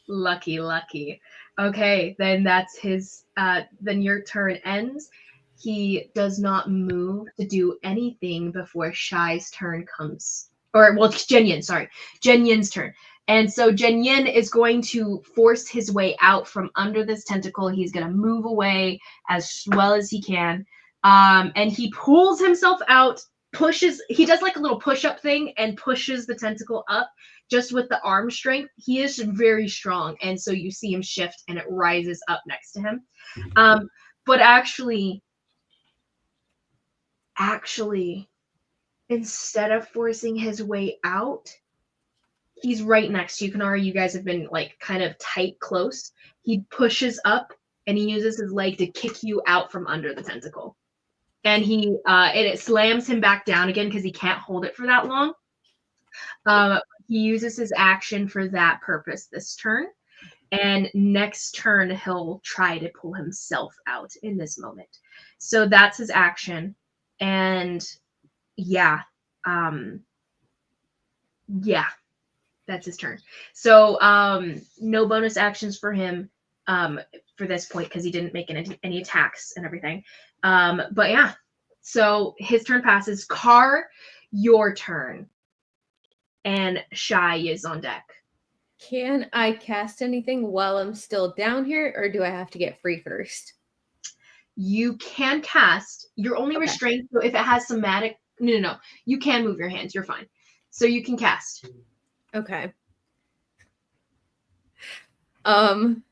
Lucky. Okay, then that's his. Then your turn ends. He does not move to do anything before Shy's turn comes. Or well, Jenyin. Sorry, Jenyin's turn. And so Jenyin is going to force his way out from under this tentacle. He's going to move away as well as he can. And he pulls himself out, he does like a little push-up thing and pushes the tentacle up just with the arm strength. He is very strong. And so you see him shift and it rises up next to him. But actually, instead of forcing his way out, he's right next to you, Konari. You guys have been like kind of tight, close. He pushes up and he uses his leg to kick you out from under the tentacle. And it slams him back down again because he can't hold it for that long. He uses his action for that purpose this turn. And next turn, he'll try to pull himself out in this moment. So that's his action. And yeah. That's his turn. So no bonus actions for him for this point because he didn't make any attacks and everything. But yeah, so his turn passes. Car, your turn. And Shy is on deck. Can I cast anything while I'm still down here, or do I have to get free first? You can cast. You're only restrained, so if it has somatic... No. You can move your hands. You're fine. So you can cast. Okay. I'm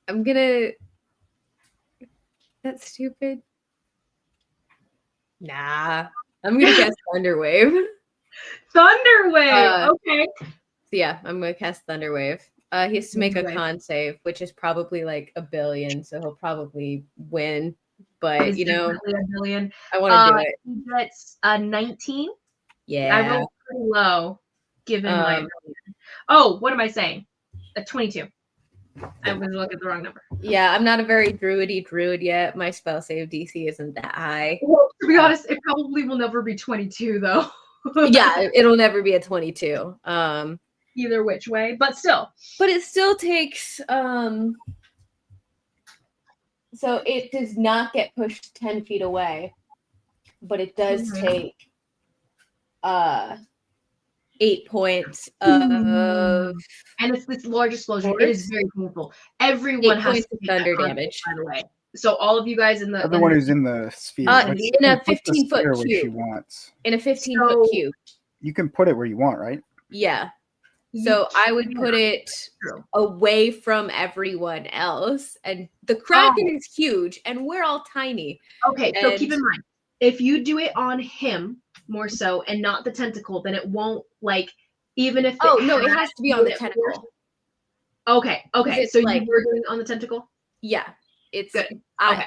gonna... That's stupid. Nah. I'm gonna cast Thunderwave. Thunderwave! Okay. So yeah, I'm gonna cast Thunderwave. He has to make a con save, which is probably like 1 billion, so he'll probably win. But you know, 1 billion. I want to do it. He gets a 19. Yeah. I rolled pretty low, given my. Oh, what am I saying? A 22. I was looking at the wrong number. Yeah, I'm not a very druid yet. My spell save DC isn't that high. Well, to be honest, it probably will never be 22 though. Yeah, it'll never be a 22. Either which way, but still. But it still takes so it does not get pushed 10 feet away, but it does take 8 points of and it's this large explosion. It is very painful. Everyone has to thunder damage, by the way. So all of you guys in the everyone who's in the sphere in a 15-foot cube. She wants. In a 15-foot cube. You can put it where you want, right? Yeah. So I would put it away from everyone else. And the Kraken is huge and we're all tiny. Okay, so keep in mind, if you do it on him more so and not the tentacle, then it won't like even if it has to be on the tentacle. Okay. So like, you were doing it on the tentacle? Yeah. It's good.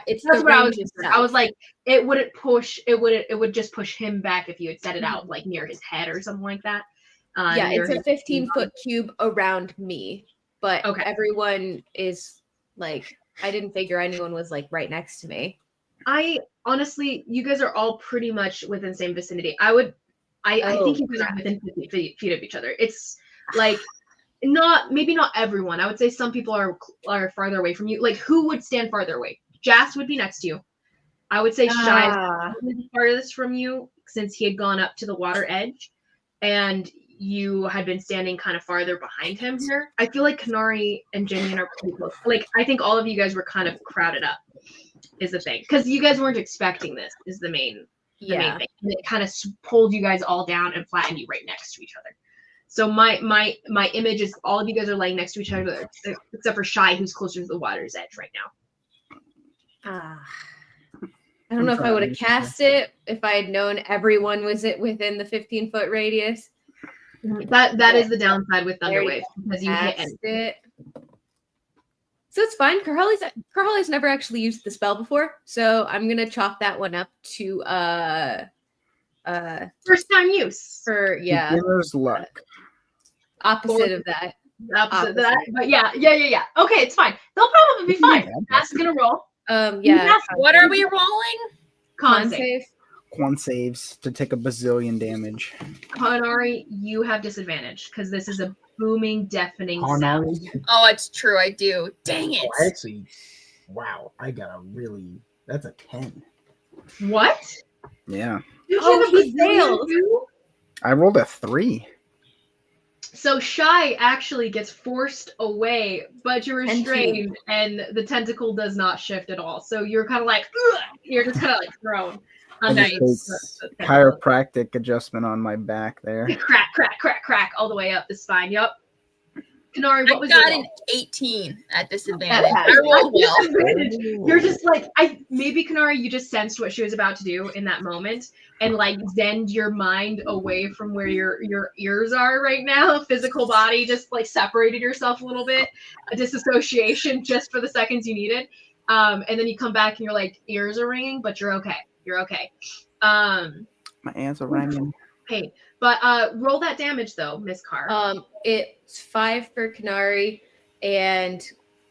It's that's what I was like, it would just push him back if you had set it out like near his head or something like that. Yeah, it's a 15-foot cube around me, but everyone is like, I didn't figure anyone was like right next to me. I honestly, you guys are all pretty much within the same vicinity. I think you guys are within 50 feet of each other. It's like maybe not everyone. I would say some people are farther away from you. Like who would stand farther away? Jas would be next to you. I would say Shy is farthest from you since he had gone up to the water edge, and you had been standing kind of farther behind him here. I feel like Konari and Jenny are pretty close. Like I think all of you guys were kind of crowded up. Is the thing because you guys weren't expecting this. Is the main thing. And it kind of pulled you guys all down and flattened you right next to each other. So my image is all of you guys are laying next to each other except for Shy, who's closer to the water's edge right now. I don't know if I would have cast it if I had known everyone was within the 15-foot radius. That is the downside with Thunderwave because you hit it. So it's fine. Karhali's never actually used the spell before, so I'm gonna chalk that one up to first time use. Beginner's luck. Opposite of that. Opposite of that. But yeah. Okay, it's fine. They'll probably be fine. That's gonna roll. What are we rolling? Con save. Quan saves to take a bazillion damage. Konari, you have disadvantage because this is a booming, deafening sound. Konari? Oh, it's true. I do. Dang it. Oh, actually, wow, I got a really. That's a 10. What? Yeah. You Oh, have a he bazillion failed. too? I rolled a 3. So Shy actually gets forced away, but you're And restrained, and the tentacle does not shift at all. So you're kind of like, ugh! You're just kind of like thrown. I just Nice. take chiropractic adjustment on my back there. Crack, crack, crack, crack, all the way up the spine. Yup. Konari, what I was your got roll? an 18 at disadvantage. That I rolled well. Disadvantage. You're just like, maybe Konari, you just sensed what she was about to do in that moment, and like zened your mind away from where your ears are right now. Physical body just like separated yourself a little bit, a disassociation just for the seconds you needed. And then you come back and you're like, ears are ringing, but you're okay. You're okay. My hands are ringing. Hey, but roll that damage though, Miss Carr. It's 5 for Konari, and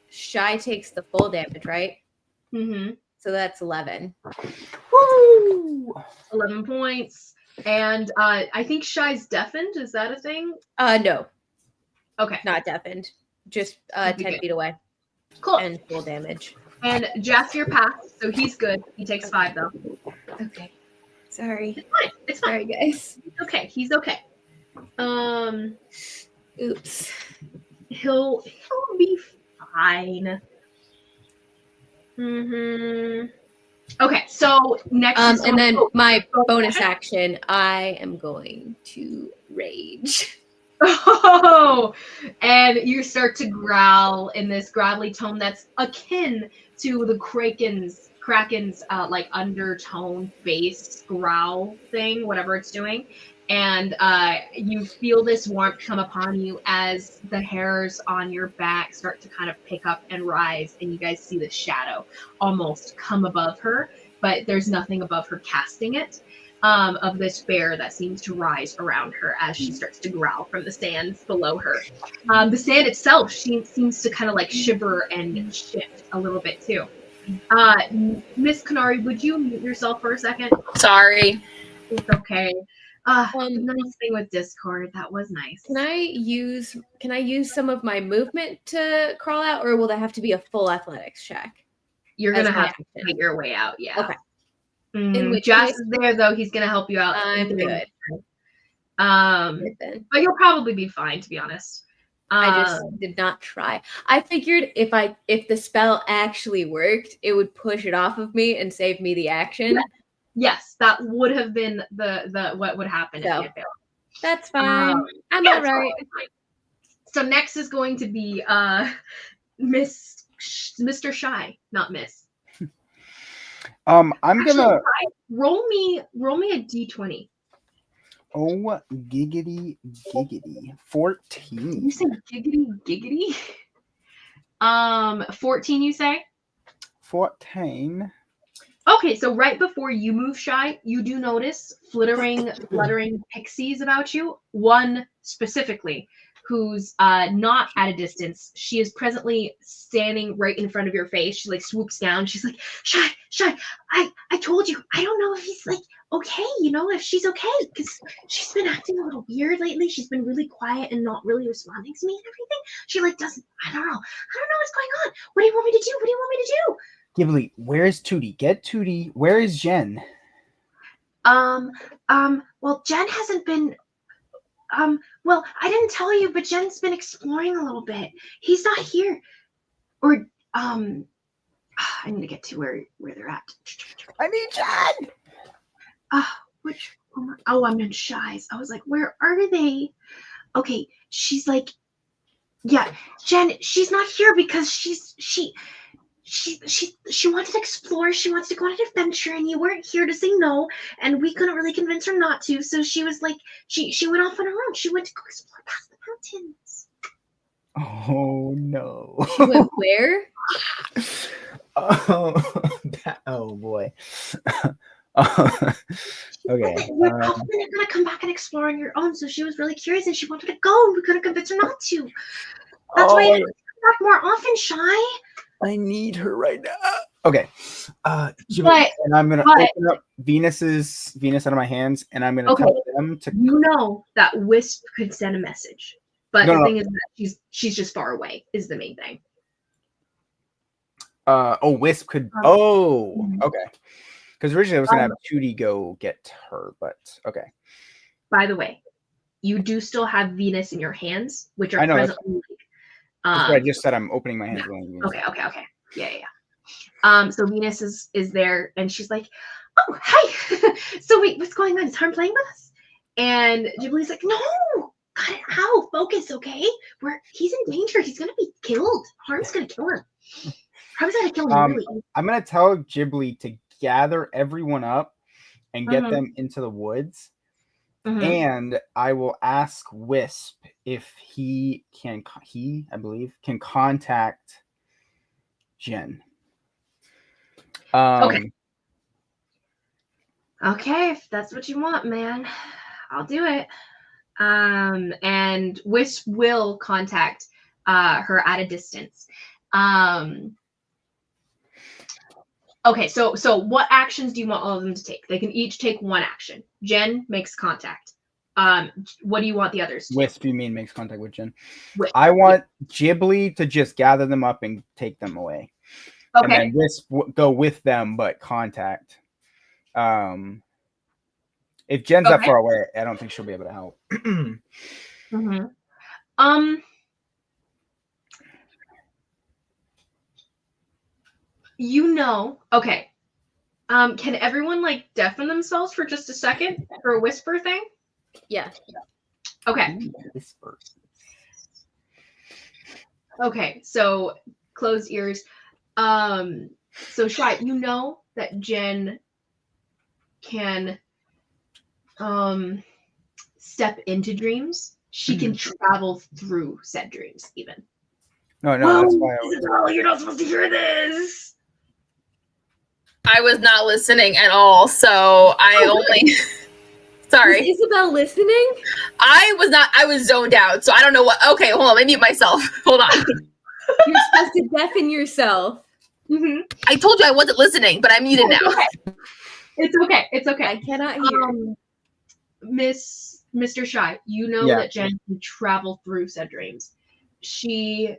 Shy takes the full damage, right? Mm-hmm. So that's 11. Woo! 11 points. And I think Shy's deafened. Is that a thing? No, Okay. not deafened. Just That'd be 10 good. feet away Cool. and full damage. And Jaskier passed, so he's good. He takes 5 though. Okay. Sorry. It's fine. It's fine. Sorry, guys. He's okay. He's okay. Oops. He'll be fine. Mm-hmm. Okay, so next is And then my bonus action, I am going to rage. Oh, and you start to growl in this gravelly tone that's akin to the Kraken's like undertone bass growl thing, whatever it's doing. And you feel this warmth come upon you as the hairs on your back start to kind of pick up and rise, and you guys see the shadow almost come above her, but there's nothing above her casting it. Of this bear that seems to rise around her as she starts to growl from the sands below her. The sand itself seems to kind of like shiver and shift a little bit too. Miss Konari, would you mute yourself for a second? Sorry. It's okay. Nice thing with Discord. That was nice. Can I use some of my movement to crawl out, or will that have to be a full athletics check? You're gonna as my have to action? figure your way out. Yeah. Okay. In which Josh case- is there though. He's gonna help you out. I'm good. But you'll probably be fine, to be honest. I just did not try. I figured if the spell actually worked, it would push it off of me and save me the action. Yes, that would have been the what would happen if So, you failed. That's fine. I'm Yeah, all right. it's fine. So next is going to be Mr. Shy, not Miss. I'm Actually, gonna roll me a d20. oh giggity giggity 14. You say giggity giggity? 14 you say? 14. Okay, so right before you move, Shy, you do notice fluttering pixies about you. One specifically, who's not at a distance. She is presently standing right in front of your face. She like swoops down. She's like, Shy, I told you. I don't know if he's like okay, if she's okay, because she's been acting a little weird lately. She's been really quiet and not really responding to me and everything. She like doesn't. I don't know what's going on. What do you want me to do? Ghibli, where's Tootie? Get Tootie. Where is Jen? Well, Jen hasn't been, well, I didn't tell you, but Jen's been exploring a little bit. He's not here. Or, I need to get to where they're at. I need Jen! I meant Shy's. I was like, where are they? Okay, she's like, yeah, Jen, she's not here because she wanted to explore. She wants to go on an adventure, and you weren't here to say no, and we couldn't really convince her not to. So she was like, she went off on her own. She went to go explore past the mountains. Oh no. She went where? Oh boy. Okay. You're probably gonna come back and explore on your own. So she was really curious, and she wanted to go, and we couldn't convince her not to. That's why you have to come back more often, Shy. I need her right now. Okay. But- and I'm gonna but- open up Venus out of my hands, and I'm gonna Okay. tell them to. You know that Wisp could send a message, but No, the no. thing is that she's just far away. Is the main thing. Wisp could. Mhm. Okay. Because originally I was gonna have Tootie go get her, but okay. By the way, you do still have Venus in your hands, which are I know, presently. That's what I just said. I'm opening my hands. Yeah. Okay. Yeah. So Venus is there, and she's like, "Oh, hi. So wait, what's going on? Is Harm playing with us?" And Ghibli's like, "No, cut it out. Focus, okay? He's in danger. He's gonna be killed. Harm's gonna kill him. Harm's gonna kill him really easy." I'm gonna tell Ghibli to gather everyone up and get them into the woods. And I will ask Wisp if he, I believe, can contact Jen. Okay, if that's what you want, man, I'll do it. And Wisp will contact her at a distance. Okay, so what actions do you want all of them to take? They can each take one action. Jen makes contact. What do you want the others to do? Wisp, you mean makes contact with Jen? Wisp, I want Ghibli to just gather them up and take them away. Okay. And then Wisp go with them, but contact. If Jen's that far away, I don't think she'll be able to help. Okay. Can everyone like deafen themselves for just a second for a whisper thing? Yeah. Okay. Whisper. Okay, so close ears. So Shai, you know that Jen can step into dreams. She can travel through said dreams even. No, that's why I was. Oh, you're not supposed to hear this. I was not listening at all, so I only. Sorry. Was Isabel listening? I was not. I was zoned out, so I don't know what. Okay, hold on. Let me mute myself. Hold on. You're supposed to deafen yourself. I told you I wasn't listening, but I'm muted now. It's okay. I cannot hear. Mr. Shai, you know that Jen can travel through said dreams. She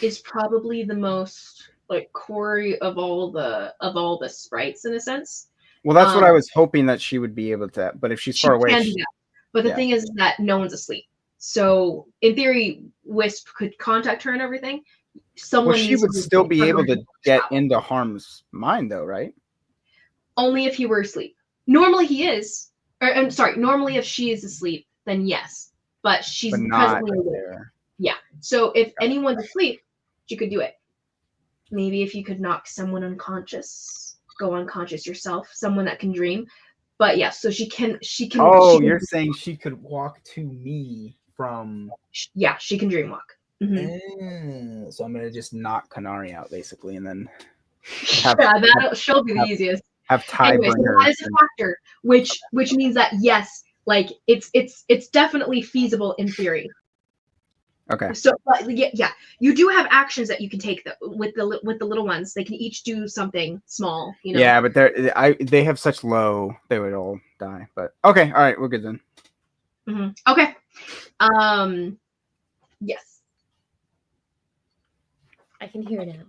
is probably the most like Corey of all the sprites in a sense. Well, that's what I was hoping that she would be able to. But if she's far away, can do that. But the thing is that no one's asleep. So in theory, Wisp could contact her and everything. She would still be able to get into Harm's mind, though, right? Only if he were asleep. Normally he is. I'm sorry. Normally, if she is asleep, then yes. But she's presently awake. Yeah. So if anyone's asleep, she could do it. Maybe if you could knock someone unconscious, go unconscious yourself, someone that can dream. But yeah, so she can. Oh, you're saying she could walk to me from? Yeah, she can dream walk. So I'm gonna just knock Konari out basically, and then. She'll be the easiest. Have tie anyway, so that is a factor, which means that yes, like it's definitely feasible in theory. Okay. So, but yeah, you do have actions that you can take with the little ones. They can each do something small, you know. Yeah, but they have such low, they would all die. But okay, all right, we're good then. Okay. Yes. I can hear now.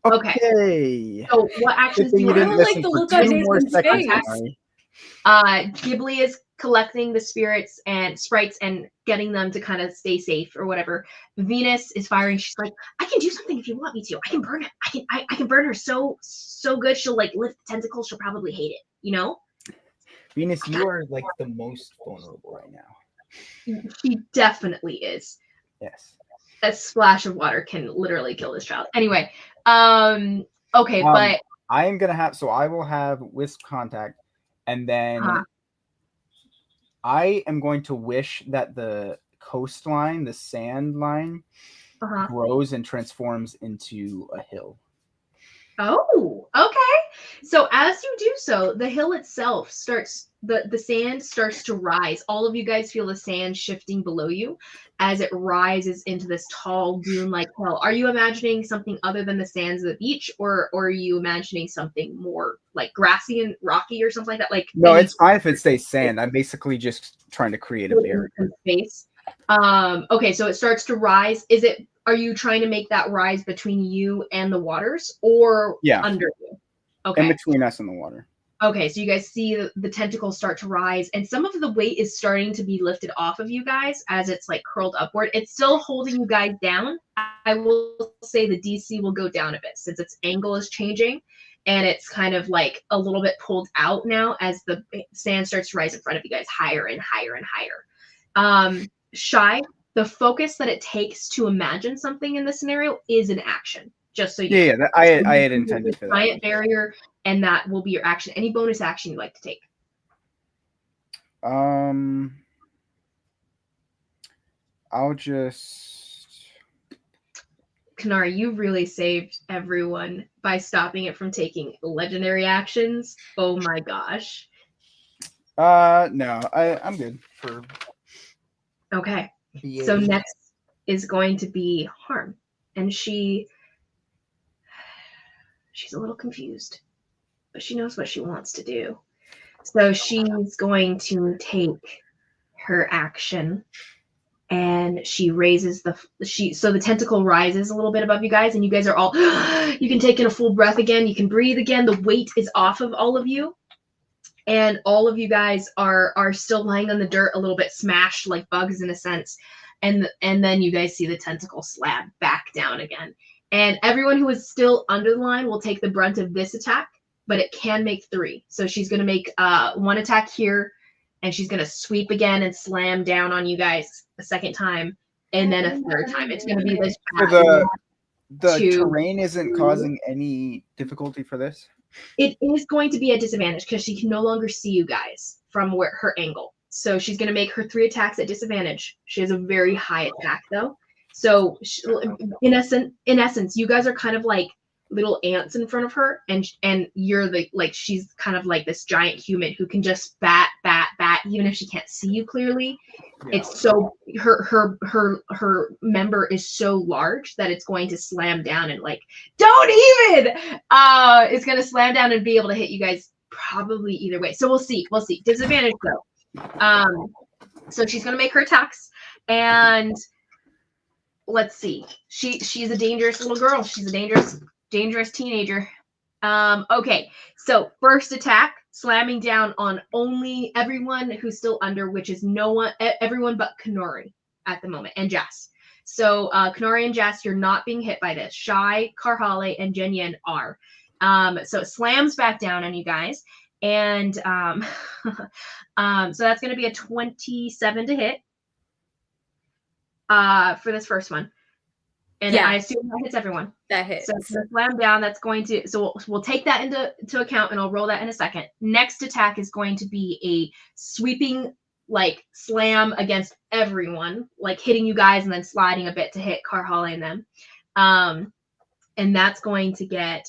Okay. So what actions do you I don't like the look on Nathan's face. Ghibli is collecting the spirits and sprites and getting them to kind of stay safe or whatever. Venus is firing. She's like, I can do something if you want me to. I can burn it. I can burn her so good. She'll like lift the tentacles. She'll probably hate it. You know. Venus, you are like the most vulnerable right now. She definitely is. Yes. A splash of water can literally kill this child. Anyway, okay, but I am gonna have I will have Wisp contact, and then I am going to wish that the coastline, the sand line, grows and transforms into a hill. Oh, okay. So as you do so, the hill itself starts, the sand starts to rise. All of you guys feel the sand shifting below you as it rises into this tall dune-like hill. Are you imagining something other than the sands of the beach, or are you imagining something more like grassy and rocky or something like that? Like No, it's fine if it stays sand. I'm basically just trying to create a barrier. Space. Okay, so it starts to rise. Are you trying to make that rise between you and the waters, or under you? Okay. In between us and the water. Okay, so you guys see the tentacles start to rise, and some of the weight is starting to be lifted off of you guys as it's like curled upward. It's still holding you guys down. I will say the DC will go down a bit since its angle is changing, and it's kind of like a little bit pulled out now as the sand starts to rise in front of you guys higher and higher and higher. Shy, the focus that it takes to imagine something in this scenario is an action. Just so you know. I had intended for that. Giant barrier, and that will be your action. Any bonus action you'd like to take? I'll just. Konari, you really saved everyone by stopping it from taking legendary actions. Oh my gosh. No, I'm good for. Okay. So next is going to be Harm, and she's a little confused, but she knows what she wants to do. So she's going to take her action, and she raises so the tentacle rises a little bit above you guys, and you guys are all, you can take in a full breath again, you can breathe again, the weight is off of all of you, and all of you guys are still lying on the dirt a little bit smashed like bugs in a sense, and then you guys see the tentacle slab back down again. And everyone who is still under the line will take the brunt of this attack, but it can make 3. So she's going to make 1 attack here, and she's going to sweep again and slam down on you guys a second time, and then a third time. It's going to be this. The terrain isn't causing any difficulty for this? It is going to be a disadvantage because she can no longer see you guys from her angle. So she's going to make her 3 attacks at disadvantage. She has a very high attack, though. So in essence, you guys are kind of like little ants in front of her, and you're she's kind of like this giant human who can just bat, even if she can't see you clearly. Yeah. It's so her member is so large that it's going to slam down and don't even it's going to slam down and be able to hit you guys probably either way. So we'll see. Disadvantage though. So she's going to make her attacks, and let's see. She's a dangerous little girl. She's a dangerous teenager. Okay, so first attack, slamming down on only everyone who's still under, which is everyone but Konari at the moment, and Jess. So Konari and Jess, you're not being hit by this. Shy, Karhale, and Jenyen are. So it slams back down on you guys, and so that's going to be a 27 to hit for this first one. And yeah. I assume that hits everyone. That hits. So the slam down, that's going to, so we'll take that into account, and I'll roll that in a second. Next attack is going to be a sweeping slam against everyone, hitting you guys and then sliding a bit to hit Karhale and them. And that's going to get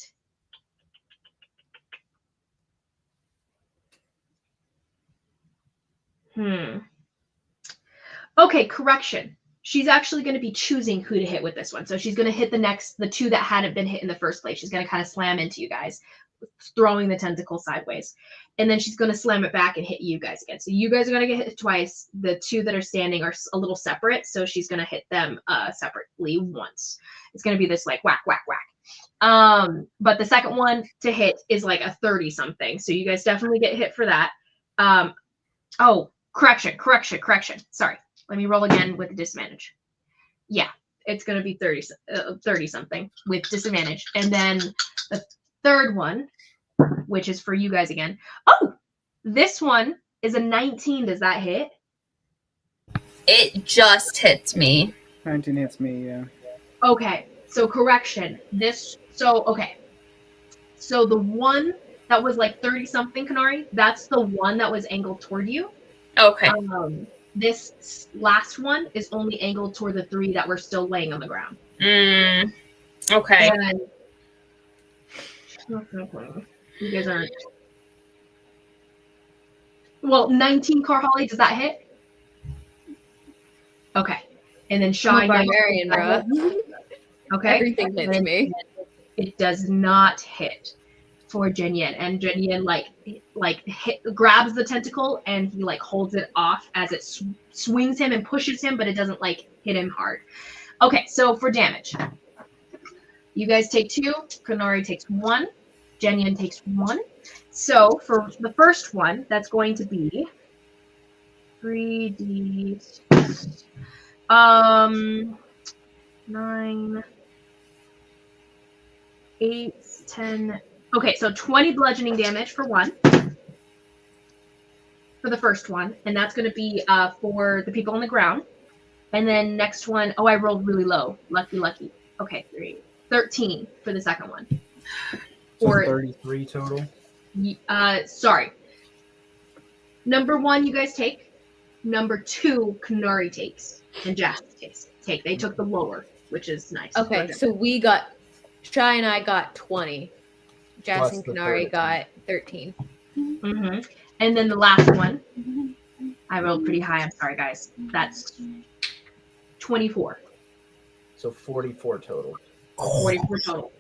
okay, correction. She's actually going to be choosing who to hit with this one. So she's going to hit the 2 that hadn't been hit in the first place. She's going to kind of slam into you guys, throwing the tentacle sideways. And then she's going to slam it back and hit you guys again. So you guys are going to get hit twice. The 2 that are standing are a little separate. So she's going to hit them separately once. It's going to be this whack, whack, whack. But the second one to hit is a 30 something. So you guys definitely get hit for that. Oh, correction. Sorry. Let me roll again with the disadvantage. Yeah, it's going to be 30 something with disadvantage. And then the third one, which is for you guys again. Oh, this one is a 19. Does that hit? It just hits me. 19 hits me, yeah. Okay, so correction. Okay. So the one that was 30 something, Konari, that's the one that was angled toward you. Okay. This last one is only angled toward the 3 that were still laying on the ground. Okay. You guys aren't. Well, 19 Car Holly, does that hit? Okay. And then Shy, I'm a barbarian, bro. Okay. Everything hits me. It does not hit for Jinyin, and Jinyin grabs the tentacle and he like holds it off as it swings him and pushes him, but it doesn't like hit him hard. Okay, so for damage, you guys take 2, Konari takes 1, Jinyin takes 1. So for the first one, that's going to be 3d 9, 8, 10. Okay, so 20 bludgeoning damage for one. For the first one, and that's going to be for the people on the ground. And then next one, I rolled really low. Lucky. Okay, 13 for the second one. So 33 total? Sorry. Number 1, you guys take. Number 2, Konari takes. And Jass takes. They took the lower, which is nice. Okay, so we got, Shy and I got 20. Jass and Konari got 13. Mm-hmm. And then the last one, I rolled pretty high. I'm sorry, guys. That's 24. So 44 total. 44 total.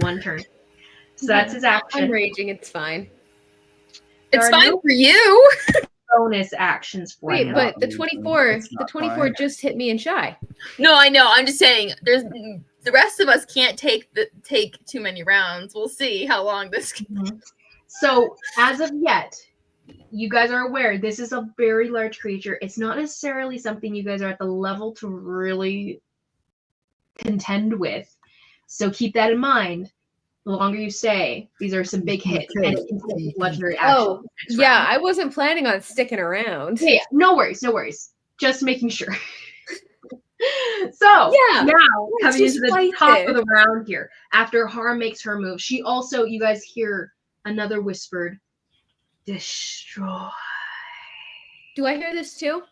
One turn. So that's his action. I'm raging. It's fine. It's fine for you. Bonus actions for Wait, you. but the 24 just hit me and Shy. No, I know. I'm just saying. There's the rest of us can't take too many rounds. We'll see how long this. So as of yet, you guys are aware this is a very large creature. It's not necessarily something you guys are at the level to really contend with. So keep that in mind. The longer you stay, these are some big hits. And it can take legendary action. Yeah, I wasn't planning on sticking around. Yeah, no worries. Just making sure. So now coming into the top of the round here, after Har makes her move, she also, you guys hear another whispered, destroy. Do I hear this too?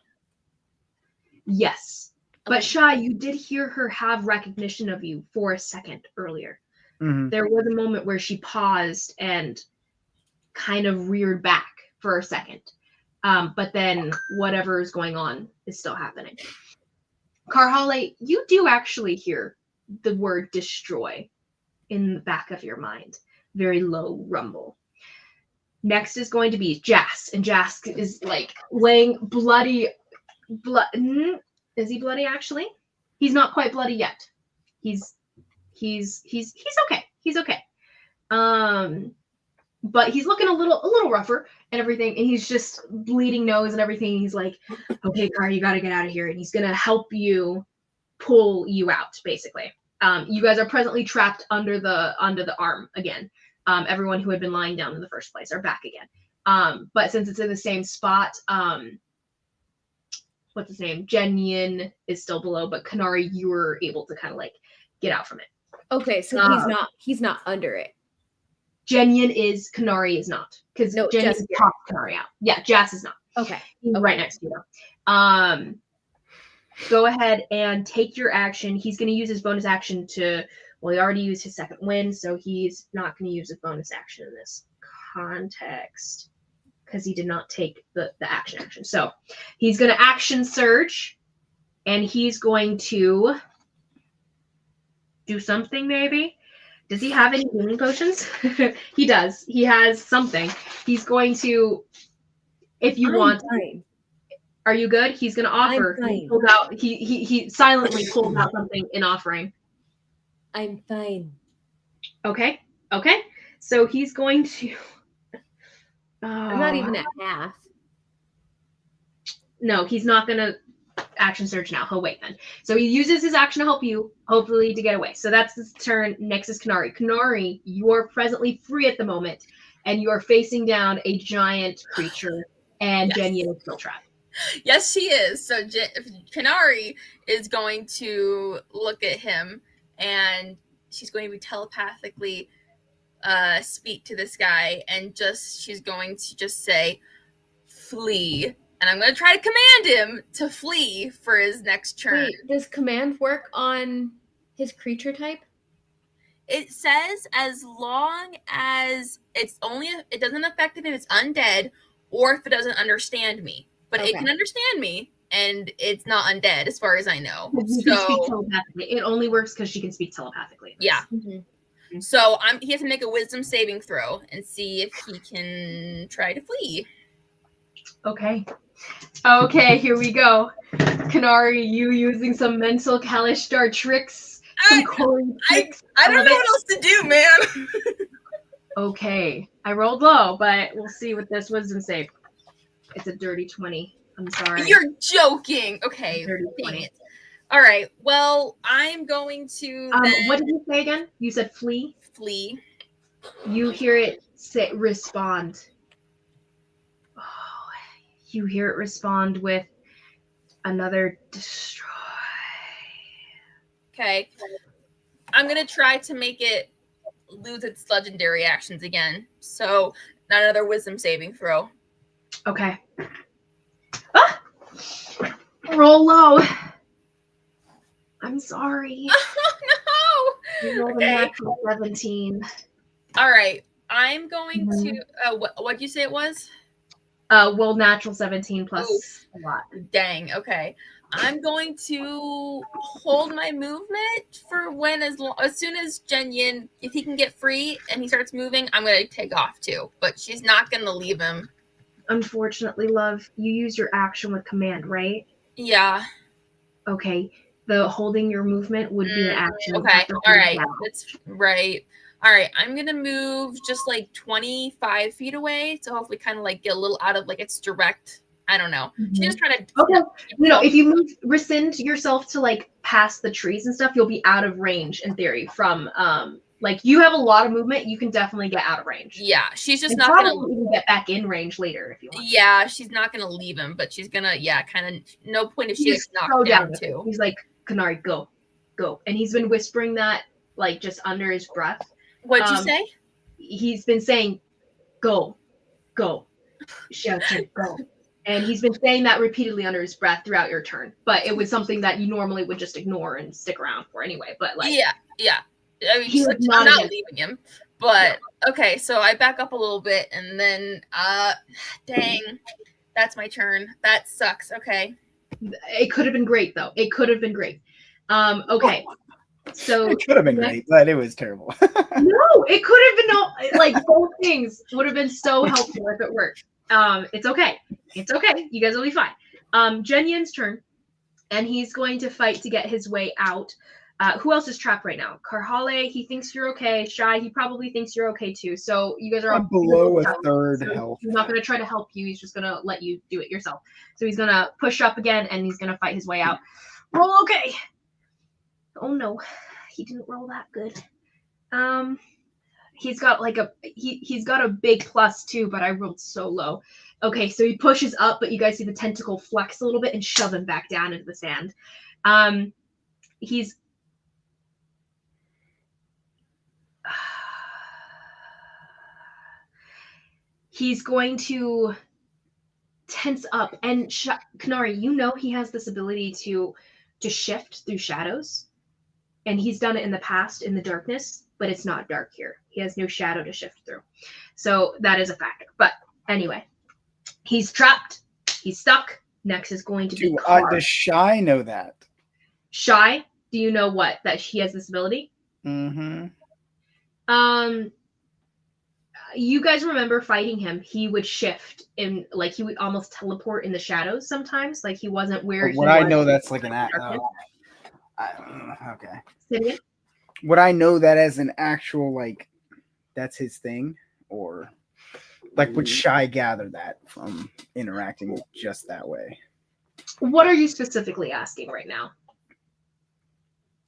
Yes. But Shy, you did hear her have recognition of you for a second earlier. Mm-hmm. There was a moment where she paused and kind of reared back for a second. But then whatever is going on is still happening. Karhale, you do actually hear the word destroy in the back of your mind. Very low rumble. Next is going to be Jass, and Jass is like laying bloody. Is he bloody actually? He's not quite bloody yet. He's okay. He's okay. But he's looking a little rougher and everything, and he's just bleeding nose and everything. He's like, "Okay, Car, you got to get out of here," and he's gonna help you pull you out, basically. You guys are presently trapped under the arm again. Everyone who had been lying down in the first place are back again. But since it's in the same spot, what's his name? Jinyin is still below, but Konari, you were able to kind of like get out from it. Okay, so he's not under it. Jinyin is, Konari is not. Because Jinyin popped Konari out. Yeah, Jass is not. Okay. He's right next to you. Go ahead and take your action. He's going to use his bonus action to, well, he already used his second win, so he's not going to use his bonus action in this context because he did not take the action. So he's going to action surge, and he's going to do something maybe. Does he have any healing potions? He does. He has something. He's going to, if you want. Fine. Are you good? He's going to offer. He pulled out. He silently pulled out something in offering. I'm fine. Okay. So he's going to. I'm not even at half. No, he's not going to action surge now. He'll wait then. So he uses his action to help you, hopefully to get away. So that's his turn. Next is Konari. Konari, you are presently free at the moment, and you are facing down a giant creature, and Jinyin is still trapped. Yes, she is. So Konari is going to look at him, and she's going to be telepathically speak to this guy, and she's going to just say, "Flee." And I'm going to try to command him to flee for his next turn. Wait, does command work on his creature type? it says as long as it doesn't affect it if it's undead or if it doesn't understand me. But it can understand me, and it's not undead as far as I know. You can speak telepathically. It only works because she can speak telepathically. Yeah. Mm-hmm. So he has to make a wisdom saving throw and see if he can try to flee. Okay. Okay, here we go. Konari, you using some mental Kalishtar tricks, some Corey tricks. I don't know what else to do, man. Okay, I rolled low, but we'll see with this wisdom save. It's a dirty 20. I'm sorry. You're joking. Okay. Dirty Dang 20. it. All right. Well, I'm going to What did you say again? You said flee? Flee. You hear it say respond. Oh, you hear it respond with another destroy. Okay. I'm going to try to make it lose its legendary actions again. So, not another wisdom saving throw. Okay. Ah! Roll low. I'm sorry. Oh, no. You rolled a natural 17. All right. I'm going to what'd you say it was? Well, natural 17 plus a lot. Dang. Okay. I'm going to hold my movement for when as soon as Jen Yin, if he can get free and he starts moving, I'm going to take off too. But she's not going to leave him. Unfortunately, love, you use your action with command, right? Yeah. Okay. The holding your movement would be an action. Okay. All right. That's right. All right. I'm going to move just like 25 feet away to hopefully kind of like get a little out of like its direct. I don't know. She's just trying to. Okay. No, if you rescind yourself to like past the trees and stuff, you'll be out of range in theory from like you have a lot of movement. You can definitely get out of range. Yeah. She's just and not going to even get back in range later if you want. Yeah. She's not going to leave him, but she's going to, kind of no point if she gets knocked so down too. He's like, Konari, go. And he's been whispering that like just under his breath. What'd you say? He's been saying, go. Shout it, go. And he's been saying that repeatedly under his breath throughout your turn. But it was something that you normally would just ignore and stick around for anyway. But like Yeah. I mean, I'm not leaving him. But okay, so I back up a little bit and then dang. That's my turn. That sucks. Okay. It could have been great though. It could have been great. Okay. So it could have been great, but it was terrible. No, it could have been like both things would have been so helpful if it worked. It's okay. You guys will be fine. Jen Yin's turn, and he's going to fight to get his way out. Who else is trapped right now? Karhale, he thinks you're okay. Shy, he probably thinks you're okay too. So you guys are all below a third health. He's not going to try to help you. He's just going to let you do it yourself. So he's going to push up again, and he's going to fight his way out. Roll okay. Oh no, he didn't roll that good. He's got like he's got a big plus too, but I rolled so low. Okay, so he pushes up, but you guys see the tentacle flex a little bit and shove him back down into the sand. He's going to tense up, and Konari, you know he has this ability to shift through shadows. And he's done it in the past in the darkness, but it's not dark here. He has no shadow to shift through. So that is a factor. But anyway, he's trapped. He's stuck. Next is going to be does Shy know that? Shy? Do you know what? That he has this ability? Mm-hmm. You guys remember fighting him. He would shift in, like he would almost teleport in the shadows sometimes. Like he wasn't where he was. I know that's like an act. Okay. Would I know that as an actual, like, that's his thing? Or, like, would Shy gather that from interacting just that way? What are you specifically asking right now?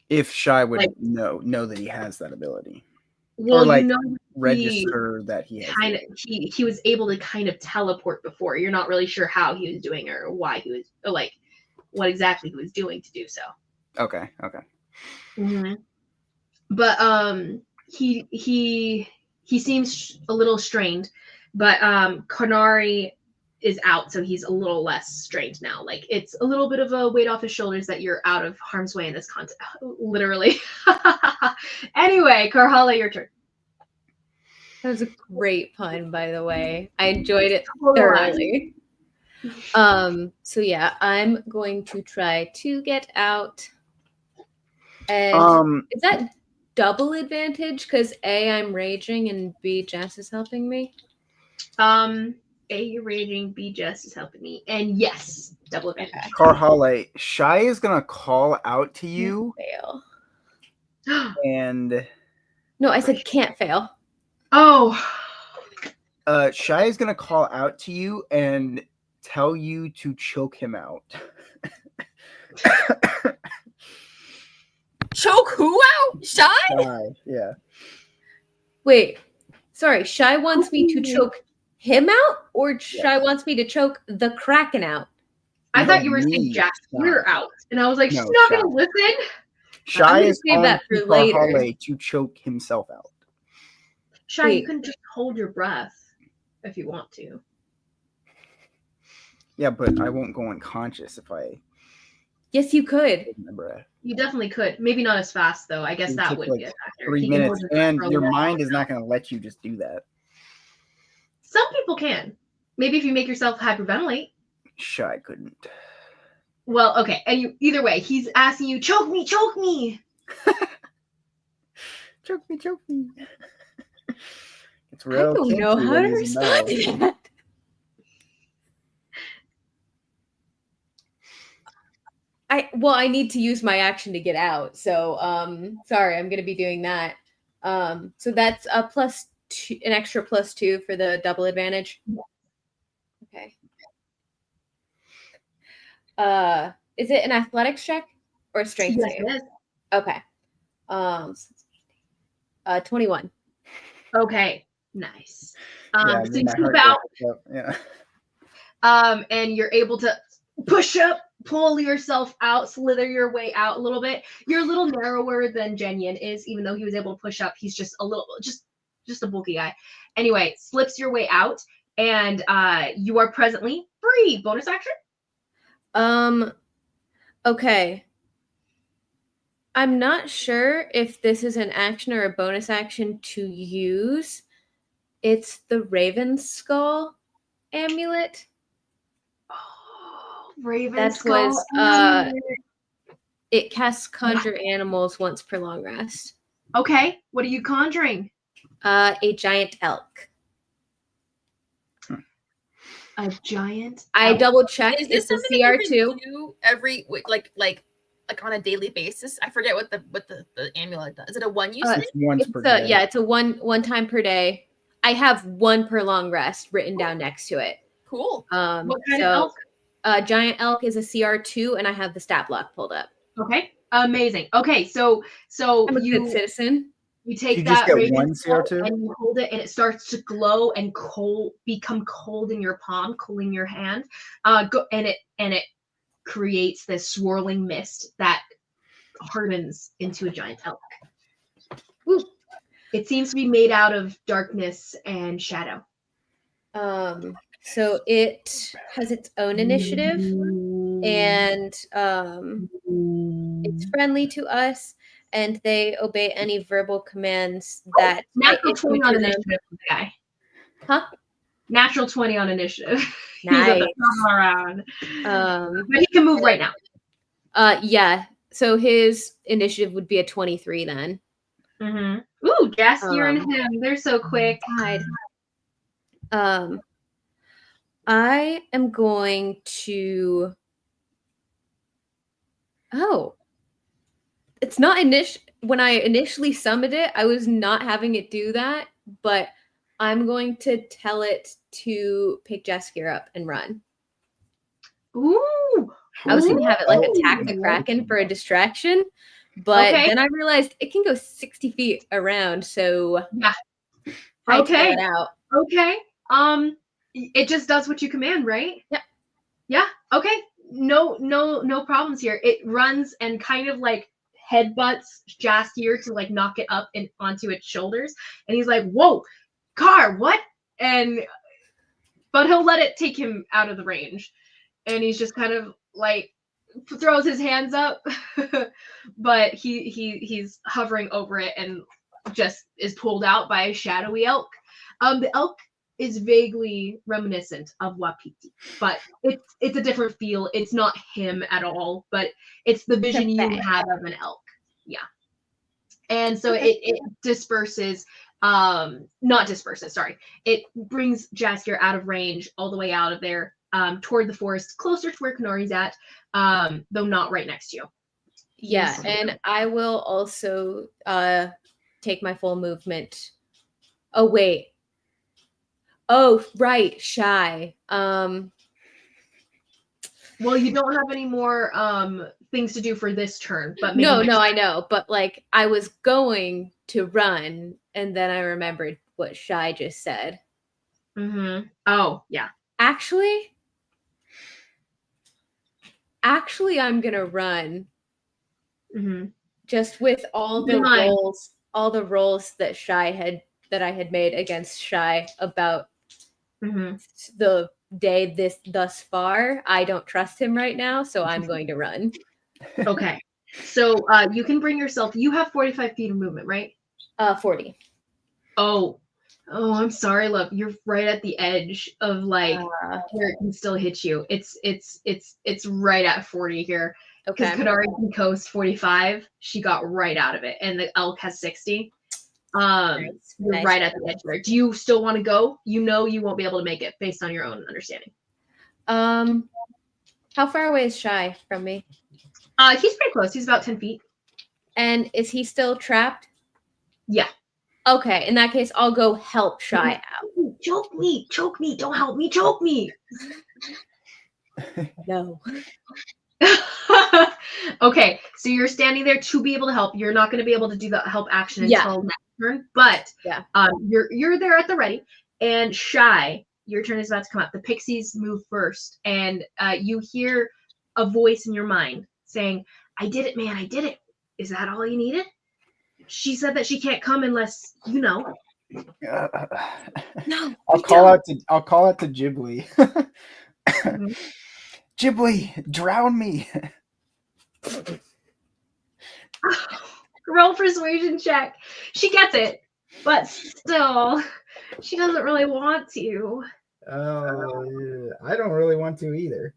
If Shy would know that he has that ability. Well, or, like, you know, register that he has. He was able to kind of teleport before. You're not really sure how he was doing or why he was, or like, what exactly he was doing to do so. Okay. Mm-hmm. But he seems a little strained. But Konari is out, so he's a little less strained now. Like it's a little bit of a weight off his shoulders that you're out of harm's way in this context. Literally. Anyway, Karhala, your turn. That was a great pun, by the way. I enjoyed it Totally. thoroughly. So yeah, I'm going to try to get out. And is that double advantage? Because A, I'm raging, and B, Jess is helping me. A, you're raging, B, Jess is helping me. And yes, double advantage. Karhale, Shy is gonna call out to you. Fail. And no, I said can't fail. Oh. Shy is gonna call out to you and tell you to choke him out. Choke who out? Shy? Shy, yeah. Wait, sorry. Shy wants me to choke him out, or Shy wants me to choke the Kraken out? I thought you were saying Jaskier out, and I was like, she's not gonna listen. Shy is save that for later. Karhale to choke himself out. Shy, Wait. you can just hold your breath if you want to. Yeah, but I won't go unconscious if I Yes, you could. hold my breath. You definitely could. Maybe not as fast though. I guess It would that take, would like, be a factor. 3 He can minutes, hold his breath and for a your long mind is time. not going to let you just do that. Some people can. Maybe if you make yourself hyperventilate. Shy couldn't. Well, okay. And you, either way, he's asking you, choke me, choke me. Choke me, choke me. It's I real. don't know kinky how when to he's respond no. to that. I need to use my action to get out. So sorry, I'm gonna be doing that. So that's a +2, an extra +2 for the double advantage. Okay. Is it an athletics check or a strength Yes, save? it is. Okay. 21. Okay. Nice. Yeah, So then you my slip heart out, goes up. Yeah. and you're able to push up, pull yourself out, slither your way out a little bit. You're a little narrower than Jenyen is, even though he was able to push up. He's just a little, just a bulky guy. Anyway, slips your way out, and you are presently free. Bonus action? Okay. I'm not sure if this is an action or a bonus action to use. It's the Raven Skull amulet. Oh, Raven That Skull. was it casts conjure animals once per long rest. Okay, what are you conjuring? A giant elk. A giant I elk. double checked. Is this It's a something you CR2. can do every like on a daily basis? I forget what the amulet does. Is it a one use thing? It's once per day. Yeah, it's a one time per day. I have 1 per long rest written down next to it. Cool. What kind of elk? Giant elk is a CR2, and I have the stat block pulled up. Okay, amazing. Okay, so I'm a good citizen. you take You just that get Raven one Skull CR2? and you hold it, and it starts to glow and become cold in your palm, cooling your hand. And it creates this swirling mist that hardens into a giant elk. Woo. It seems to be made out of darkness and shadow. So it has its own initiative, and it's friendly to us, and they obey any verbal commands that Natural I issue 20 on to them. initiative, guy. Huh? Natural 20 on initiative. Nice. He's at the come around. But he can move right now. Yeah. So his initiative would be a 23 then. Mm-hmm. Ooh, Jaskier and him. They're so quick. I am going to. Oh, it's not when I initially summoned it, I was not having it do that, but I'm going to tell it to pick Jaskier up and run. Ooh. I was going to have it like attack the Kraken for a distraction, but then I realized it can go 60 feet around, so yeah. I tail it out. Okay. It just does what you command, right? Yep. Yeah. Okay. No problems here. It runs and kind of like headbutts Jaskier to like knock it up and onto its shoulders, and he's like, "Whoa, car, what?" And but he'll let it take him out of the range. And he's just kind of like throws his hands up, but he's hovering over it and just is pulled out by a shadowy elk. The elk is vaguely reminiscent of Wapiti, but it's a different feel. It's not him at all, but it's the vision you have of an elk. Yeah. And so it disperses, not disperses, sorry. It brings Jaskier out of range, all the way out of there, toward the forest, closer to where Konari's at, though not right next to you. Yeah, and I will also take my full movement. Oh, wait. Oh, right, shy. Well, you don't have any more things to do for this turn, but maybe no, I know, but like I was going to run, and then I remembered what Shy just said. Mm-hmm. Oh, yeah. Actually, I'm gonna run. Mm-hmm. Just with all the rolls that I had made against Shy about the day thus far. I don't trust him right now, so I'm going to run. Okay. So you can bring yourself, you have 45 feet of movement, right? 40. Oh, I'm sorry, love. You're right at the edge of like where it can still hit you. It's right at 40 here. Because Konari can coast 45. She got right out of it. And the elk has 60. You're right at the edge there. Do you still want to go? You know you won't be able to make it based on your own understanding. How far away is Shy from me? He's pretty close. He's about 10 feet. And is he still trapped? Yeah. Okay, in that case, I'll go help Shy out. Choke me, don't help me, choke me. No. Okay, so you're standing there to be able to help. You're not going to be able to do the help action until next turn, but you're there at the ready. And Shy, your turn is about to come up. The pixies move first, and you hear a voice in your mind saying, "I did it, man, I did it. Is that all you needed?" She said that she can't come unless you know. No, I'll call out to Ghibli. Ghibli, drown me. Roll persuasion check. She gets it, but still, she doesn't really want to. I don't really want to either.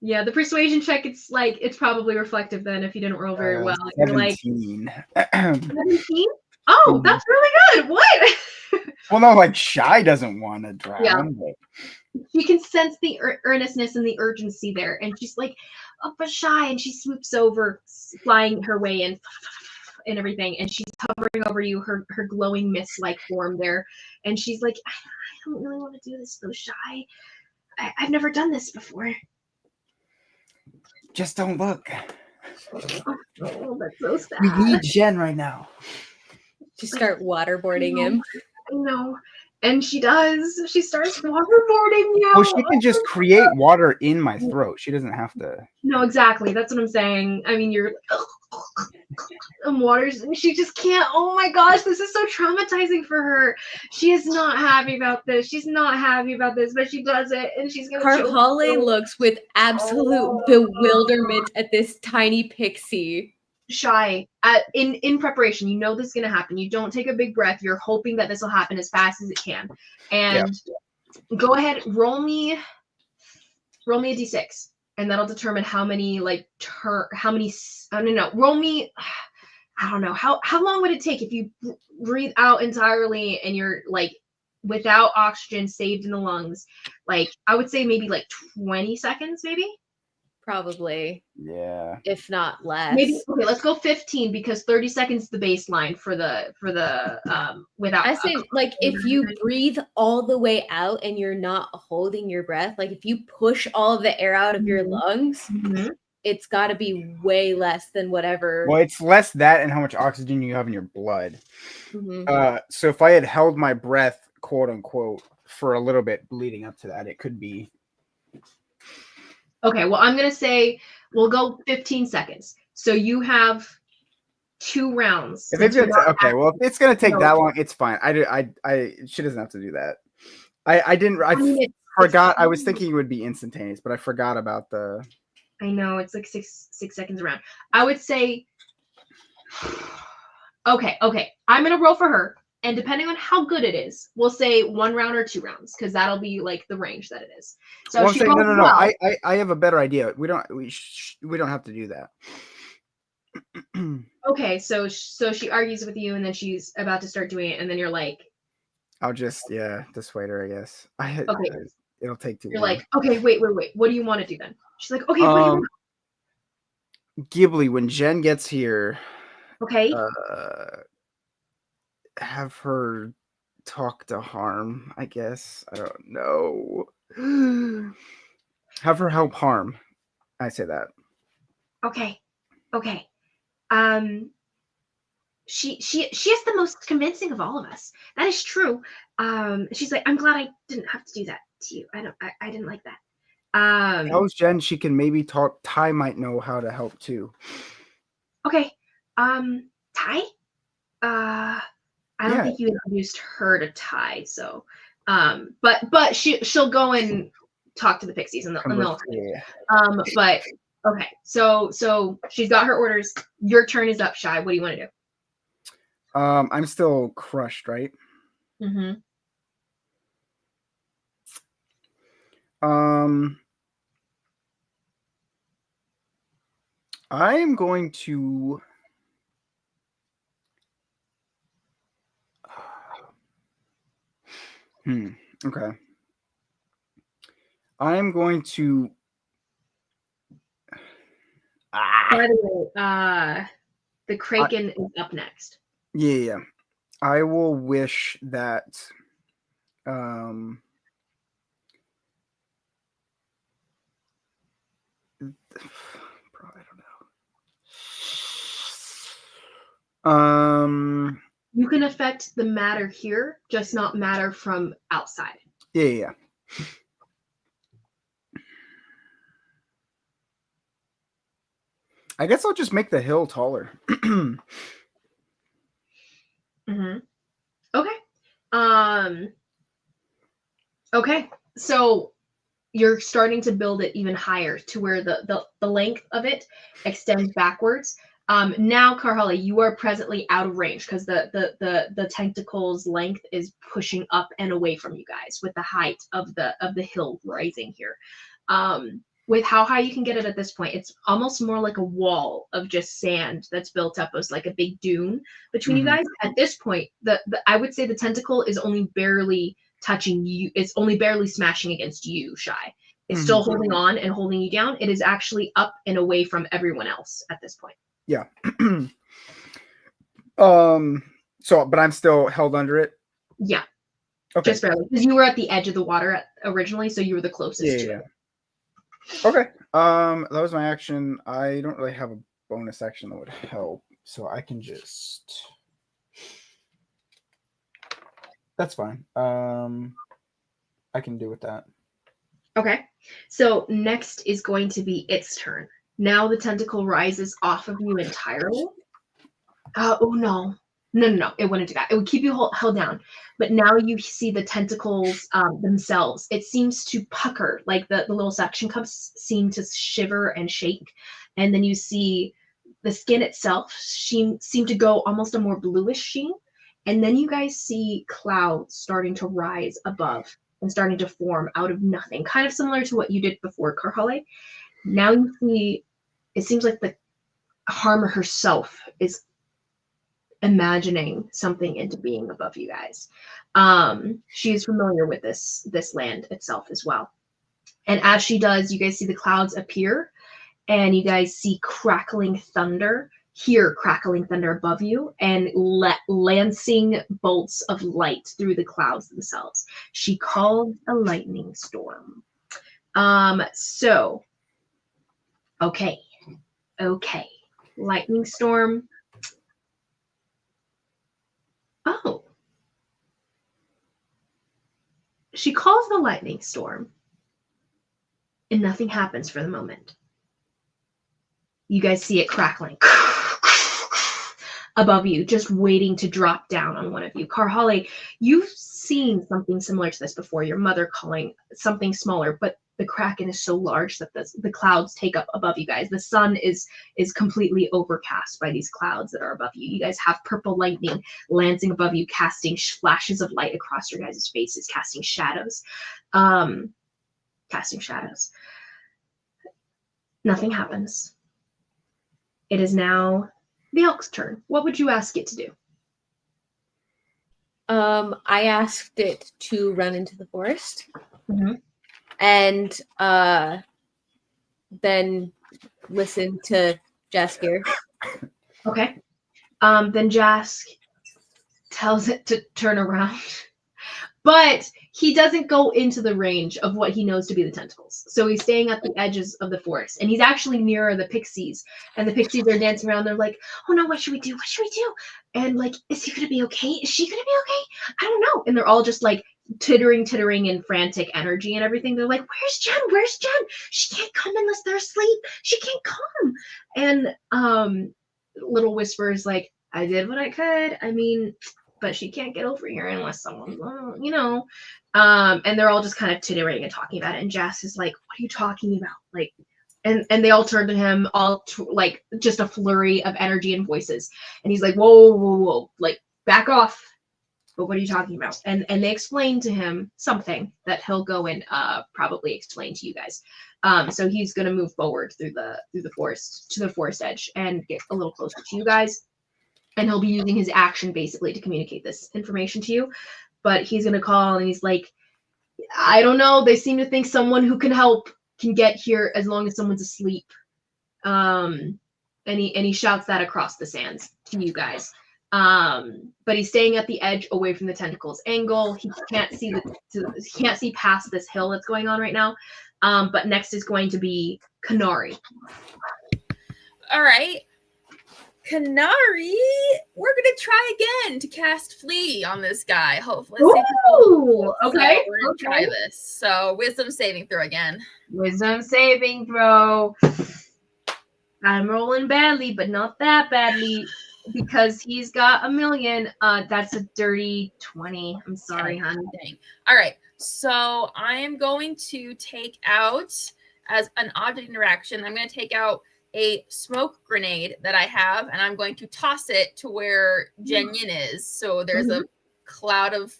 Yeah, the persuasion check, it's probably reflective then if you didn't roll very well. 17. 17? Oh, that's really good. What? Well, no, like Shy doesn't want to drown. Yeah. But... You can sense the earnestness and the urgency there. And she's like, oh, but Shy. And she swoops over, flying her way in and everything. And she's hovering over you, her glowing mist-like form there. And she's like, I don't really want to do this though, Shy. I've never done this before. Just don't look. Oh, that's so sad. We need Jen right now. Just start waterboarding him. I know. And she does. She starts waterboarding you. Well, she can just create water in my throat. She doesn't have to. No, exactly. That's what I'm saying. I mean, you're and waters, and she just can't. Oh my gosh, this is so traumatizing for her. She is not happy about this. She's not happy about this, but she does it, and she's gonna. Carhale looks with absolute bewilderment at this tiny pixie. Shy, in preparation, you know this is gonna happen. You don't take a big breath. You're hoping that this will happen as fast as it can. And go ahead, roll me a d6, and that'll determine how many roll me. I don't know how long would it take if you breathe out entirely and you're like without oxygen saved in the lungs. Like I would say maybe like 20 seconds, maybe. Probably. Yeah. If not less. Maybe okay, let's go 15 because 30 seconds is the baseline for the without. I say like if you breathe all the way out and you're not holding your breath, like if you push all of the air out of your lungs, it's got to be way less than whatever. Well, it's less that and how much oxygen you have in your blood. So if I had held my breath, quote unquote, for a little bit leading up to that, it could be. Okay, well, I'm going to say we'll go 15 seconds. So you have 2 rounds. If it's okay, well, if it's going to take that long, it's fine. She doesn't have to do that. I didn't. I mean, forgot. I was thinking it would be instantaneous, but I forgot about the. I know it's like six seconds around. I would say. Okay. I'm gonna roll for her, and depending on how good it is, we'll say 1 round or 2 rounds, because that'll be like the range that it is. So Well, she saying, rolls no. well. I have a better idea. We don't have to do that. Okay, so she argues with you, and then she's about to start doing it, and then you're like, I'll just dissuade her. I guess. Okay. It'll take too you're long. like, okay, wait. What do you want to do then? She's like, okay, what do you want? Ghibli, when Jen gets here, Okay. have her talk to Harm. I guess. I don't know. Have her help Harm. I say that. Okay. She is the most convincing of all of us. That is true. She's like, I'm glad I didn't have to do that to you. I didn't like that. Tells Jen she can maybe talk. Ty might know how to help too. Okay. Ty? I don't think you introduced her to Ty, so but she'll go and talk to the pixies and they'll but okay. So she's got her orders. Your turn is up, Shy. What do you want to do? I'm still crushed, right? Mm-hmm. I'm going to okay. I'm going to By the way, the Kraken is up next. Yeah. I will wish that bro, I don't know. You can affect the matter here, just not matter from outside. Yeah. I guess I'll just make the hill taller. Mm-hmm. Okay. Okay. So you're starting to build it even higher to where the length of it extends backwards. Now, Karhali, you are presently out of range because the tentacle's length is pushing up and away from you guys with the height of the hill rising here. With how high you can get it at this point, it's almost more like a wall of just sand that's built up as like a big dune between you guys. At this point, I would say the tentacle is only barely touching you. It's only barely smashing against you, Shy. It's still holding on and holding you down. It is actually up and away from everyone else at this point. Yeah. But I'm still held under it. Yeah. Okay. Just barely, because you were at the edge of the water originally, so you were the closest to it. Okay. That was my action. I don't really have a bonus action that would help, so I can just. That's fine. I can do with that. Okay. So next is going to be its turn. Now the tentacle rises off of you entirely. Oh no. No. It wouldn't do that. It would keep you held down. But now you see the tentacles themselves. It seems to pucker, like the little suction cups seem to shiver and shake. And then you see the skin itself seem to go almost a more bluish sheen. And then you guys see clouds starting to rise above and starting to form out of nothing, kind of similar to what you did before, Karhale. Now you see, it seems like the Harmer herself is imagining something into being above you guys. She is familiar with this land itself as well. And as she does, you guys see the clouds appear, and you guys see crackling thunder. Hear crackling thunder above you and lancing bolts of light through the clouds themselves. She called a lightning storm. Okay. Lightning storm. Oh. She calls the lightning storm, and nothing happens for the moment. You guys see it crackling. above you, just waiting to drop down on one of you. Karhale, you've seen something similar to this before. Your mother calling something smaller, but the Kraken is so large that the clouds take up above you guys. The sun is completely overcast by these clouds that are above you. You guys have purple lightning lancing above you, casting flashes of light across your guys' faces, casting shadows. Nothing happens. It is now the elk's turn. What would you ask it to do? I asked it to run into the forest. Mm-hmm. And then listen to Jaskier. Okay. Then Jask tells it to turn around. But he doesn't go into the range of what he knows to be the tentacles. So he's staying at the edges of the forest. And he's actually nearer the pixies. And the pixies are dancing around. They're like, oh no, what should we do? What should we do? And like, is he going to be okay? Is she going to be okay? I don't know. And they're all just like tittering in frantic energy and everything. They're like, where's Jen? Where's Jen? She can't come unless they're asleep. She can't come. And Little Whisper's like, I did what I could. I mean, but she can't get over here unless someone, you know. And they're all just kind of tittering and talking about it. And Jas is like, what are you talking about? Like, and they all turn to him, like just a flurry of energy and voices. And he's like, whoa, like back off. But what are you talking about? And they explain to him something that he'll go and probably explain to you guys. So he's gonna move forward through the forest to the forest edge and get a little closer to you guys. And he'll be using his action basically to communicate this information to you. But he's going to call and he's like, I don't know. They seem to think someone who can help can get here as long as someone's asleep. And he shouts that across the sands to you guys. But he's staying at the edge away from the tentacles angle. He can't see past this hill that's going on right now. But next is going to be Konari. All right. Konari, we're gonna try again to cast Flee on this guy. Hopefully, ooh, okay. So we're gonna try this. So, wisdom saving throw again. Wisdom saving throw. I'm rolling badly, but not that badly because he's got a million. That's a dirty 20. I'm sorry, hon. Dang. All right. So I am going to take out as an object interaction. I'm going to take out a smoke grenade that I have, and I'm going to toss it to where Jenyin is. So there's a cloud of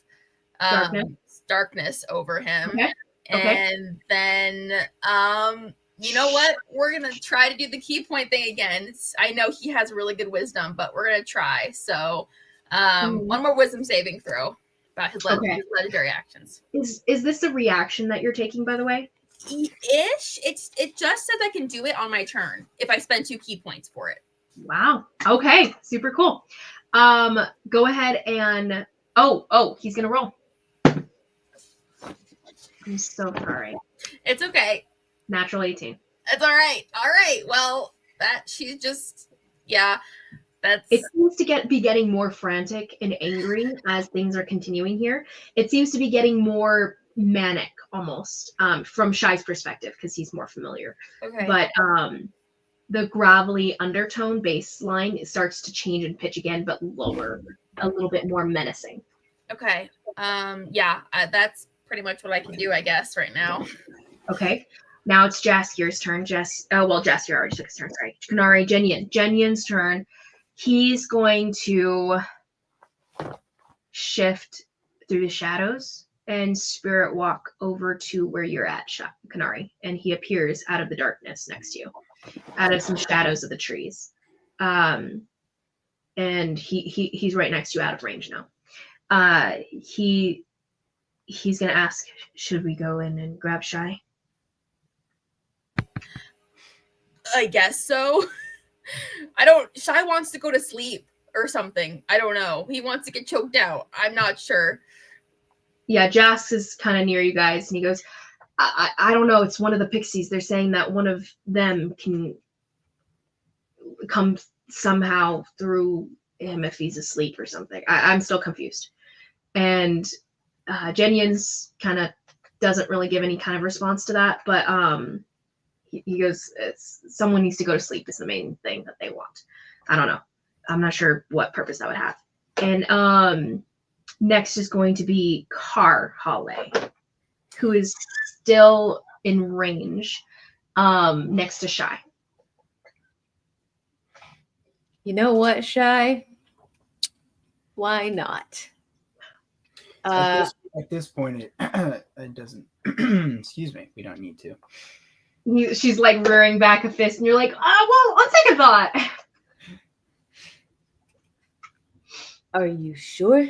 darkness over him. Okay. And then, you know what? We're going to try to do the key point thing again. I know he has really good wisdom, but we're going to try. So one more wisdom saving throw about his legendary actions. Is this a reaction that you're taking, by the way? Ish. It just says I can do it on my turn if I spend 2 key points for it. Wow. Okay. Super cool. Go ahead and he's gonna roll. I'm so sorry. It's okay. Natural 18. It's all right. All right. Well, she's just that's. It seems to be getting more frantic and angry as things are continuing here. It seems to be getting more manic almost from Shy's perspective because he's more familiar. Okay. But the gravelly undertone bass line starts to change in pitch again, but lower, a little bit more menacing. Okay. That's pretty much what I can do, I guess, right now. Okay. Now it's Jaskier's turn. Jaskier already took his turn. Sorry. Konari, Jenyin's turn. He's going to shift through the shadows and spirit walk over to where you're at, Konari. And he appears out of the darkness next to you, out of some shadows of the trees. And he's right next to you, out of range now. He's going to ask, should we go in and grab Shy? I guess so. Shy wants to go to sleep or something. I don't know. He wants to get choked out. I'm not sure. Yeah, Jas is kind of near you guys, and he goes, I don't know. It's one of the pixies. They're saying that one of them can come somehow through him if he's asleep or something. I'm still confused. And Jenyin's kind of doesn't really give any kind of response to that, but he goes, someone needs to go to sleep is the main thing that they want. I don't know. I'm not sure what purpose that would have. And next is going to be Karhale, who is still in range next to Shy. You know what, Shy? Why not? At this point, it doesn't. Excuse me. We don't need to. She's like rearing back a fist, and you're like, well, on second thought. Are you sure?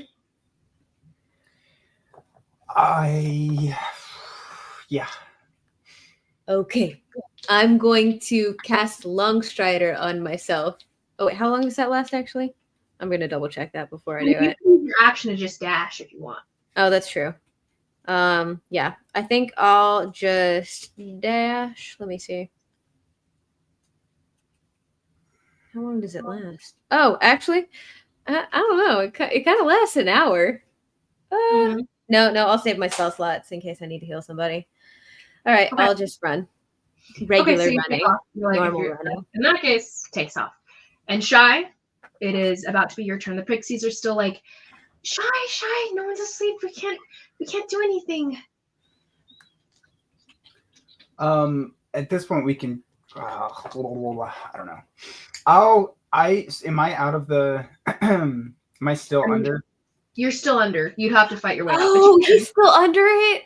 Yeah. Okay. I'm going to cast Longstrider on myself. Oh, wait, how long does that last actually? I'm going to double check that before I do You it. can use your action to just dash if you want. Oh, that's true. Yeah, I think I'll just dash. Let me see. How long does it last? Oh, actually, I don't know. It kind of lasts an hour. No, I'll save my spell slots in case I need to heal somebody. All right, Okay. I'll just run. Regular Okay, so running. Normal running. In that case, takes off. And Shy, it is about to be your turn. The pixies are still like, Shy, no one's asleep. We can't do anything. At this point, we can. I don't know. Am I out of the? Am I still under? You're still under. You'd have to fight your way up. Oh, he's still under it.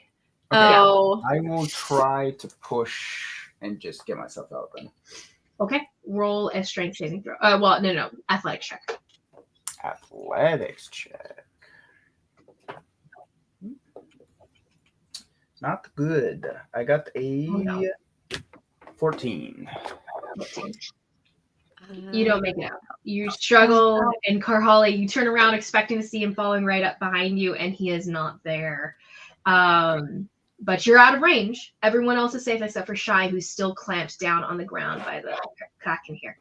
Okay. Oh, I will try to push and just get myself out then. Okay. Roll a strength saving throw. Well, no. Athletics check. Athletics check. Not good. I got a 14. You don't make it out. You struggle, and Karhale, you turn around expecting to see him falling right up behind you, and he is not there. But you're out of range. Everyone else is safe except for Shy, who's still clamped down on the ground by the kraken here.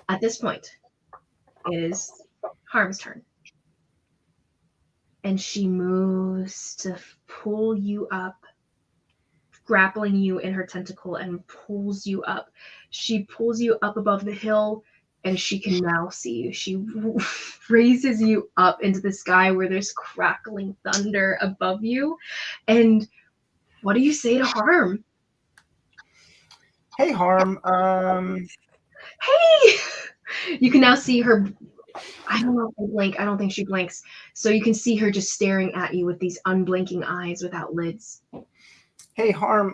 At this point, it is Harm's turn. And she moves to pull you up, grappling you in her tentacle, and pulls you up. She pulls you up above the hill, and she can now see you. She raises you up into the sky where there's crackling thunder above you. And what do you say to Harm? Hey, Harm. Hey! You can now see her. I don't know if they blink. I don't think she blinks. So you can see her just staring at you with these unblinking eyes without lids. Hey, Harm.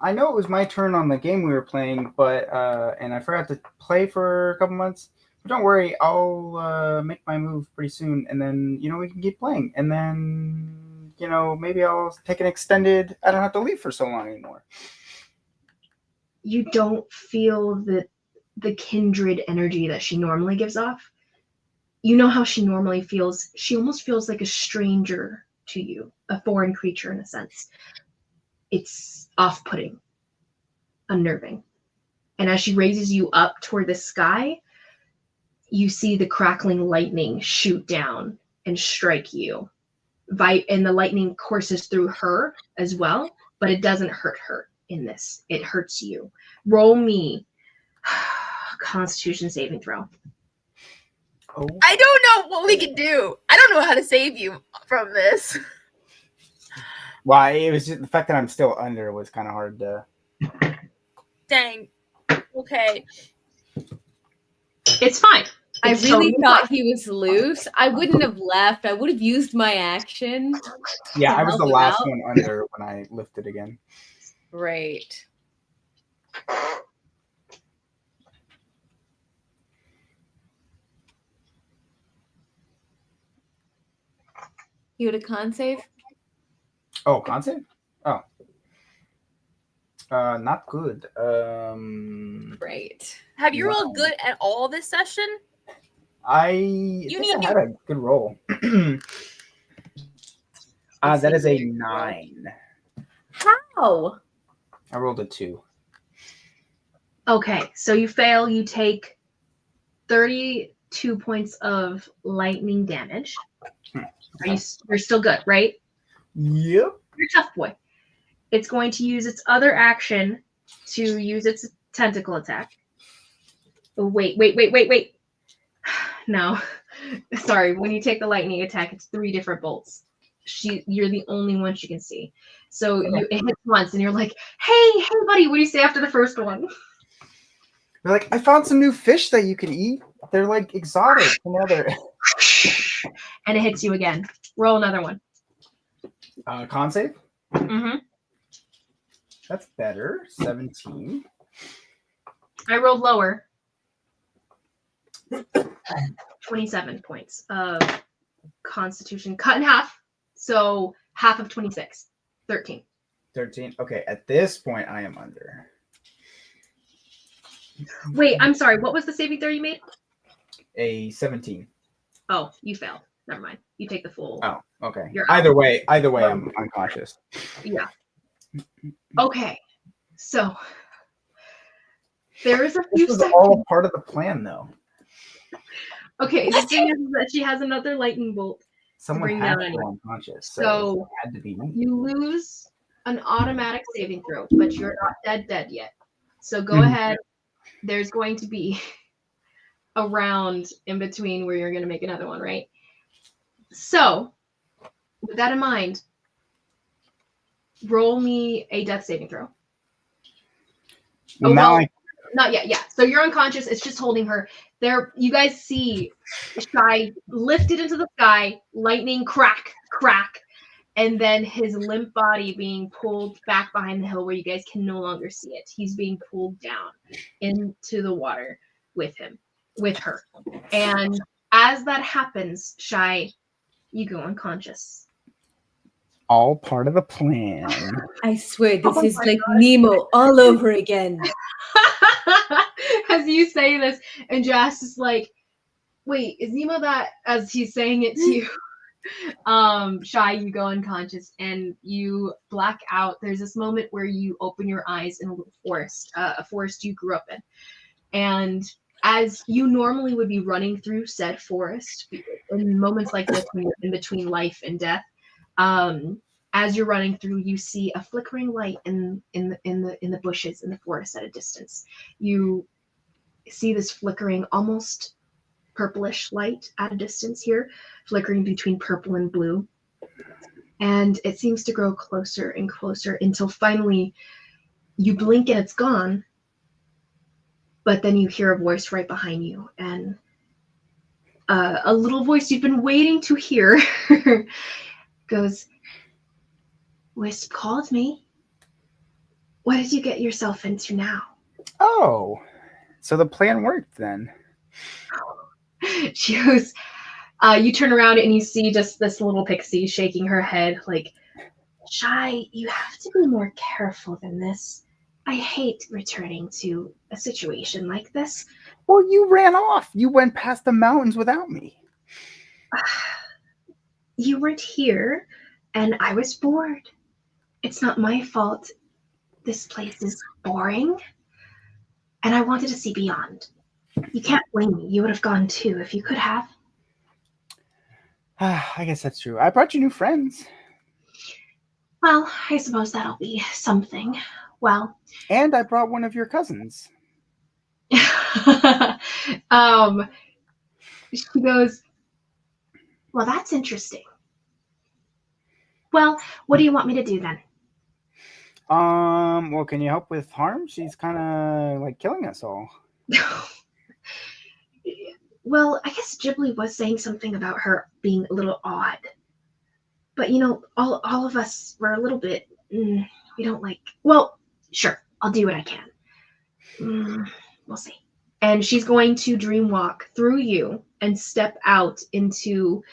I know it was my turn on the game we were playing, but and I forgot to play for a couple months. But don't worry, I'll make my move pretty soon, and then we can keep playing, and then maybe I'll take an extended. I don't have to leave for so long anymore. You don't feel the kindred energy that she normally gives off. You know how she normally feels. She almost feels like a stranger to you, a foreign creature in a sense. It's off-putting, unnerving. And as she raises you up toward the sky, you see the crackling lightning shoot down and strike you. And the lightning courses through her as well, but it doesn't hurt her in this. It hurts you. Roll me Constitution saving throw. Oh. I don't know what we can do. I don't know how to save you from this. Why? It was just the fact that I'm still under was kind of hard to. Dang. Okay. It's fine. I It's really totally thought fine. he was loose. I wouldn't have left. I would have used my action. Yeah, to I was help the him last out. one under when I lifted again. Right. You had a con save? Oh, con save? Oh. Not good. Right. Have you rolled good at all this session? I had a good roll. That is a 9. How? I rolled a 2. Okay, so you fail. You take 32 points of lightning damage. You're still good, right? Yep. You're a tough boy. It's going to use its other action to use its tentacle attack. Oh, wait. No. Sorry, when you take the lightning attack, it's 3 different bolts. You're the only one she can see. So it hits once, and you're like, hey, buddy, what do you say after the first one? They're like, I found some new fish that you can eat. They're like exotic. Another. And it hits you again. Roll another one. Con save? Mm-hmm. That's better. 17. I rolled lower. 27 points of Constitution. Cut in half. So half of 26. 13. 13. Okay, at this point, I am under. Wait, I'm sorry. What was the saving throw you made? A 17. Oh, you failed. Never mind. You take the full. Oh, okay. You're Either way, I'm unconscious. Yeah. Okay. So there is a few This was seconds. all part of the plan, though. Okay, the thing is that she has another lightning bolt. Someone bring had down to anyway. go unconscious, So it had to be me. you lose an automatic saving throw, but you're not dead yet. So go Mhm. ahead. There's going to be a round in between where you're going to make another one, right? So with that in mind, roll me a death saving throw. Well, now Not yet. Yeah. So you're unconscious. It's just holding her there. You guys see Shy lifted into the sky, lightning crack, and then his limp body being pulled back behind the hill where you guys can no longer see it. He's being pulled down into the water with her. And as that happens, Shy, you go unconscious. all part of the plan. I swear, this is my like Nemo all over again. As you say this, and Jas is like, wait, is Nemo that? As he's saying it to you. Shy, you go unconscious and you black out. There's this moment where you open your eyes in a little forest, a forest you grew up in. And as you normally would be running through said forest, in moments like this when you're in between life and death, as you're running through, you see a flickering light in the bushes in the forest at a distance. You see this flickering, almost purplish light at a distance here, flickering between purple and blue. And it seems to grow closer and closer until finally you blink and it's gone. But then you hear a voice right behind you, and a little voice you've been waiting to hear goes, Wisp called me. What did you get yourself into now? Oh, so the plan worked then. She goes, you turn around and you see just this little pixie shaking her head like, Shy, you have to be more careful than this. I hate returning to a situation like this. Well, you ran off. You went past the mountains without me. You weren't here, and I was bored. It's not my fault. This place is boring, and I wanted to see beyond. You can't blame me. You would have gone too if you could have. I guess that's true. I brought you new friends. Well, I suppose that'll be something. Well, and I brought one of your cousins. She goes, well, that's interesting. Well, what do you want me to do then? Well, can you help with Harm? She's kind of like killing us all. Well, I guess Ghibli was saying something about her being a little odd. But, you know, all of us were a little bit, we don't like, well, sure, I'll do what I can. We'll see. And she's going to dream walk through you and step out into,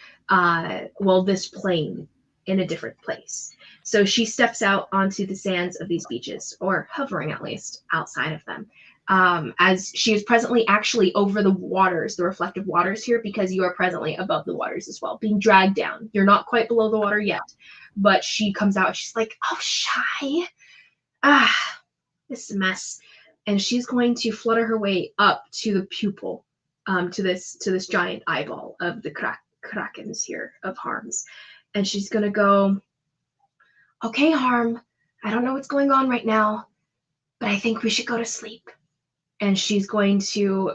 this plane in a different place. So she steps out onto the sands of these beaches, or hovering at least outside of them. As she is presently actually over the waters, the reflective waters here, because you are presently above the waters as well, being dragged down. You're not quite below the water yet, but she comes out. She's like, oh, Shy. This is a mess. And she's going to flutter her way up to the pupil, to this giant eyeball of the Krakens here, of Harm's. And she's going to go, okay, Harm, I don't know what's going on right now, but I think we should go to sleep. And she's going to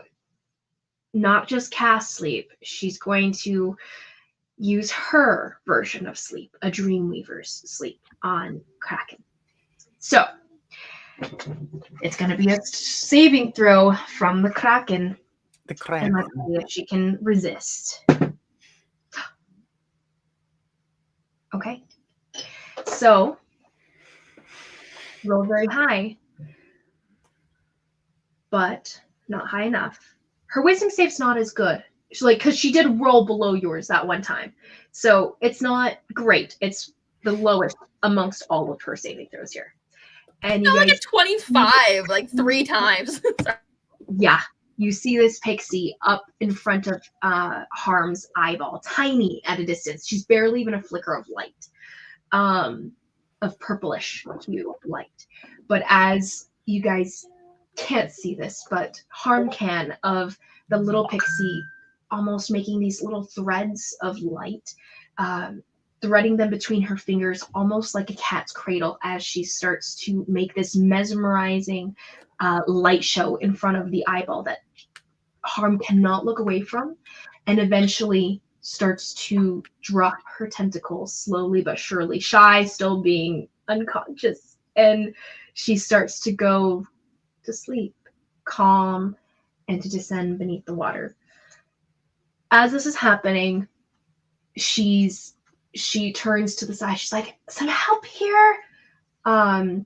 not just cast sleep. She's going to use her version of sleep, a Dreamweaver's sleep on Kraken. So it's going to be a saving throw from the Kraken. The And Kraken. let's see if she can resist. Okay. So roll very high, but not high enough. Her wisdom save's not as good. She's like, because she did roll below yours that one time. So it's not great. It's the lowest amongst all of her saving throws here. And you like guys, a 25, like 3 times. yeah, you see this pixie up in front of Harm's eyeball, tiny at a distance. She's barely even a flicker of light, of purplish hue light. But as you guys can't see this, but Harm can, of the little pixie almost making these little threads of light, threading them between her fingers, almost like a cat's cradle, as she starts to make this mesmerizing light show in front of the eyeball that Harm cannot look away from, and eventually starts to drop her tentacles slowly but surely, Shy still being unconscious, and she starts to go to sleep, calm, and to descend beneath the water. As this is happening, she turns to the side. She's like, "Some help here!" And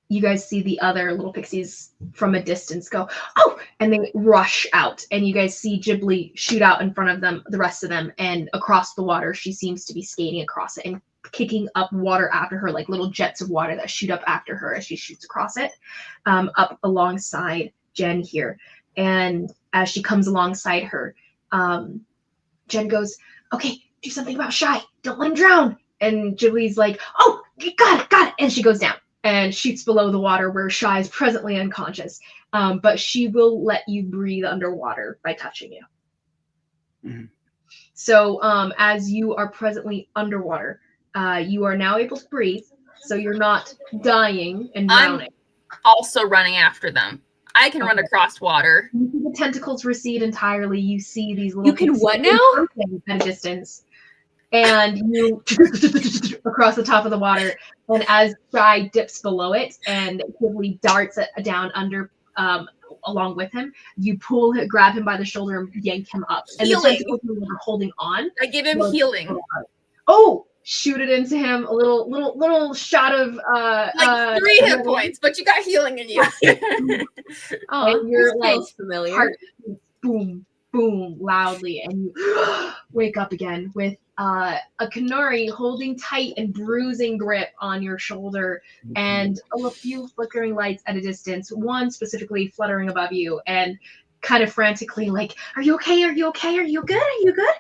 you guys see the other little pixies from a distance go, "Oh!" and they rush out. And you guys see Ghibli shoot out in front of them, the rest of them, and across the water. She seems to be skating across it and kicking up water after her, like little jets of water that shoot up after her as she shoots across it, up alongside Jen here. And as she comes alongside her, Jen goes, "Okay, do something about Shy. Don't let him drown." And Ghibli's like, "Oh, got it. And she goes down and shoots below the water where Shy is presently unconscious. But she will let you breathe underwater by touching you. Mm-hmm. So as you are presently underwater, you are now able to breathe. So you're not dying and drowning. I'm also running after them. I can run across water. You see the tentacles recede entirely. You see these little. You can what now? At a distance, and you across the top of the water. And as Shy dips below it, and Ghibli darts down under, along with him, you grab him by the shoulder, and yank him up. And the tentacles are holding on. I give him healing. Oh. Shoot it into him, a little shot of like 3 hit points, but you got healing in you. Oh, and you're like familiar. Heart, boom, boom, loudly, and you wake up again with a Konari holding tight and bruising grip on your shoulder, and a few flickering lights at a distance. One specifically fluttering above you, and kind of frantically like, "Are you okay? Are you okay? Are you good? Are you good?"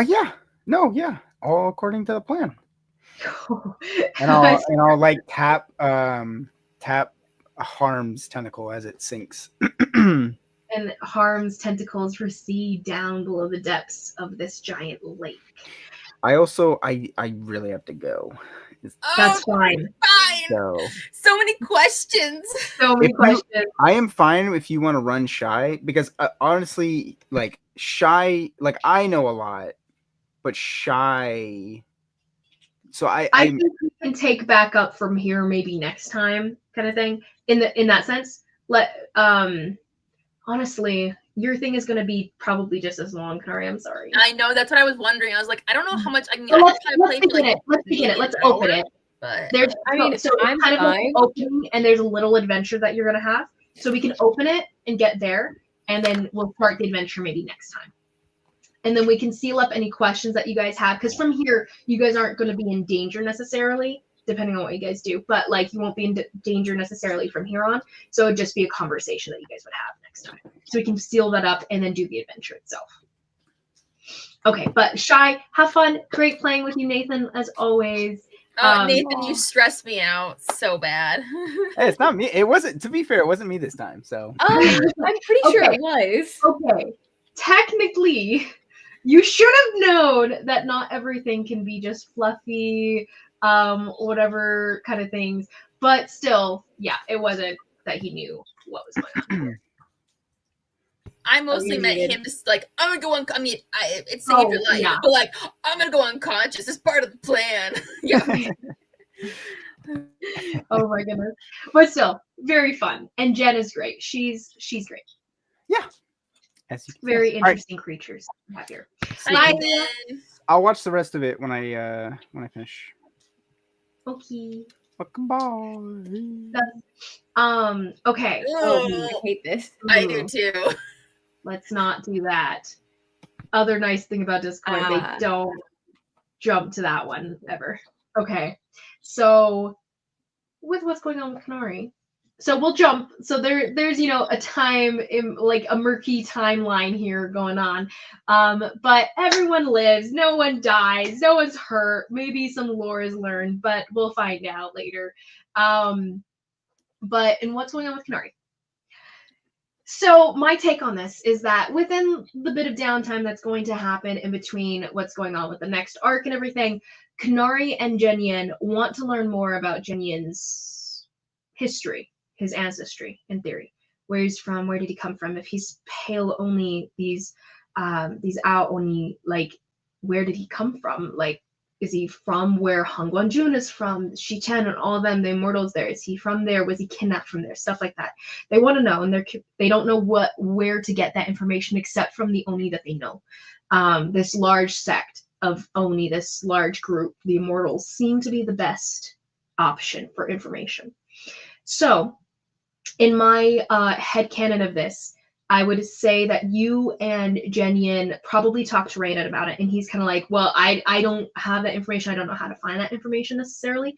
Yeah. No, yeah, all according to the plan. And I'll like tap Harm's tentacle as it sinks. And Harm's tentacles recede down below the depths of this giant lake. I really have to go. That's fine. So many questions. So many questions. I am fine if you want to run Shy, because honestly, like Shy, like I know a lot. But Shy, so I think we can take back up from here maybe next time, kind of thing. In that sense, honestly, your thing is going to be probably just as long, Konari. I'm sorry. I know, that's what I was wondering. I was like, I don't know how much I can. So let's begin it. Let's open it. But there's, so I'm kind of like opening, and there's a little adventure that you're going to have. So we can open it and get there, and then we'll start the adventure maybe next time. And then we can seal up any questions that you guys have. Because from here, you guys aren't going to be in danger necessarily, depending on what you guys do. But like, you won't be in danger necessarily from here on. So it'd just be a conversation that you guys would have next time. So we can seal that up and then do the adventure itself. Okay, but Shy, have fun. Great playing with you, Nathan, as always. Nathan, you stressed me out so bad. Hey, it's not me. It wasn't, to be fair, it wasn't me this time. So I'm pretty sure it was. Okay. Technically, you should have known that not everything can be just fluffy, whatever kind of things. But still, yeah, it wasn't that he knew what was going on. I mostly meant him just like, I'm gonna go I mean, it saved your life, but like, I'm gonna go unconscious. It's part of the plan. Yeah. Oh my goodness. But still, very fun. And Jen is great. She's great. Yeah. Very interesting creatures we have here. I'll watch the rest of it when I finish. Okay. Fucking ball. Okay. I hate this. I do too. Let's not do that. Other nice thing about Discord, they don't jump to that one ever. Okay. So with what's going on with Konari, so we'll jump. So there's a time in like a murky timeline here going on. But everyone lives, no one dies, no one's hurt. Maybe some lore is learned, but we'll find out later. But what's going on with Konari? So my take on this is that within the bit of downtime that's going to happen in between what's going on with the next arc and everything, Konari and Genyin want to learn more about Genyin's history, his ancestry, in theory. Where he's from, where did he come from? If he's pale only, these Ao Oni, like, where did he come from? Like, is he from where Han Guanjun is from? Shi-Chen and all of them, the immortals there. Is he from there? Was he kidnapped from there? Stuff like that. They want to know, and they don't know where to get that information except from the Oni that they know. This large sect of Oni, this large group, the immortals, seem to be the best option for information. So, in my headcanon of this, I would say that you and Genyin probably talked to Raiden about it, and he's kind of like, well, I don't have that information. I don't know how to find that information necessarily.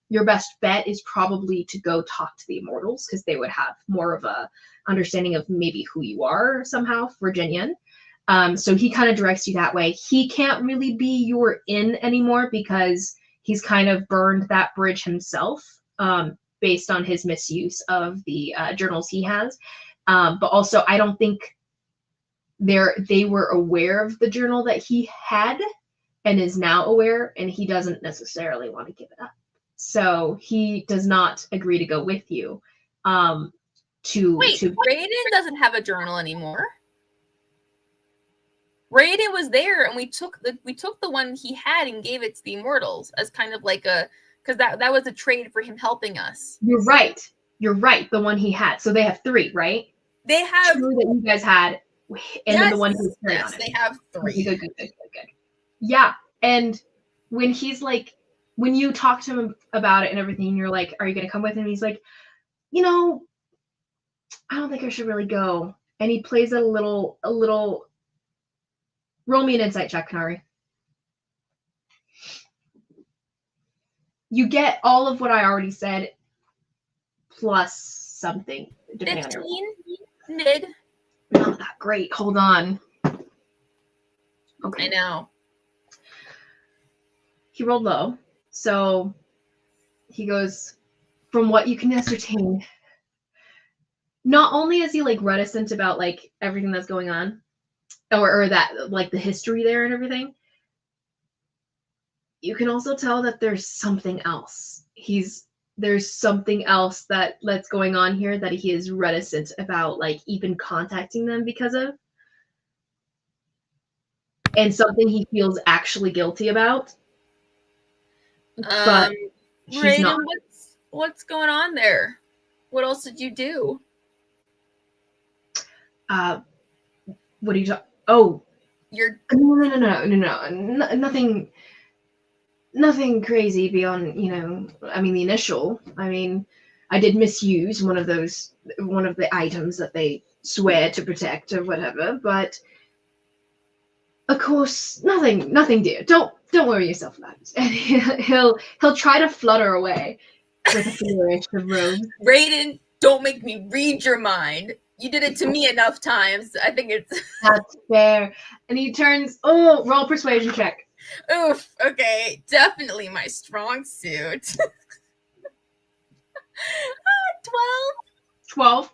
Your best bet is probably to go talk to the immortals, because they would have more of a understanding of maybe who you are somehow for Genyin. So he kind of directs you that way. He can't really be your in anymore because he's kind of burned that bridge himself, based on his misuse of the journals he has. But also, I don't think they were aware of the journal that he had and is now aware, and he doesn't necessarily want to give it up. So he does not agree to go with you. Wait, Raiden doesn't have a journal anymore. Raiden was there, and we took the one he had and gave it to the immortals as kind of like because that was a trade for him helping us. You're right. The one he had. So they have 3, right? They have 2 that you guys had, and then the one who's carried on it. They have 3. Good. Yeah, and when he's like, when you talk to him about it and everything, you're like, "Are you gonna come with him?" He's like, I don't think I should really go. And he plays it a little. Roll me an insight check, Konari. You get all of what I already said, plus something. 15 mid. Not that great. Hold on. Okay. I know. He rolled low. So he goes, from what you can ascertain, not only is he like reticent about like everything that's going on, or that like the history there and everything, you can also tell that there's something else. There's something else that's going on here that he is reticent about, like even contacting them because of, and something he feels actually guilty about. But he's Raiden, not. What's going on there? What else did you do? What are you talking? Oh, You're no. Nothing crazy beyond, the initial. I did misuse one of the items that they swear to protect or whatever, but of course, nothing, dear. Don't worry yourself about it. And he'll try to flutter away with a flourish of robes. Raiden, don't make me read your mind. You did it to me enough times. I think it's That's fair. And he turns. Oh, roll persuasion check. Oof. Okay, definitely my strong suit. 12.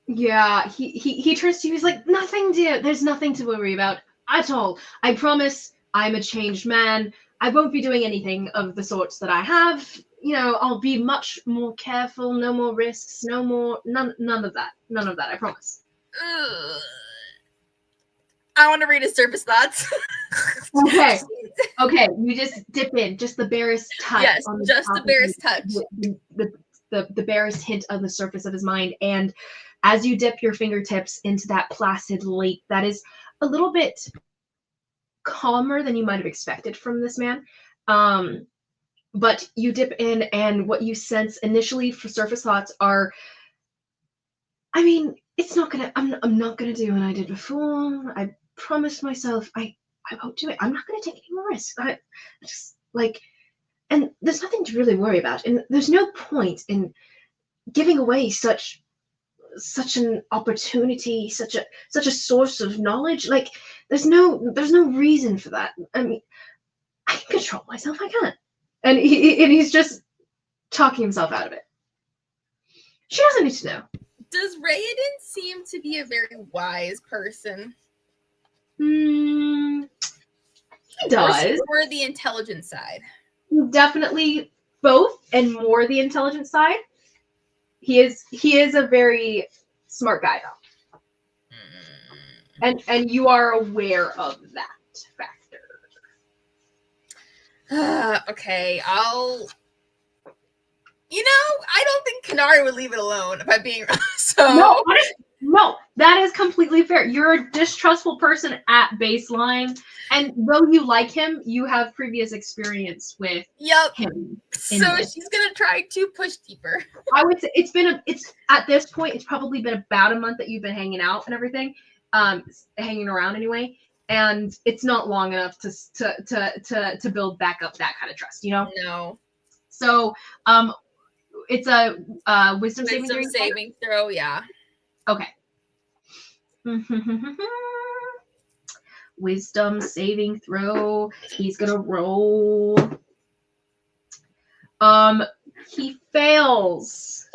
Yeah, he turns to you. He's like, nothing, dear. There's nothing to worry about at all. I promise. I'm a changed man. I won't be doing anything of the sorts that I have I'll be much more careful, no more risks, none of that. None of that, I promise. Ugh. I want to read his surface thoughts. Okay, you just dip in, just the barest touch. Yes, just the barest touch. The barest hint of the surface of his mind. And as you dip your fingertips into that placid lake that is a little bit calmer than you might have expected from this man, but you dip in, and what you sense initially for surface thoughts are, I mean, I'm not gonna do what I did before. I promised myself I won't do it. I'm not gonna take any more risks. I just and there's nothing to really worry about, and there's no point in giving away such an opportunity, such a source of knowledge. Like, there's no reason for that. I mean, I can control myself. I can. And he's just talking himself out of it. She doesn't need to know. Does Raiden seem to be a very wise person? He does. Or the intelligent side? Definitely both, and more the intelligent side. He is a very smart guy, though. And you are aware of that factor. Okay, I don't think Konari would leave it alone, if I'm being so. No, that is completely fair. You're a distrustful person at baseline, and though you like him, you have previous experience with him. So she's gonna try to push deeper. I would say it's at this point, it's probably been about a month that you've been hanging out and everything, hanging around anyway, and it's not long enough to build back up that kind of trust, No. So, it's a wisdom saving throw, yeah. Okay. Wisdom saving throw. He's gonna roll. He fails.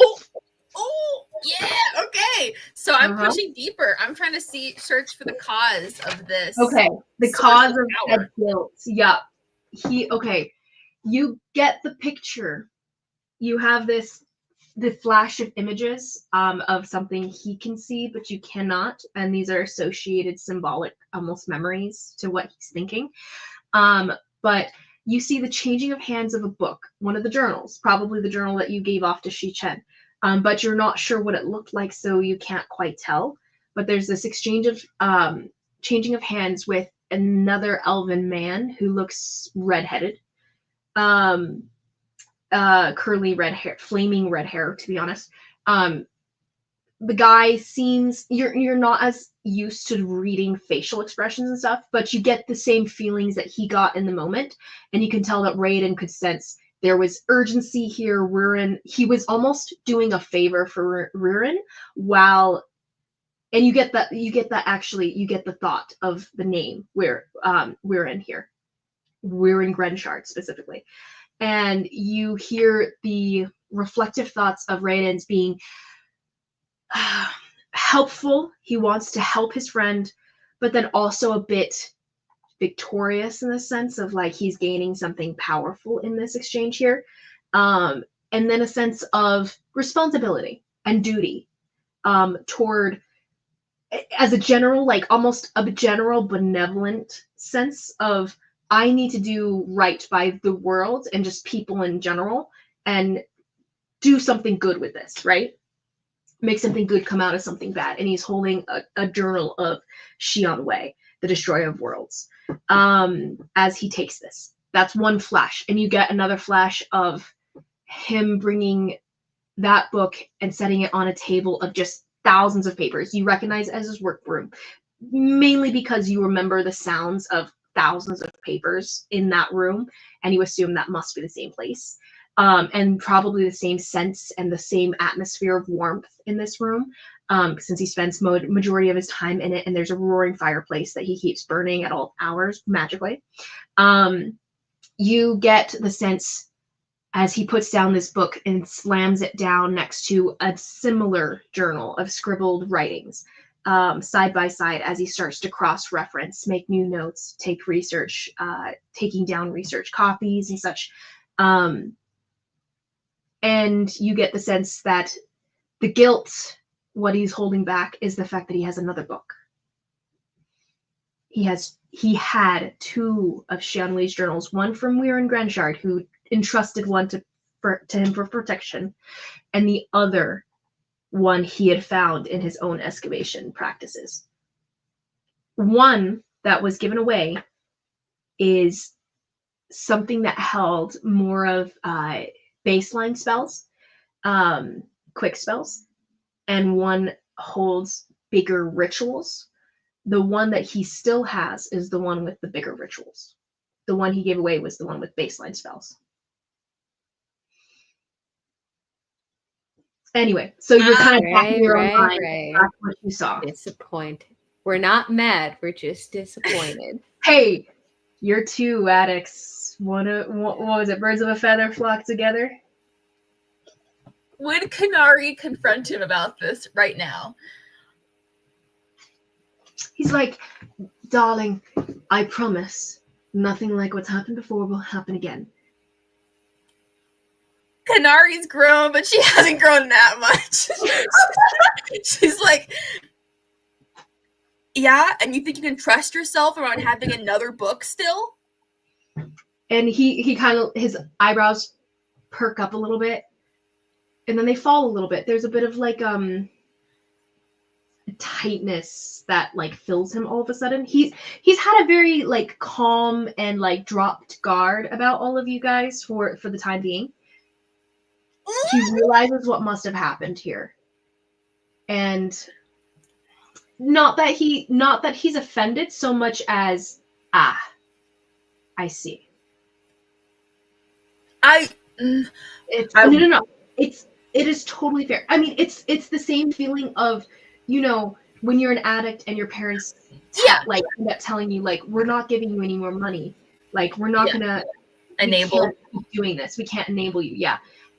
Oh, yeah. Okay. So I'm pushing deeper. I'm trying to search for the cause of this. Okay. The cause of that guilt. Yeah. You get the picture. You have the flash of images of something he can see, but you cannot. And these are associated symbolic, almost memories to what he's thinking. But you see the changing of hands of a book, one of the journals, probably the journal that you gave off to Shi Chen. But you're not sure what it looked like, so you can't quite tell. But there's this exchange of changing of hands with another elven man who looks redheaded. Curly red hair, flaming red hair, to be honest. The guy seems, you're not as used to reading facial expressions and stuff, but you get the same feelings that he got in the moment, and you can tell that Raiden could sense there was urgency here. He was almost doing a favor for Rurin, and you get the thought of the name Rurin here, Rurin Grenshard specifically. And you hear the reflective thoughts of Raiden's being helpful. He wants to help his friend, but then also a bit victorious in the sense of like he's gaining something powerful in this exchange here. And then a sense of responsibility and duty toward, as a general, like almost a general benevolent sense of, I need to do right by the world and just people in general and do something good with this, right? Make something good come out of something bad. And he's holding a journal of Xian Wei, the Destroyer of Worlds, as he takes this. That's one flash. And you get another flash of him bringing that book and setting it on a table of just thousands of papers. You recognize it as his workroom, mainly because you remember the sounds of thousands of papers in that room, and you assume that must be the same place, and probably the same sense and the same atmosphere of warmth in this room, since he spends majority of his time in it, and there's a roaring fireplace that he keeps burning at all hours magically. You get the sense as he puts down this book and slams it down next to a similar journal of scribbled writings, side by side, as he starts to cross-reference, make new notes, take research, taking down research copies and such. And you get the sense that the guilt, what he's holding back, is the fact that he has another book. He had 2 of Xianwei's journals, one from Weirin Grandshard, who entrusted one to him for protection, and the other one he had found in his own excavation practices. One that was given away is something that held more of baseline spells, quick spells, and one holds bigger rituals. The one that he still has is the one with the bigger rituals. The one he gave away was the one with baseline spells. Anyway, so you're kind of back in your own mind. That's what you saw. Disappointed. We're not mad. We're just disappointed. Hey, you're 2 addicts. What was it? Birds of a feather flock together? Would Konari confront him about this right now? He's like, darling, I promise nothing like what's happened before will happen again. Konari's grown, but she hasn't grown that much. She's like, yeah, and you think you can trust yourself around having another book still? And he kind of, his eyebrows perk up a little bit, and then they fall a little bit. There's a bit of like a tightness that like fills him all of a sudden. He's had a very like calm and like dropped guard about all of you guys for the time being. He realizes what must have happened here, and not that he's offended so much as I see. No. It is totally fair. I mean, it's the same feeling of, you know, when you're an addict and your parents like end up telling you like, we're not giving you any more money, like we're not gonna enable doing this. We can't enable you. Yeah.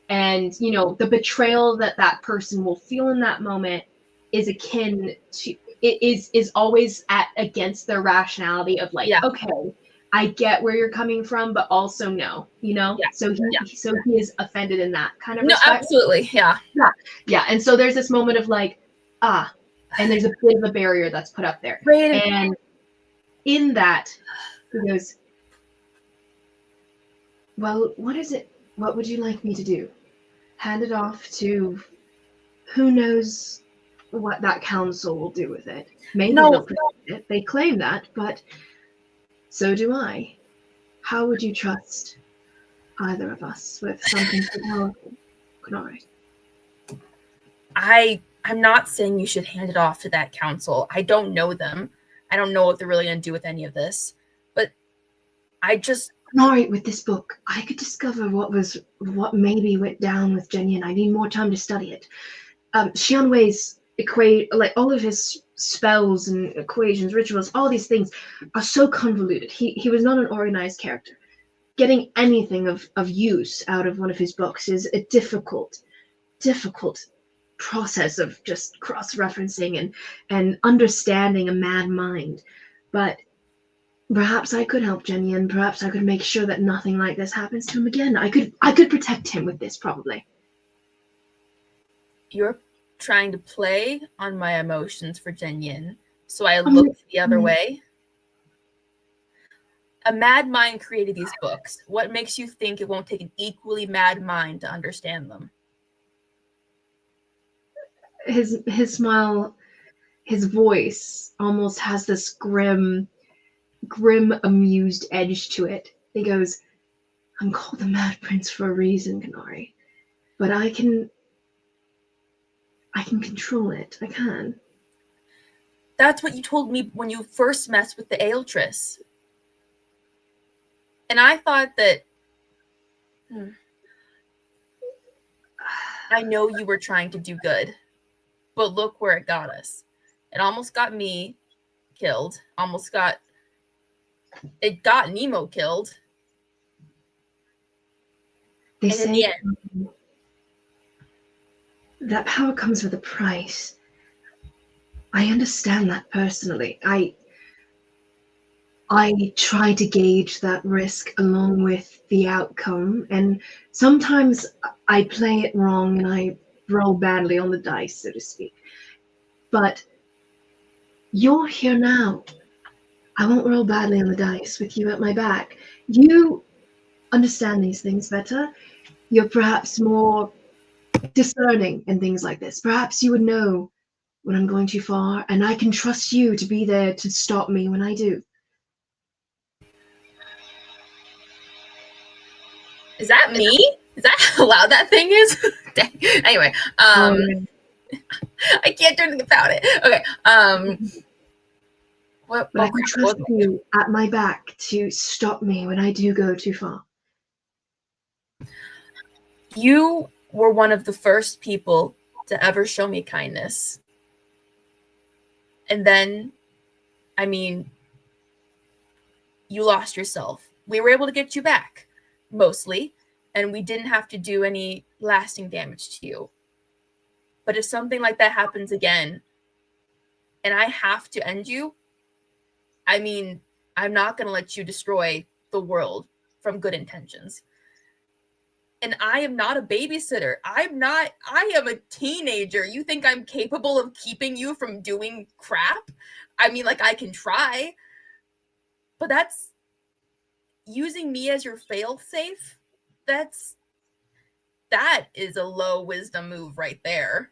And you know, the betrayal that person will feel in that moment is akin to is always against their rationality of like, okay, I get where you're coming from, but also no, you know. So he is offended in that kind of respect. Absolutely, yeah. And so there's this moment of like, and there's a bit of a barrier that's put up there, and in that he goes, well, what is it? What would you like me to do? Hand it off to who knows what that council will do with it. Maybe they'll protect it. They claim that, but so do I. How would you trust either of us with something so powerful? Konari. I'm not saying you should hand it off to that council. I don't know them. I don't know what they're really going to do with any of this. But I just... Konari, with this book, I could discover what maybe went down with Jenyan. I need more time to study it. Xianwei's like all of his spells and equations, rituals, all these things are so convoluted. He was not an organized character. Getting anything of use out of one of his books is a difficult process of just cross-referencing and understanding a mad mind. But perhaps I could help Jenyan. Perhaps I could make sure that nothing like this happens to him again. I could protect him with this, probably. You're trying to play on my emotions for Jenyan, so I looked the other way. A mad mind created these books. What makes you think it won't take an equally mad mind to understand them? His smile, his voice almost has this grim, amused edge to it. He goes, I'm called the Mad Prince for a reason, Konari. But I can control it. I can. That's what you told me when you first messed with the Aeltress. And I thought that... I know you were trying to do good. But look where it got us. It almost got me killed. It got Nemo killed. They say that power comes with a price. I understand that personally. I I try to gauge that risk along with the outcome, and sometimes I play it wrong and I roll badly on the dice, so to speak. But you're here now. I won't roll badly on the dice with you at my back. You understand these things better. You're perhaps more discerning in things like this. Perhaps you would know when I'm going too far, and I can trust you to be there to stop me when I do. Is that me? Is that how loud that thing is? Anyway, I can't do anything about it. Okay. But I can trust you at my back to stop me when I do go too far. You were one of the first people to ever show me kindness. And then, I mean, you lost yourself. We were able to get you back, mostly, and we didn't have to do any lasting damage to you. But if something like that happens again, and I have to end you, I mean, I'm not going to let you destroy the world from good intentions. And I am not a babysitter. I am a teenager. You think I'm capable of keeping you from doing crap? I mean, like, I can try. But that's using me as your fail-safe. That is a low wisdom move right there.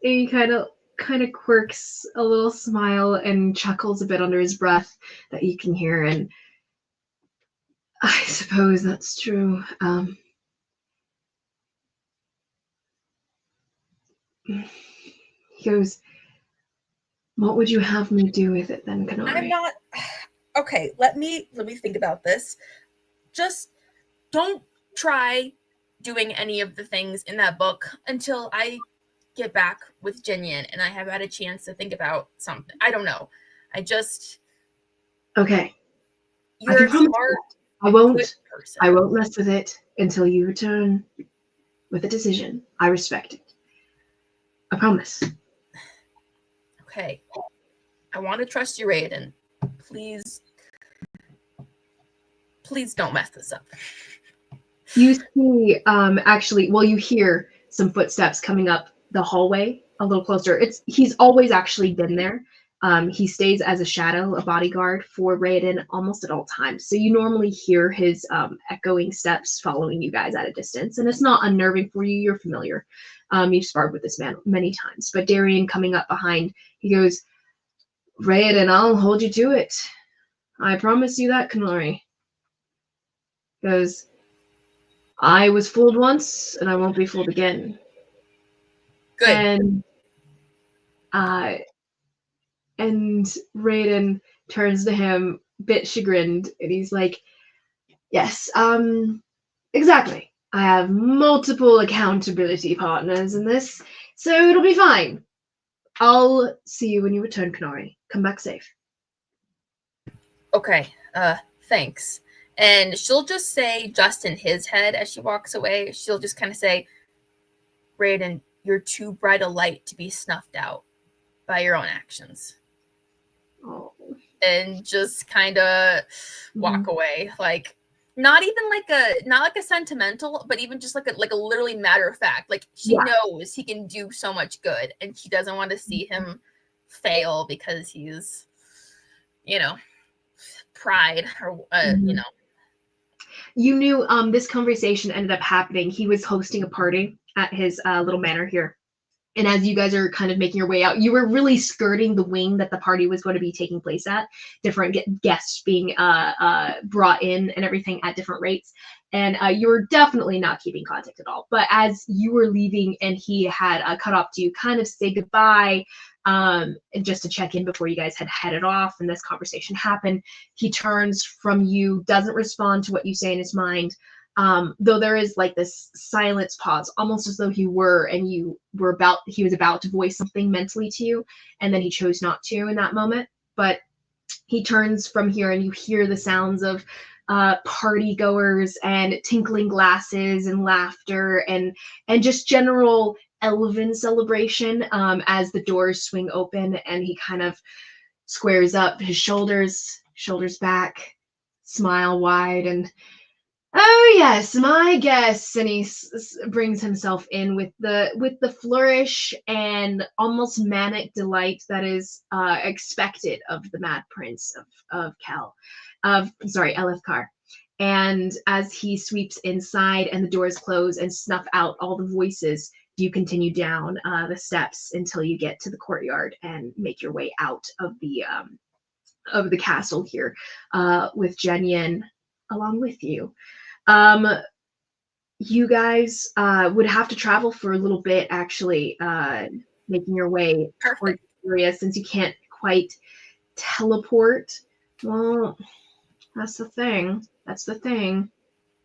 He kind of quirks a little smile and chuckles a bit under his breath that you can hear, and I suppose that's true. He goes, "What would you have me do with it then, Konari?" I'm not... Okay, let me think about this. Just don't try doing any of the things in that book until I get back with Jinyan and I have had a chance to think about something. I don't know. Okay. You're a smart, I won't person. I won't mess with it until you return with a decision. I respect it. I promise. Okay. I want to trust you, Raiden. Please don't mess this up. You see, actually, well, you hear some footsteps coming up the hallway a little closer. He's always actually been there. He stays as a shadow, a bodyguard for Raiden almost at all times. So you normally hear his echoing steps following you guys at a distance, and it's not unnerving for you. You're familiar. You've sparred with this man many times. But Darian coming up behind, he goes, "Raiden, I'll hold you to it. I promise you that, Konari." Goes, "I was fooled once, and I won't be fooled again." Good. And Raiden turns to him, bit chagrined, and he's like, "Yes, exactly. I have multiple accountability partners in this, so it'll be fine. I'll see you when you return, Konari. Come back safe." Okay, thanks. And she'll just say, just in his head as she walks away, she'll just kind of say, "Raiden, you're too bright a light to be snuffed out by your own actions." Oh. And just kind of walk away. Like, not like a sentimental, but even just like a literally matter of fact. Like, she knows he can do so much good, and she doesn't want to see him fail because he's, pride or, You knew this conversation ended up happening. He was hosting a party at his little manor here. And as you guys are kind of making your way out, you were really skirting the wing that the party was going to be taking place at. Different guests being brought in and everything at different rates. And you were definitely not keeping contact at all. But as you were leaving and he had cut off to kind of say goodbye, and just to check in before you guys had headed off and this conversation happened, he turns from you, doesn't respond to what you say in his mind. Though there is like this silence pause, almost as though he was about to voice something mentally to you, and then he chose not to in that moment. But he turns from here and you hear the sounds of party goers and tinkling glasses and laughter and just general elven celebration as the doors swing open, and he kind of squares up his shoulders back, smile wide, and oh yes, my guess. And he brings himself in with the flourish and almost manic delight that is expected of the Mad Prince of Elithkar. And as he sweeps inside and the doors close and snuff out all the voices, you continue down the steps until you get to the courtyard and make your way out of the castle here, with Jenyen along with you. You guys would have to travel for a little bit, actually, making your way towards the area since you can't quite teleport. Well, that's the thing.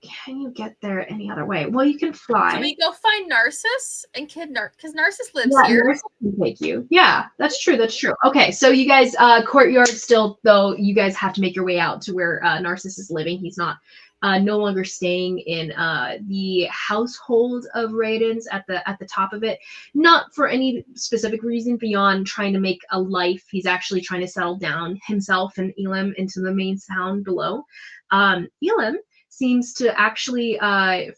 Can you get there any other way? Well, you can fly. Can we go find Narcissus and because Narcissus lives here? Narcissus can take you. Yeah, that's true. Okay, so you guys, courtyard still, though, you guys have to make your way out to where Narcissus is living. He's not no longer staying in the household of Raiden's at the top of it. Not for any specific reason beyond trying to make a life. He's actually trying to settle down himself and Elam into the main town below. Elam seems to actually,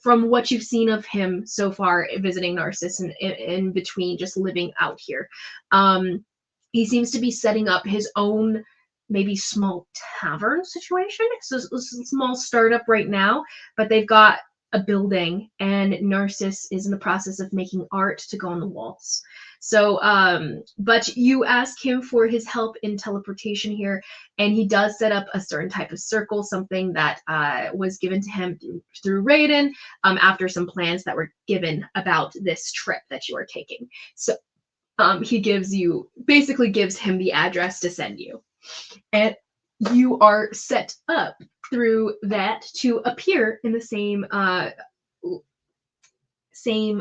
from what you've seen of him so far, visiting Narcissus and in between just living out here, he seems to be setting up his own maybe small tavern situation. So it's a small startup right now, but they've got a building and Narcissus is in the process of making art to go on the walls. So, but you ask him for his help in teleportation here, and he does set up a certain type of circle, something that was given to him through Raiden, after some plans that were given about this trip that you are taking. So, he basically gives him the address to send you. And you are set up through that to appear in the same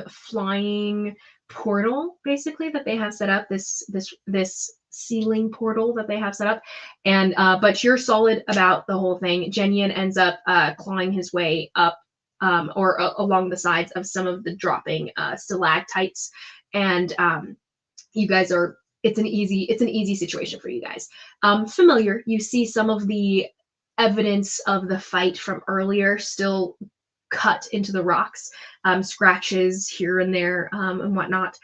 flying portal, basically, that they have set up, this ceiling portal that they have set up. And but you're solid about the whole thing. Jenyen ends up clawing his way up or along the sides of some of the dropping stalactites, and you guys are it's an easy situation for you guys. Familiar, you see some of the evidence of the fight from earlier still cut into the rocks, scratches here and there, and whatnot,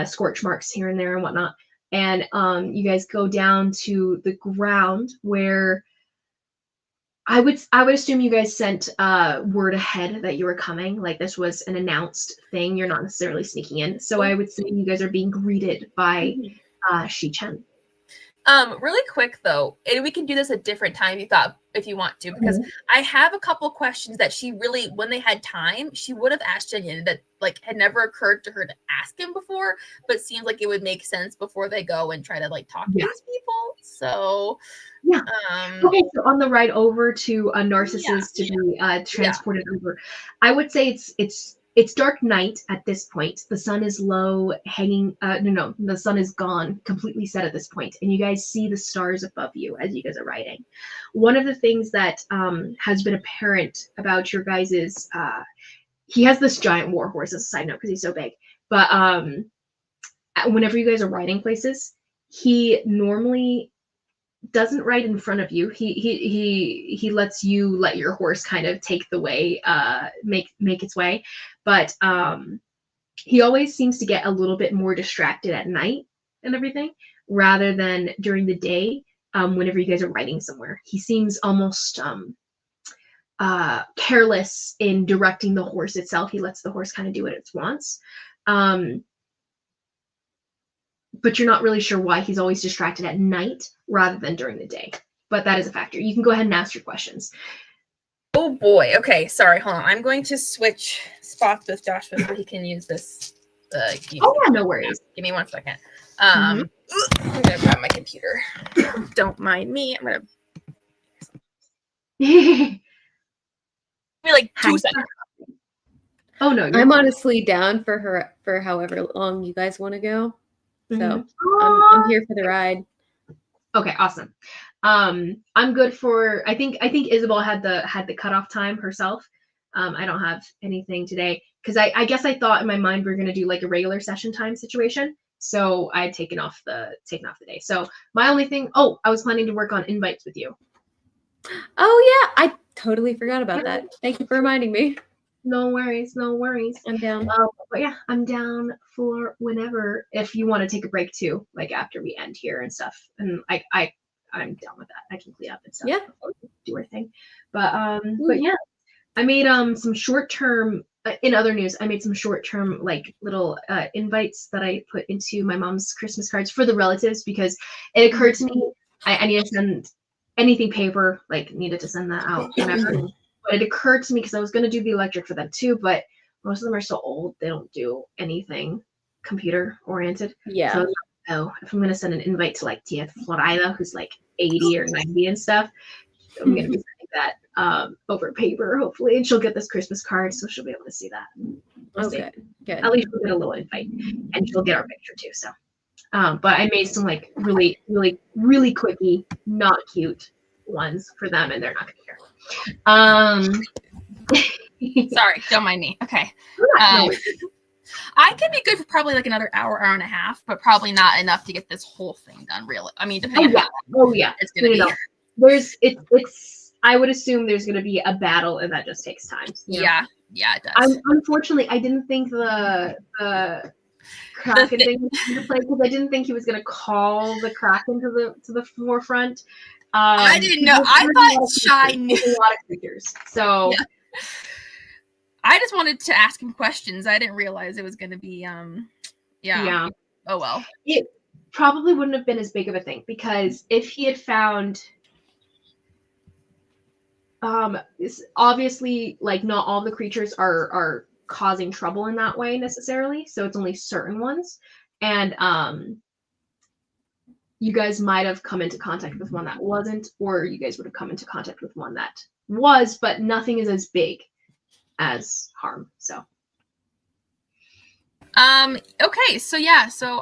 scorch marks here and there and whatnot. And you guys go down to the ground where I would assume you guys sent word ahead that you were coming. Like, this was an announced thing. You're not necessarily sneaking in. So I would say you guys are being greeted by Shi-Chen. Really quick though, and we can do this a different time if you want to, because I have a couple questions that she really, when they had time, she would have asked Jenyen that like had never occurred to her to ask him before, but seems like it would make sense before they go and try to like talk to these people. So yeah. Okay, so on the ride over to Narcissus to be transported over, I would say it's dark night at this point. The sun is low, hanging. The sun is gone, completely set at this point, and you guys see the stars above you as you guys are riding. One of the things that has been apparent about your guys's, he has this giant war horse as a side note because he's so big. But whenever you guys are riding places, he normally doesn't ride in front of you. He lets you let your horse kind of take the way, make its way. But he always seems to get a little bit more distracted at night and everything, rather than during the day. Whenever you guys are riding somewhere, he seems almost careless in directing the horse itself. He lets the horse kind of do what it wants. But you're not really sure why he's always distracted at night rather than during the day. But that is a factor. You can go ahead and ask your questions. Oh boy. Okay, sorry. Hold on. I'm going to switch spots with Joshua so he can use this. No worries. Give me 1 second. I'm gonna grab my computer. Don't mind me. I'm gonna. Give me like 2 seconds. Oh no, I'm honestly down for however long you guys want to go. So I'm here for the ride. Okay, awesome. I'm good for. I think Isabel had the cutoff time herself. I don't have anything today because I guess I thought in my mind we were gonna do like a regular session time situation, So I had taken off the day. So my only thing, I was planning to work on invites with you. Oh yeah, I totally forgot about that. Thank you for reminding me. No worries. I'm down. But yeah, I'm down for whenever, if you want to take a break too, like after we end here and stuff. And I'm down with that. I can clean up and stuff. Yeah. Before we do our thing. But yeah, I made some short term. In other news, I made some short term like little invites that I put into my mom's Christmas cards for the relatives, because it occurred to me I need to send anything paper, like needed to send that out whenever. But it occurred to me, because I was going to do the electric for them too, but most of them are so old, they don't do anything computer oriented. Yeah. So if I'm going to send an invite to like Tia Florida, who's like 80 or 90 and stuff, I'm going to be sending that over paper, hopefully. And she'll get this Christmas card, so she'll be able to see that. We'll see. Good. At least she'll get a little invite, and she'll get our picture too. So, but I made some like really, really, really quickie, not cute ones for them, and they're not going to care. Sorry, don't mind me. Okay. No. I could be good for probably like another hour and a half, but probably not enough to get this whole thing done. Really, I mean, depending on how long it's gonna be. It's. I would assume there's gonna be a battle, and that just takes time. Yeah, it does. Unfortunately, I didn't think the Kraken thing was going to play, because I didn't think he was gonna call the Kraken to the forefront. I didn't know. I thought Shy knew a lot of creatures, so. Yeah. I just wanted to ask him questions. I didn't realize it was going to be, yeah. Oh, well. It probably wouldn't have been as big of a thing, because if he had found, obviously, like, not all the creatures are causing trouble in that way necessarily, so it's only certain ones. And, you guys might have come into contact with one that wasn't, or you guys would have come into contact with one that was, but nothing is as big as harm. So okay, so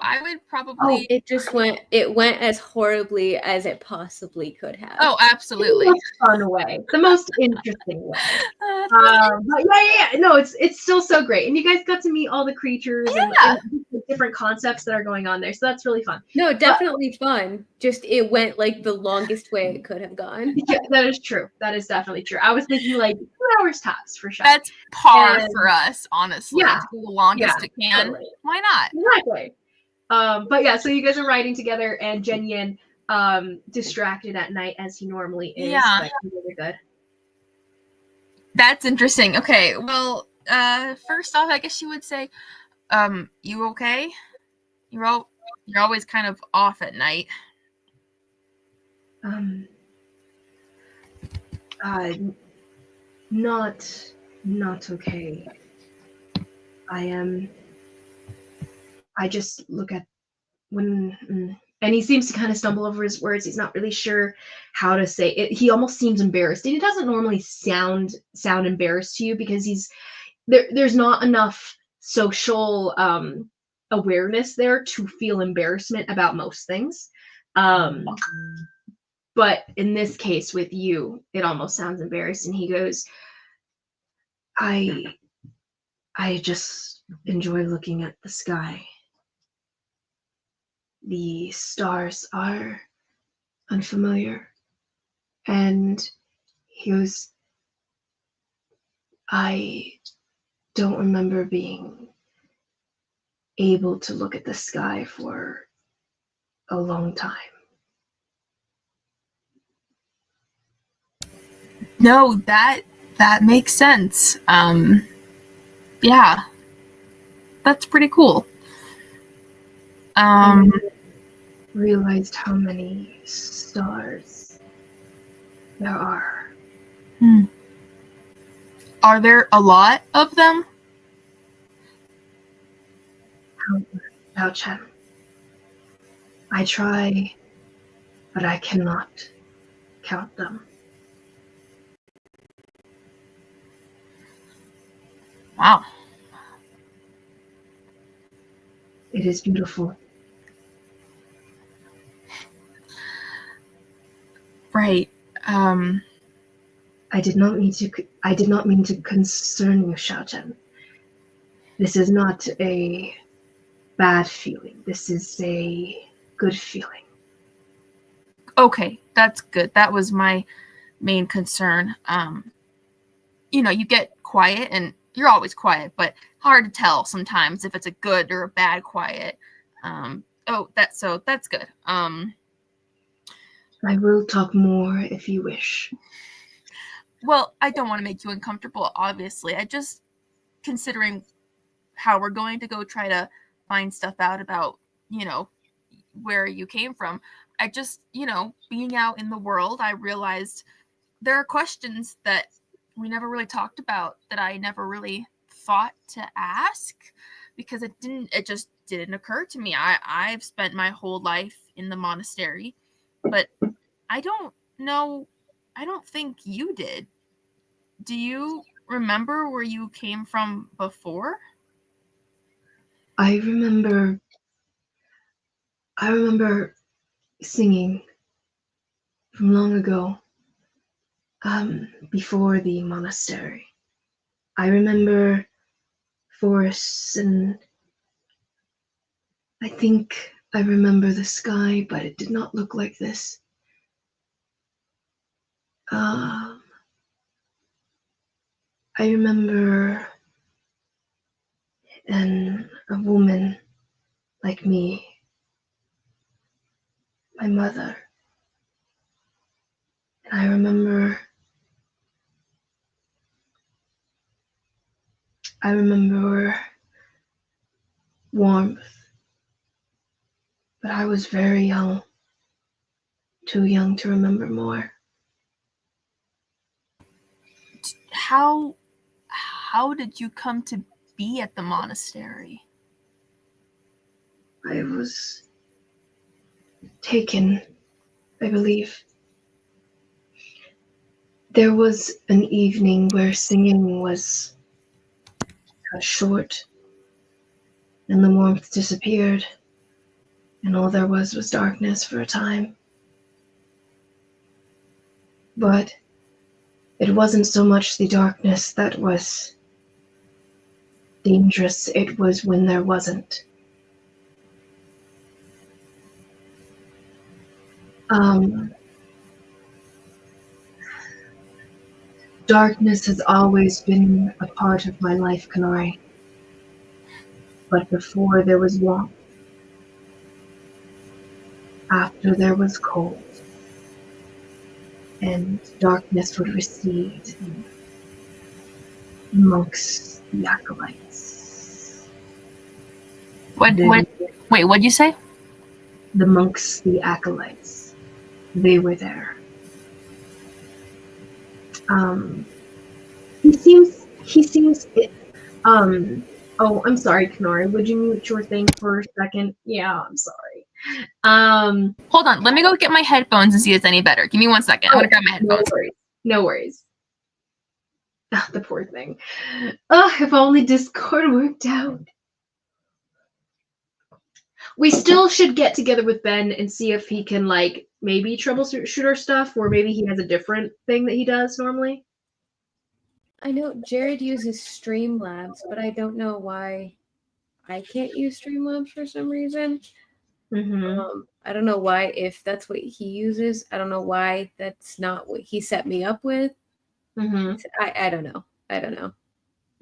I would probably it went as horribly as it possibly could have. Oh, absolutely. The most fun way, the most interesting way. But yeah, no, it's still so great, and you guys got to meet all the creatures and different concepts that are going on there, so that's really fun. No, definitely fun. Just it went like the longest way it could have gone. Yeah, that is true. That is definitely true. I was thinking like 2 hours tops for sure. That's par for us, honestly. Yeah, the longest it can. Totally. Why not? Exactly. But yeah, so you guys are riding together, and Jen Yin distracted at night as he normally is. Yeah. But really good. That's interesting. Okay, well, first off, I guess you would say, you okay? You're always kind of off at night. Not okay. I just look at when, and he seems to kind of stumble over his words. He's not really sure how to say it. He almost seems embarrassed. And he doesn't normally sound embarrassed to you, because there's not enough social awareness there to feel embarrassment about most things. But in this case with you, it almost sounds embarrassed, and he goes, I just enjoy looking at the sky. The stars are unfamiliar. And he goes, I don't remember being able to look at the sky for a long time. No, that makes sense. Yeah, that's pretty cool. I realized how many stars there are. Are there a lot of them? Chen. I try, but I cannot count them. Wow. It is beautiful. Right. I did not mean to concern you, Xiao Chen. This is not a bad feeling. This is a good feeling. Okay, that's good. That was my main concern. You get quiet, and you're always quiet, but hard to tell sometimes if it's a good or a bad quiet. That's good. I will talk more if you wish. Well, I don't want to make you uncomfortable, obviously. I just, considering how we're going to go try to find stuff out about, where you came from. I just, being out in the world, I realized there are questions that we never really talked about that I never really thought to ask because it just didn't occur to me. I've spent my whole life in the monastery, but I don't think you did. Do you remember where you came from before? I remember singing from long ago, before the monastery. I remember forests, and I think I remember the sky, but it did not look like this. I remember a woman like me, my mother. And I remember warmth, but I was very young, too young to remember more. How did you come to be at the monastery? I was taken, I believe. There was an evening where singing was cut short, and the warmth disappeared, and all there was darkness for a time. But it wasn't so much the darkness that was dangerous, it was when there wasn't. Darkness has always been a part of my life, Konari. But before there was warmth, after there was cold, and darkness would recede amongst the acolytes. Wait, what'd you say? The monks, the acolytes, they were there. He seems, oh, I'm sorry, Konari, would you mute your thing for a second? Yeah, I'm sorry. Hold on, let me go get my headphones and see if it's any better. Give me 1 second. I'm gonna grab my headphones. No worries. The poor thing. If only Discord worked out. We still should get together with Ben and see if he can, maybe troubleshoot our stuff, or maybe he has a different thing that he does normally. I know Jared uses Streamlabs, but I don't know why I can't use Streamlabs for some reason. Mm-hmm. I don't know why, if that's what he uses. I don't know why that's not what he set me up with. Mm-hmm. I don't know.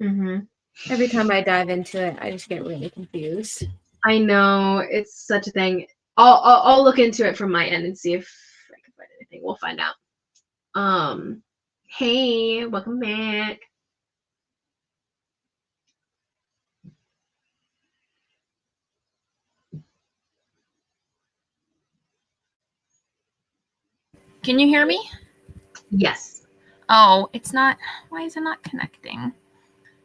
Mm-hmm. Every time I dive into it, I just get really confused. I know, it's such a thing. I'll look into it from my end and see if I can find anything. We'll find out. Hey, welcome back. Can you hear me? Yes. Oh, it's not. Why is it not connecting?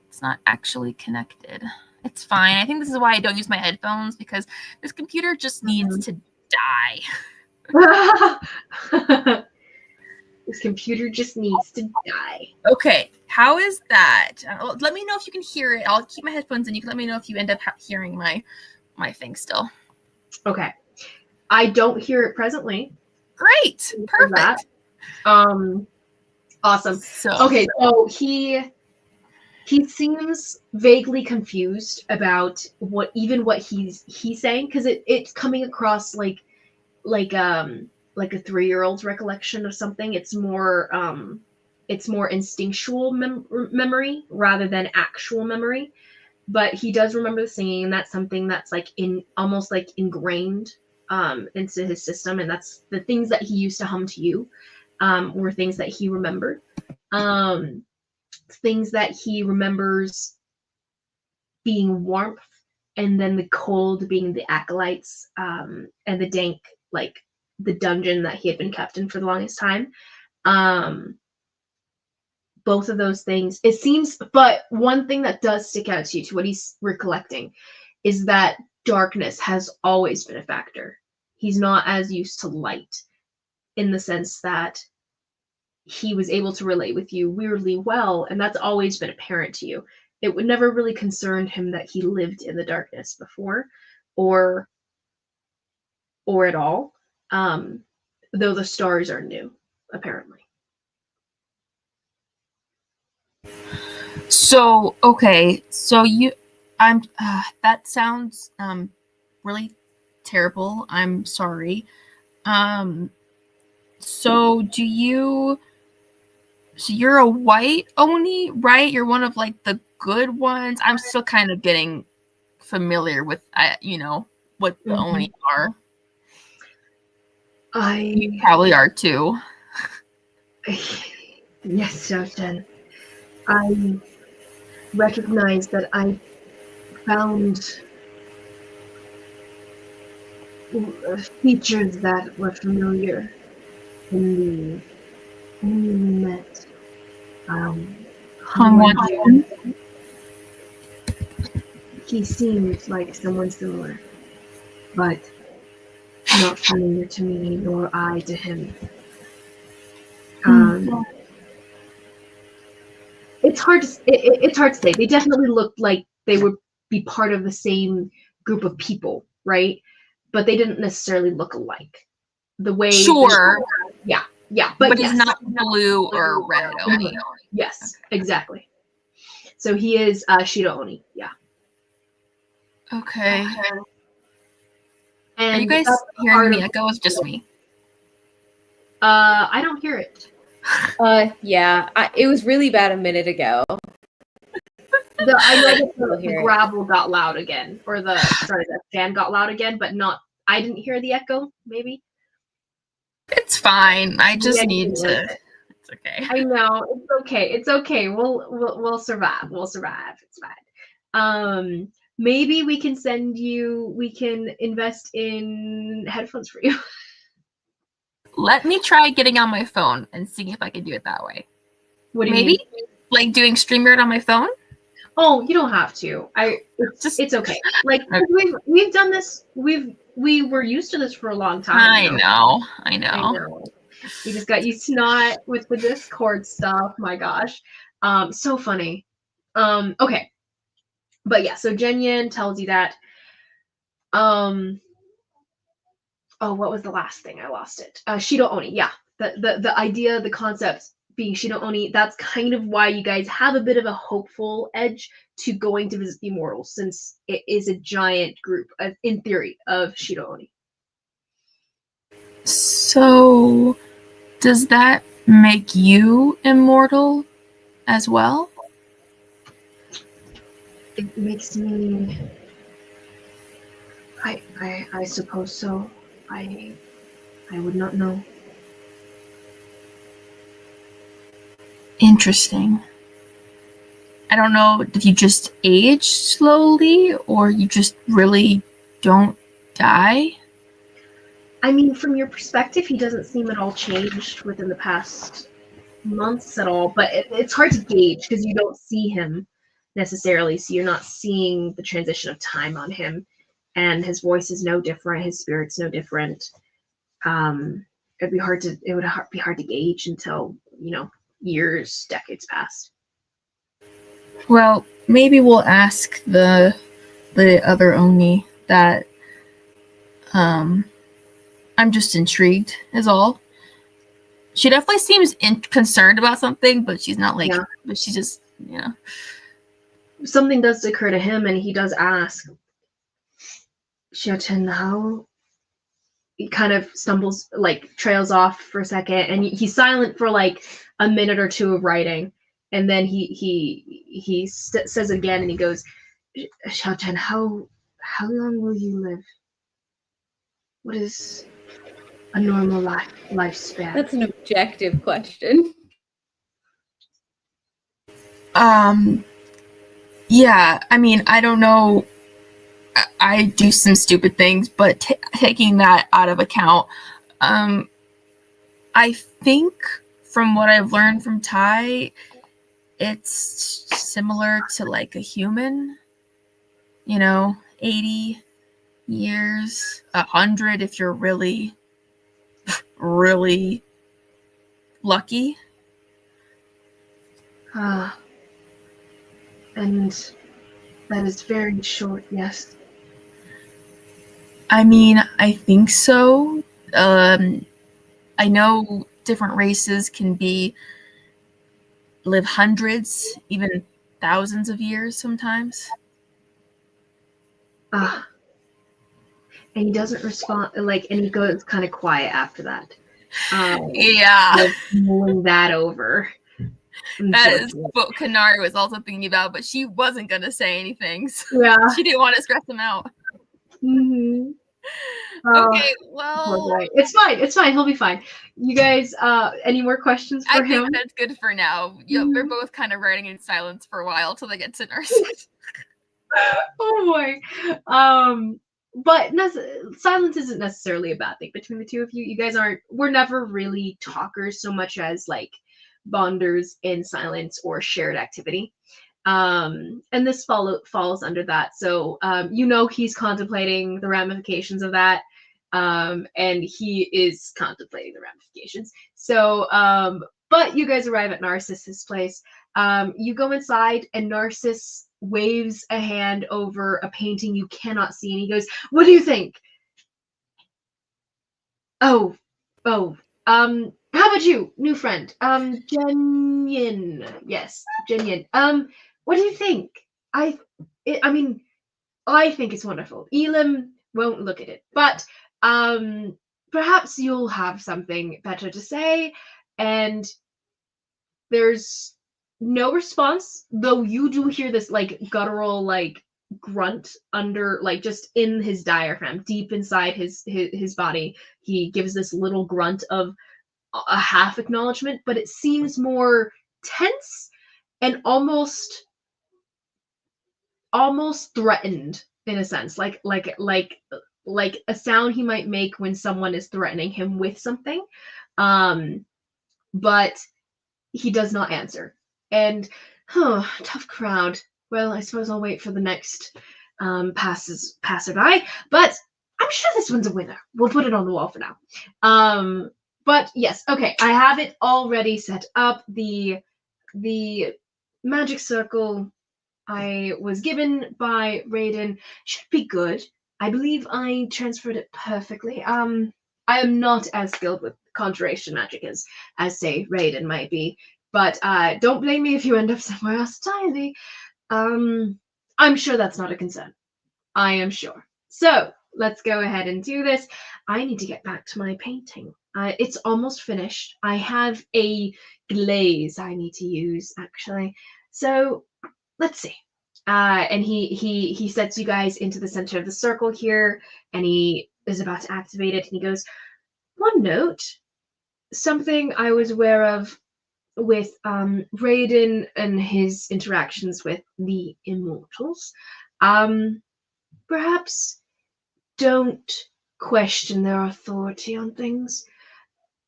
It's not actually connected. It's fine. I think this is why I don't use my headphones, because this computer just needs to die. This computer just needs to die. Okay, how is that? Let me know if you can hear it. I'll keep my headphones in. You can let me know if you end up hearing my thing still. Okay. I don't hear it presently. Great. Perfect. Awesome. So okay, so he He seems vaguely confused about what he's saying, because it's coming across like um like a 3-year-old's recollection of something. It's more instinctual memory rather than actual memory. But he does remember the singing, and that's something that's like in almost like ingrained into his system, and that's the things that he used to hum to you were things that he remembered. Um, Things that he remembers being warmth, and then the cold being the acolytes, and the dank, like the dungeon that he had been kept in for the longest time. Um, both of those things, it seems, but one thing that does stick out to you, to what he's recollecting, is that darkness has always been a factor. He's not as used to light, in the sense that he was able to relate with you weirdly well, and that's always been apparent to you. It would never really concern him that he lived in the darkness before, or at all, though the stars are new, apparently. So okay, so I'm that sounds really terrible. I'm sorry. So so you're a white Oni, right? You're one of like the good ones. I'm still kind of getting familiar with what the Oni are. You probably are too. Yes, Jojen. I recognize that I found features that were familiar when we met. He seemed like someone similar, but not familiar to me, nor I to him. It's hard to say. They definitely looked like they would be part of the same group of people, right? But they didn't necessarily look alike. The way, sure, but yes, he's not blue or red Oni. Yes, okay. Exactly. So he is Shiro Oni. Yeah. Okay. And are you guys hearing the echo? It's just me. I don't hear it. Yeah, it was really bad a minute ago. I know that the gravel got loud again, or the fan got loud again, but not. I didn't hear the echo. Maybe. It's fine. I just need to. It's okay. I know it's okay. It's okay. We'll survive. We'll survive. It's fine. Maybe we can send you. We can invest in headphones for you. Let me try getting on my phone and seeing if I can do it that way. What do you mean? Like doing StreamYard on my phone? Oh, you don't have to. It's okay. Like okay. we've done this. We were used to this for a long time. I know. You just got used to not with the Discord stuff. My gosh. So funny. Okay. But yeah, so Jenyan tells you that. Oh, what was the last thing? I lost it. Shido Oni, yeah. The idea, the concept being Shido Oni, that's kind of why you guys have a bit of a hopeful edge to going to visit the Immortals, since it is a giant group, in theory, of Shido Oni. So, does that make you immortal as well? It makes me... I suppose so. I would not know. Interesting. I don't know if you just age slowly or you just really don't die. I mean, from your perspective, he doesn't seem at all changed within the past months at all, but it's hard to gauge because you don't see him necessarily, so you're not seeing the transition of time on him, and his voice is no different, his spirit's no different. It would be hard to gauge until, years, decades pass. Well, maybe we'll ask the other Oni that. I'm just intrigued, is all. She definitely seems concerned about something, but she's not like. Yeah. But she just, something does occur to him, and he does ask, Xiaochen, how? He kind of stumbles, like trails off for a second, and he's silent for like a minute or two of writing, and then he says it again, and he goes, Xiaochen, how long will you live? What is a normal lifespan? That's an objective question. Yeah, I mean, I don't know. I do some stupid things, but taking that out of account, I think from what I've learned from Ty, it's similar to like a human. 80 years, 100 if you're really, really lucky. And that is very short, yes. I mean, I think so. I know different races can live hundreds, even thousands of years sometimes. And he doesn't respond, like, and he goes kind of quiet after that. Yeah. Like, mulling that over. That is what Konari was also thinking about, but she wasn't going to say anything. So yeah. She didn't want to stress him out. Mm-hmm. Okay, well. It's fine. He'll be fine. You guys, any more questions for him? I think that's good for now. We're both kind of writing in silence for a while till they get to nurses. Oh boy. But silence isn't necessarily a bad thing between the two of you. You guys we're never really talkers so much as like bonders in silence or shared activity. And this falls under that. So he's contemplating the ramifications of that. And he is contemplating the ramifications. So but you guys arrive at Narcissus' place. You go inside, and Narcissus waves a hand over a painting you cannot see, and he goes, "What do you think?" Oh, how about you, new friend? Jenyin. Yes, Jenyin. What do you think? I mean, I think it's wonderful. Elam won't look at it, but perhaps you'll have something better to say. And there's no response, though you do hear this like guttural like grunt under, like, just in his diaphragm, deep inside his body. He gives this little grunt of a half acknowledgement, but it seems more tense and almost threatened in a sense, like a sound he might make when someone is threatening him with something. But he does not answer. And tough crowd. Well, I suppose I'll wait for the next passerby, but I'm sure this one's a winner. We'll put it on the wall for now. But yes, okay, I have it already set up. The magic circle I was given by Raiden should be good. I believe I transferred it perfectly. I am not as skilled with conjuration magic as say Raiden might be, but don't blame me if you end up somewhere else entirely. I'm sure that's not a concern. I am sure. So let's go ahead and do this. I need to get back to my painting. It's almost finished. I have a glaze I need to use, actually. So let's see. And he sets you guys into the center of the circle here, and he is about to activate it. And he goes, "One note, something I was aware of with Raiden and his interactions with the immortals. Perhaps don't question their authority on things.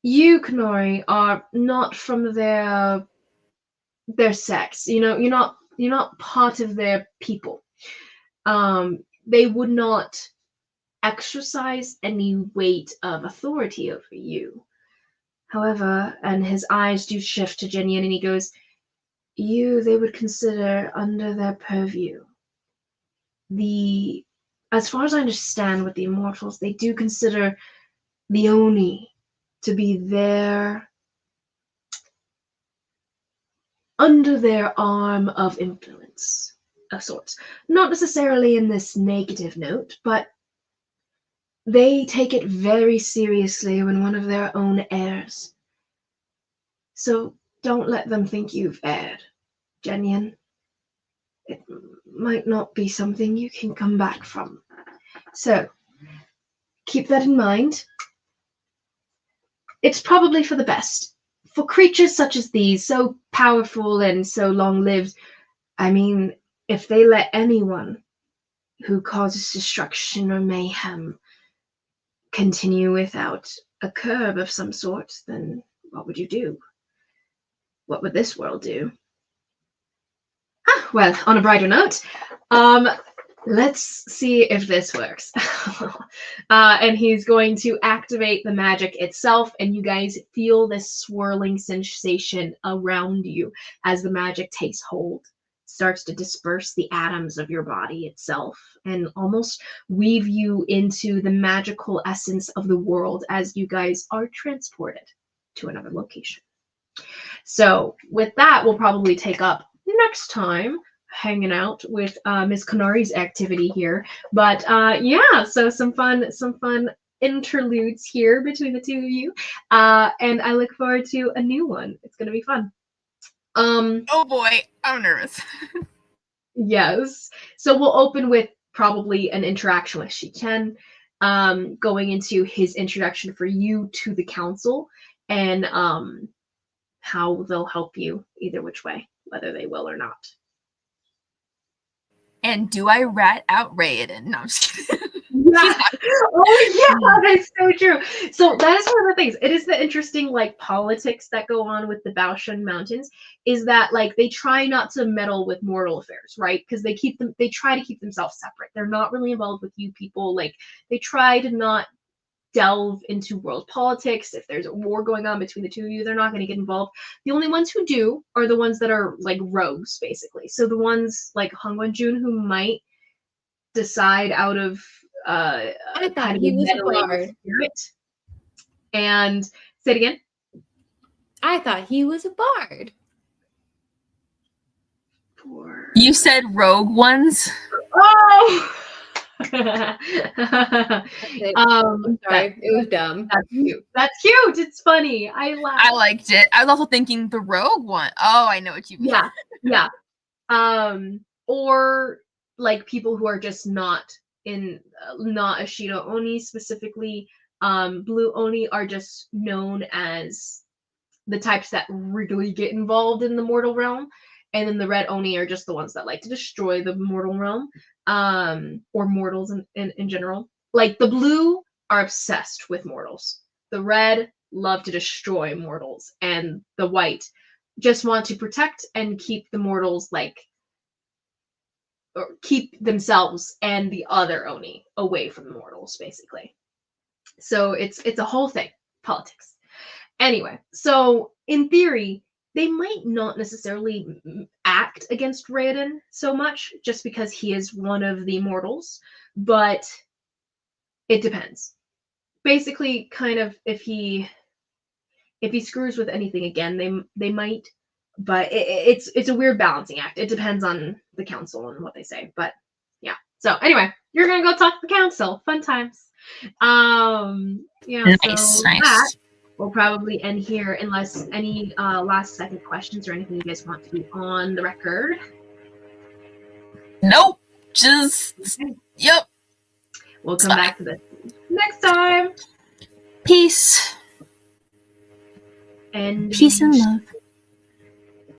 You, Konari, are not from their sex. You're not part of their people. They would not exercise any weight of authority over you. However," and his eyes do shift to Jinyan, and he goes, they would consider under their purview. As far as I understand with the immortals, they do consider the Oni to be under their arm of influence. of sorts. Not necessarily in this negative note, but they take it very seriously when one of their own errs. So don't let them think you've erred, Genyan. It might not be something you can come back from. So keep that in mind. It's probably for the best. For creatures such as these, so powerful and so long-lived, I mean, if they let anyone who causes destruction or mayhem continue without a curb of some sort, then what would you do? What would this world do? Well, on a brighter note, let's see if this works. And he's going to activate the magic itself, and you guys feel this swirling sensation around you as the magic takes hold, starts to disperse the atoms of your body itself, and almost weave you into the magical essence of the world as you guys are transported to another location. So with that, we'll probably take up next time hanging out with Miss Konari's activity here. But yeah, so some fun interludes here between the two of you. And I look forward to a new one. It's gonna be fun. Oh boy, I'm nervous. Yes. So we'll open with probably an interaction with Shiken, going into his introduction for you to the council, and how they'll help you either which way, whether they will or not. And do I rat out Raiden? No, I'm just kidding. Yeah. Oh yeah, that's so true. So that is one of the things. It is the interesting like politics that go on with the Baoshan Mountains, is that like they try not to meddle with mortal affairs, right? Because they try to keep themselves separate. They're not really involved with you people. Like they try to not delve into world politics. If there's a war going on between the two of you, they're not going to get involved. The only ones who do are the ones that are like rogues, basically. So the ones like Hongwen-jun who might decide out of I thought kind of he a was a meddling bard. spirit. And say it again. I thought he was a bard. You said rogue ones? Oh! I'm sorry, it was dumb. That's cute. That's cute. It's funny. I laugh. I liked it. I was also thinking the rogue one. Oh, I know what you mean. Yeah. Or like people who are just not Ashido Oni specifically. Blue Oni are just known as the types that really get involved in the mortal realm. And then the red Oni are just the ones that like to destroy the mortal realm, or mortals in general. Like the blue are obsessed with mortals. The red love to destroy mortals, and the white just want to protect and keep the mortals or keep themselves and the other Oni away from the mortals, basically. So it's a whole thing, politics. Anyway, so in theory, they might not necessarily act against Raiden so much just because he is one of the mortals, but it depends. Basically, kind of if he screws with anything again, they might, but it's a weird balancing act. It depends on the council and what they say, but yeah. So anyway, you're gonna go talk to the council. Fun times. Yeah. Nice. That we'll probably end here unless any last second questions or anything you guys want to be on the record. Nope. Just yep. We'll come back to this next time. Peace. And Peace and love.